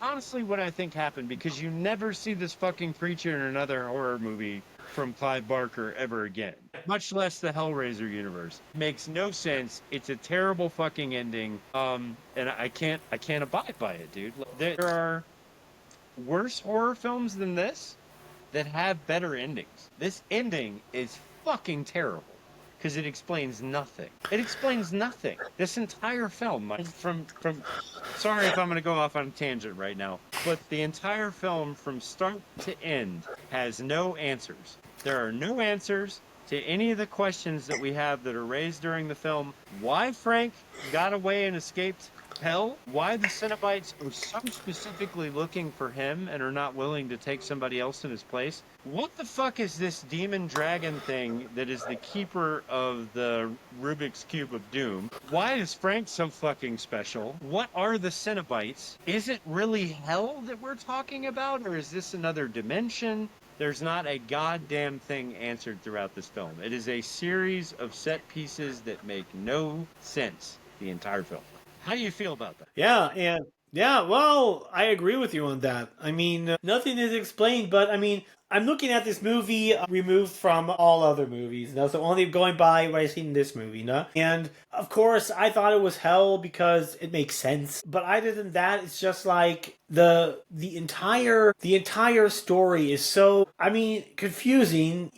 honestly what I think happened, because you never see this fucking creature in another horror movie from Clive Barker ever again, much less the Hellraiser universe. Makes no sense. It's a terrible fucking ending. And I can't abide by it, dude. There are worse horror films than this that have better endings. This ending is fucking terrible because it explains nothing. It explains nothing. This entire film, from sorry if I'm going to go off on a tangent right now, but the entire film from start to end has no answers. There are no answers to any of the questions that we have that are raised during the film. Why Frank got away and escaped hell? Why the Cenobites are so specifically looking for him and are not willing to take somebody else in his place? What the fuck is this demon dragon thing that is the keeper of the Rubik's Cube of Doom? Why is Frank so fucking special? What are the Cenobites? Is it really hell that we're talking about, or is this another dimension? There's not a goddamn thing answered throughout this film. It is a series of set pieces that make no sense the entire film. How do you feel about that? Yeah, and yeah, well, I agree with you on that. I mean, nothing is explained, but I mean, I'm looking at this movie removed from all other movies, so only going by what I've seen in this movie, and of course, I thought it was hell because it makes sense. But other than that, it's just like the entire story is so, I mean, confusing.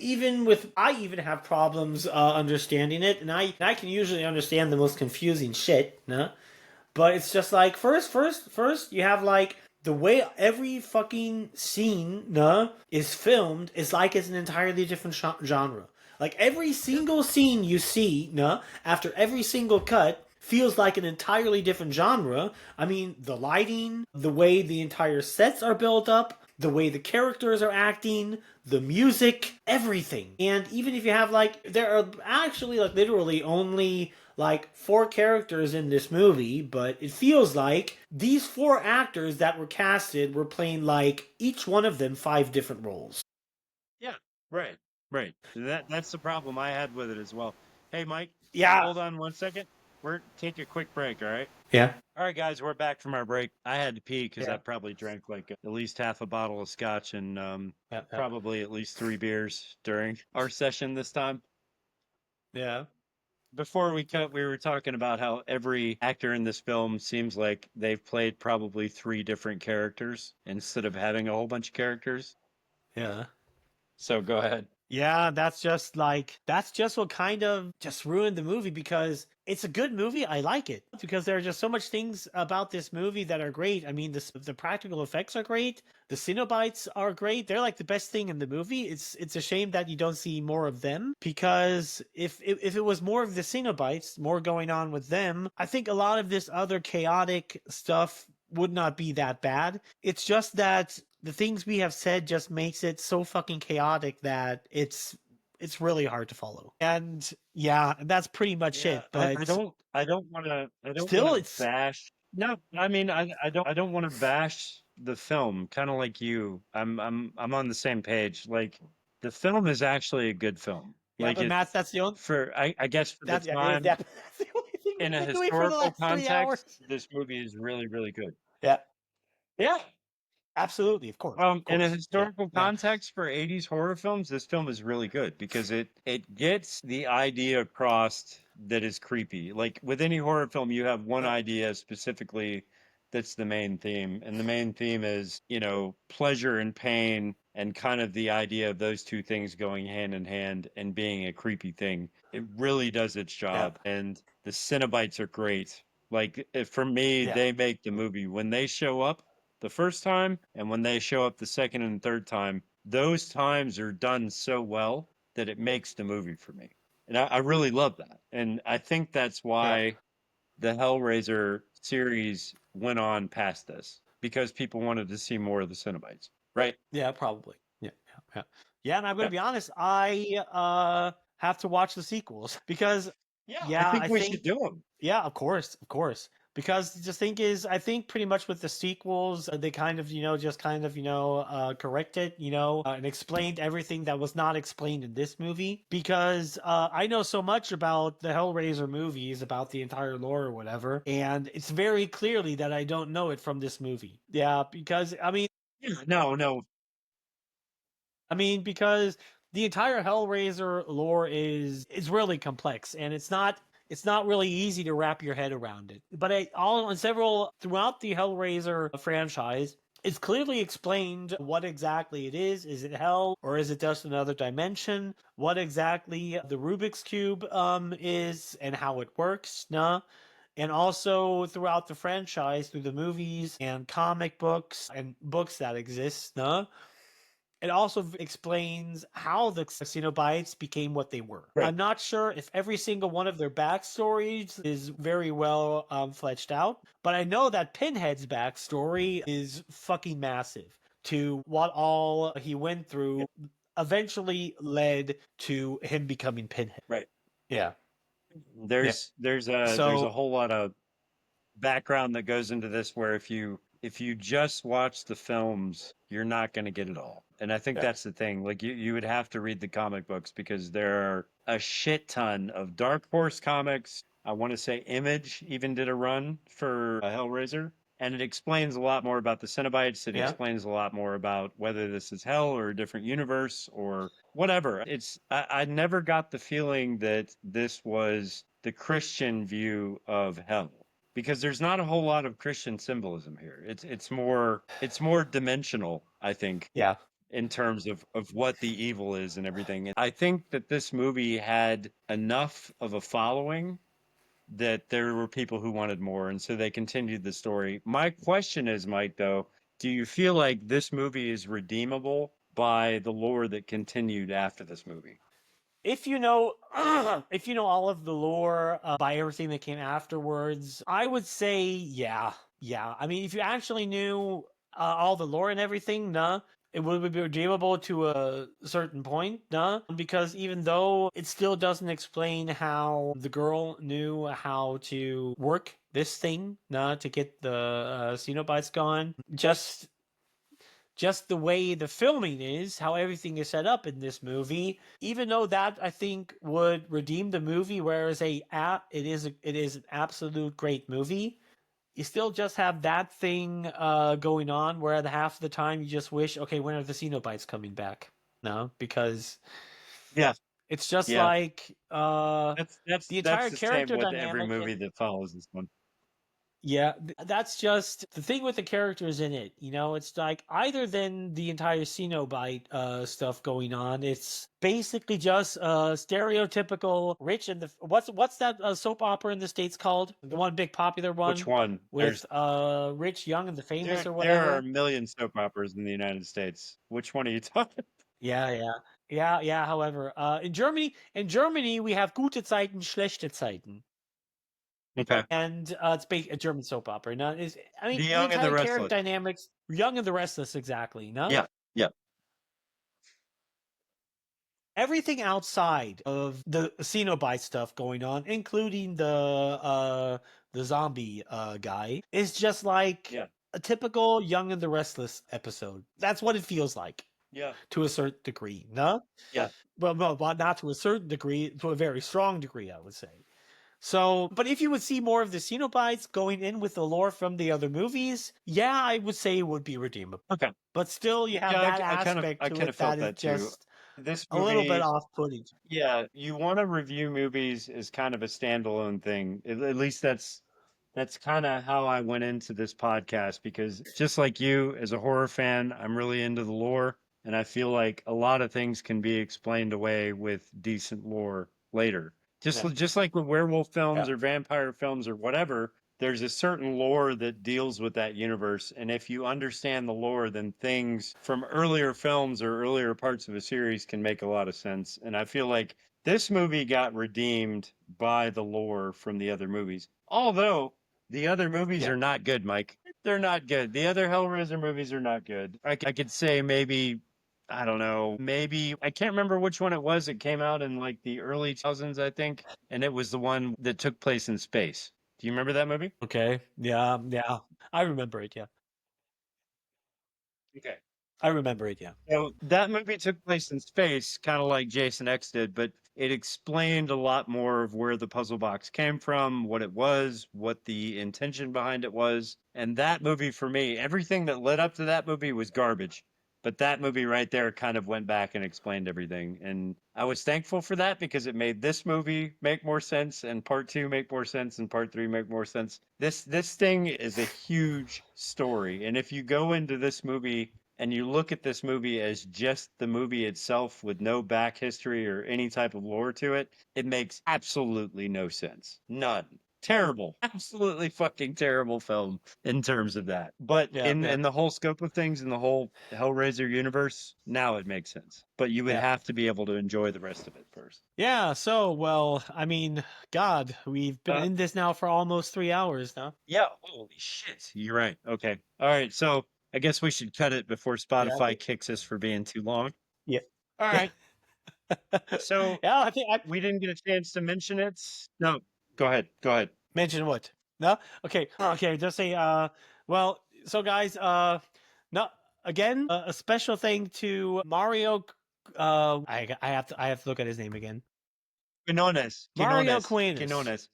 I even have problems understanding it, and I can usually understand the most confusing shit, But it's just like, first, you have like, the way every fucking scene is filmed is like it's an entirely different genre. Like, every single scene you see after every single cut feels like an entirely different genre. I mean, the lighting, the way the entire sets are built up, the way the characters are acting, the music, everything. And even if you have like, there are actually like literally only like 4 characters in this movie, but it feels like these 4 actors that were casted were playing like each one of them 5 different roles. Yeah, right, right. That's the problem I had with it as well. Hey, Mike, Yeah. hold on 1 second. We're take a quick break, all right? Yeah. All right, guys, we're back from our break. I had to pee because I Yeah. probably drank like at least half a bottle of scotch and Yeah. probably at least 3 beers during our session this time. Yeah. Before we cut, we were talking about how every actor in this film seems like they've played probably 3 different characters instead of having a whole bunch of characters. Yeah. So go ahead. Yeah, that's just what kind of just ruined the movie because it's a good movie. I like it because there are just so much things about this movie that are great. I mean, the practical effects are great. The Cenobites are great. They're like the best thing in the movie. It's a shame that you don't see more of them because if it was more of the Cenobites, more going on with them, I think a lot of this other chaotic stuff would not be that bad. It's just that the things we have said just makes it so fucking chaotic that it's really hard to follow. And yeah, that's pretty much Yeah, it. But I don't want still, to it's bash. No, I mean, I don't want to bash the film. Kind of like you, I'm on the same page. Like the film is actually a good film. yeah. Like But Matt, it's that's the only for I guess for the time that's the only thing in we've a been doing for the historical last 3 hours. context, this movie is really, really good. Yeah, Yeah. absolutely, of In a course. Yeah, historical yeah, context for 80s horror films, this film is really good because it gets the idea across that is creepy. Like with any horror film, you have one idea specifically that's the main theme, and the main theme is, pleasure and pain and kind of the idea of those two things going hand in hand and being a creepy thing. It really does its yeah, job, and the Cenobites are great. Like for me, yeah, they make the movie when they show up the first time and when they show up the second and third time, those times are done so well that it makes the movie for me. And I really love that. And I think that's yeah. why the Hellraiser series went on past this because people wanted to see more of the Cenobites, right? Yeah, probably. Yeah, yeah. Yeah, and I'm gonna Yeah. be honest, I have to watch the sequels because Yeah, I yeah, think I we should think do them. yeah, of course, of course. Because the thing is, I think pretty much with the sequels, they kind of, just kind of, corrected, and explained everything that was not explained in this movie. Because I know so much about the Hellraiser movies, about the entire lore or whatever, and it's very clearly that I don't know it from this movie. Yeah, because Yeah, no. because the entire Hellraiser lore is really complex, and it's not really easy to wrap your head around it. But all on several throughout the Hellraiser franchise, it's clearly explained what exactly it is. Is it hell or is it just another dimension? What exactly the Rubik's cube is and how it works? Nah. And also throughout the franchise, through the movies and comic books and books that exist, nah, it also explains how the Cenobites became what they were. Right. I'm not sure if every single one of their backstories is very well fleshed out, but I know that Pinhead's backstory is fucking massive to what all he went through eventually led to him becoming Pinhead. Right. Yeah. Yeah. There's a So, whole lot of background that goes into this where if you just watch the films, you're not going to get it all. And I think yeah. that's the thing. Like you would have to read the comic books because there are a shit ton of Dark Horse comics. I want to say Image even did a run for a Hellraiser. And it explains a lot more about the Cenobites. It Yeah. explains a lot more about whether this is hell or a different universe or whatever. I never got the feeling that this was the Christian view of hell because there's not a whole lot of Christian symbolism here. It's more dimensional, I think, Yeah. in terms of what the evil is and everything. And I think that this movie had enough of a following that there were people who wanted more, and so they continued the story. My question is, Mike, though, do you feel like this movie is redeemable by the lore that continued after this movie? If you know, if you know all of the lore by everything that came afterwards, I would say yeah, yeah. I mean, if you actually knew all the lore and everything, nah. it would be redeemable to a certain point, nah? Because even though it still doesn't explain how the girl knew how to work this thing, nah, to get the Cenobites gone, just the way the filming is, how everything is set up in this movie, even though that I think would redeem the movie, whereas it is an absolute great movie. You still just have that thing going on where the half of the time you just wish, okay, when are the Cenobites coming back? No, because Yeah, it's just yeah. like the That's entire the same character with every dynamic movie and that follows this one. yeah, that's just the thing with the characters in it. You know, it's like either than the entire Cenobite stuff going on, it's basically just stereotypical rich and the what's that soap opera in the States called? The one big popular Which one one? with Rich, Young, and the Famous or There are a whatever. million soap operas in the United States. Which one are you talking? Yeah, yeah. Yeah, yeah. However, in Germany, we have gute Zeiten, schlechte Zeiten. Okay. And it's a German soap opera. Now, I The mean, the Young and the entire character Restless. dynamics, Young and the Restless, exactly. No, Yeah, yeah. everything outside of the Cenobite stuff going on, including the zombie guy, is just like Yeah. a typical Young and the Restless episode. That's what it feels like Yeah. to a certain degree. No, Yeah. well, not to a certain degree, to a very strong degree, I would say. So, but if you would see more of the Cenobites going in with the lore from the other movies, yeah, I would say it would be redeemable. Okay. But still, you have Yeah, that I aspect to kind of it that felt is that too. just This a little bit movie, off-putting. yeah, you want to review movies as kind of a standalone thing. At least that's kind of how I went into this podcast because just like you, as a horror fan, I'm really into the lore, and I feel like a lot of things can be explained away with decent lore later. Yeah, Just like with werewolf films yeah, or vampire films or whatever, there's a certain lore that deals with that universe, and if you understand the lore, then things from earlier films or earlier parts of a series can make a lot of sense. And I feel like this movie got redeemed by the lore from the other movies. Although the other movies yeah. are not good, Mike. They're not good. The other Hellraiser movies are not good. I could say maybe, I don't know, maybe, I can't remember which one it was. It came out in like the early 2000s, I think. And it was the one that took place in space. Do you remember that movie? Okay, yeah, yeah. I remember it. Yeah, Okay. I remember it. Yeah, So that movie took place in space, kind of like Jason X did, but it explained a lot more of where the puzzle box came from, what it was, what the intention behind it was. And that movie for me, everything that led up to that movie was garbage. But that movie right there kind of went back and explained everything. And I was thankful for that because it made this movie make more sense and part two make more sense and part three make more sense. This thing is a huge story. And if you go into this movie and you look at this movie as just the movie itself with no back history or any type of lore to it, it makes absolutely no sense. None. Terrible. Absolutely fucking terrible film in terms of that. But yeah, yeah, in the whole scope of things, in the whole Hellraiser universe, now it makes sense. But you would yeah. have to be able to enjoy the rest of it first. Yeah. So, well, I mean, God, we've been Uh, in this now for almost 3 hours now. yeah, holy shit. You're right. Okay. All right. So I guess we should cut it before Yeah, I Spotify think. kicks us for being too long. Yeah. All right. So Yeah, I think I we didn't get a chance to mention it. No, go ahead. Go ahead. mentioned what? No? Okay. Okay, just say well, so guys, no again, a special thing to Mario I have to look at his name again. Quinones. Mario Quinones. Quinones. Quinones.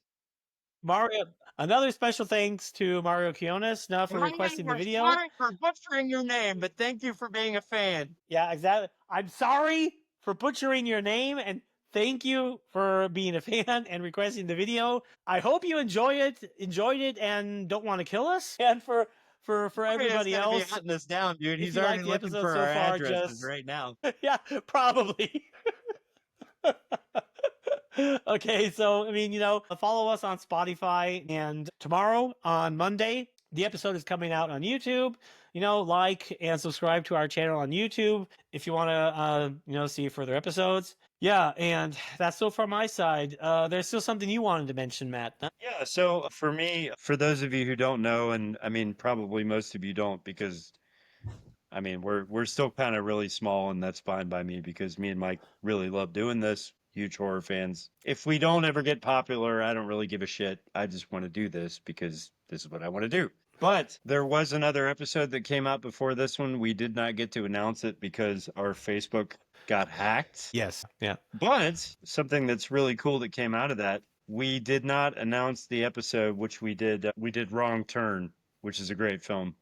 Mario Another special thanks to Mario Quinones now for requesting the video. Sorry for butchering your name, but thank you for being a fan. Yeah, exactly. I'm sorry for butchering your name and thank you for being a fan and requesting the video. I hope you enjoyed it and don't want to kill us. And for Mario's everybody gonna be else, hunting us down, dude. if He's you already like the looking episode for so our far, addresses just right now. yeah, probably. Okay, so I mean, follow us on Spotify, and tomorrow on Monday, the episode is coming out on YouTube. Like and subscribe to our channel on YouTube if you want to, see further episodes. Yeah, and that's so from my side. There's still something you wanted to mention, Matt. Huh? Yeah, so for me, for those of you who don't know, and I mean, probably most of you don't, because I mean, we're still kind of really small, and that's fine by me because me and Mike really love doing this. Huge horror fans. If we don't ever get popular, I don't really give a shit. I just want to do this because this is what I want to do. But there was another episode that came out before this one. We did not get to announce it because our Facebook got hacked. Yes. Yeah. But something that's really cool that came out of that, we did not announce the episode, which we did. We did Wrong Turn, which is a great film.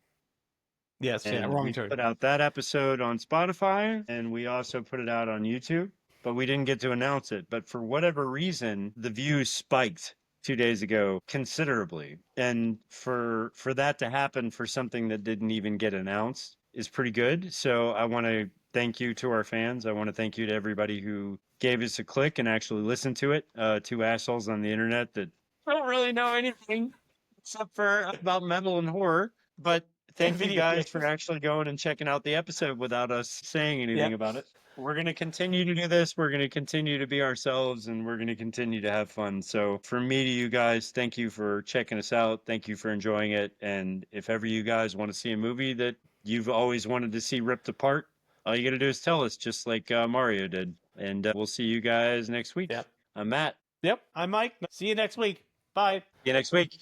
Yes. Yeah. And Wrong we turn. put out that episode on Spotify, and we also put it out on YouTube, but we didn't get to announce it. But for whatever reason, the views spiked 2 days ago considerably. And for that to happen for something that didn't even get announced is pretty good. So I want to thank you to our fans. I want to thank you to everybody who gave us a click and actually listened to it. Two assholes on the internet that don't really know anything except for about metal and horror. But thank you Video guys games. for actually going and checking out the episode without us saying anything Yeah. about it. We're going to continue to do this. We're going to continue to be ourselves, and we're going to continue to have fun. So from me to you guys, thank you for checking us out. Thank you for enjoying it. And if ever you guys want to see a movie that you've always wanted to see ripped apart, all you got to do is tell us, just like Mario did. And we'll see you guys next week. Yep. I'm Matt. Yep. I'm Mike. See you next week. Bye. See you next week.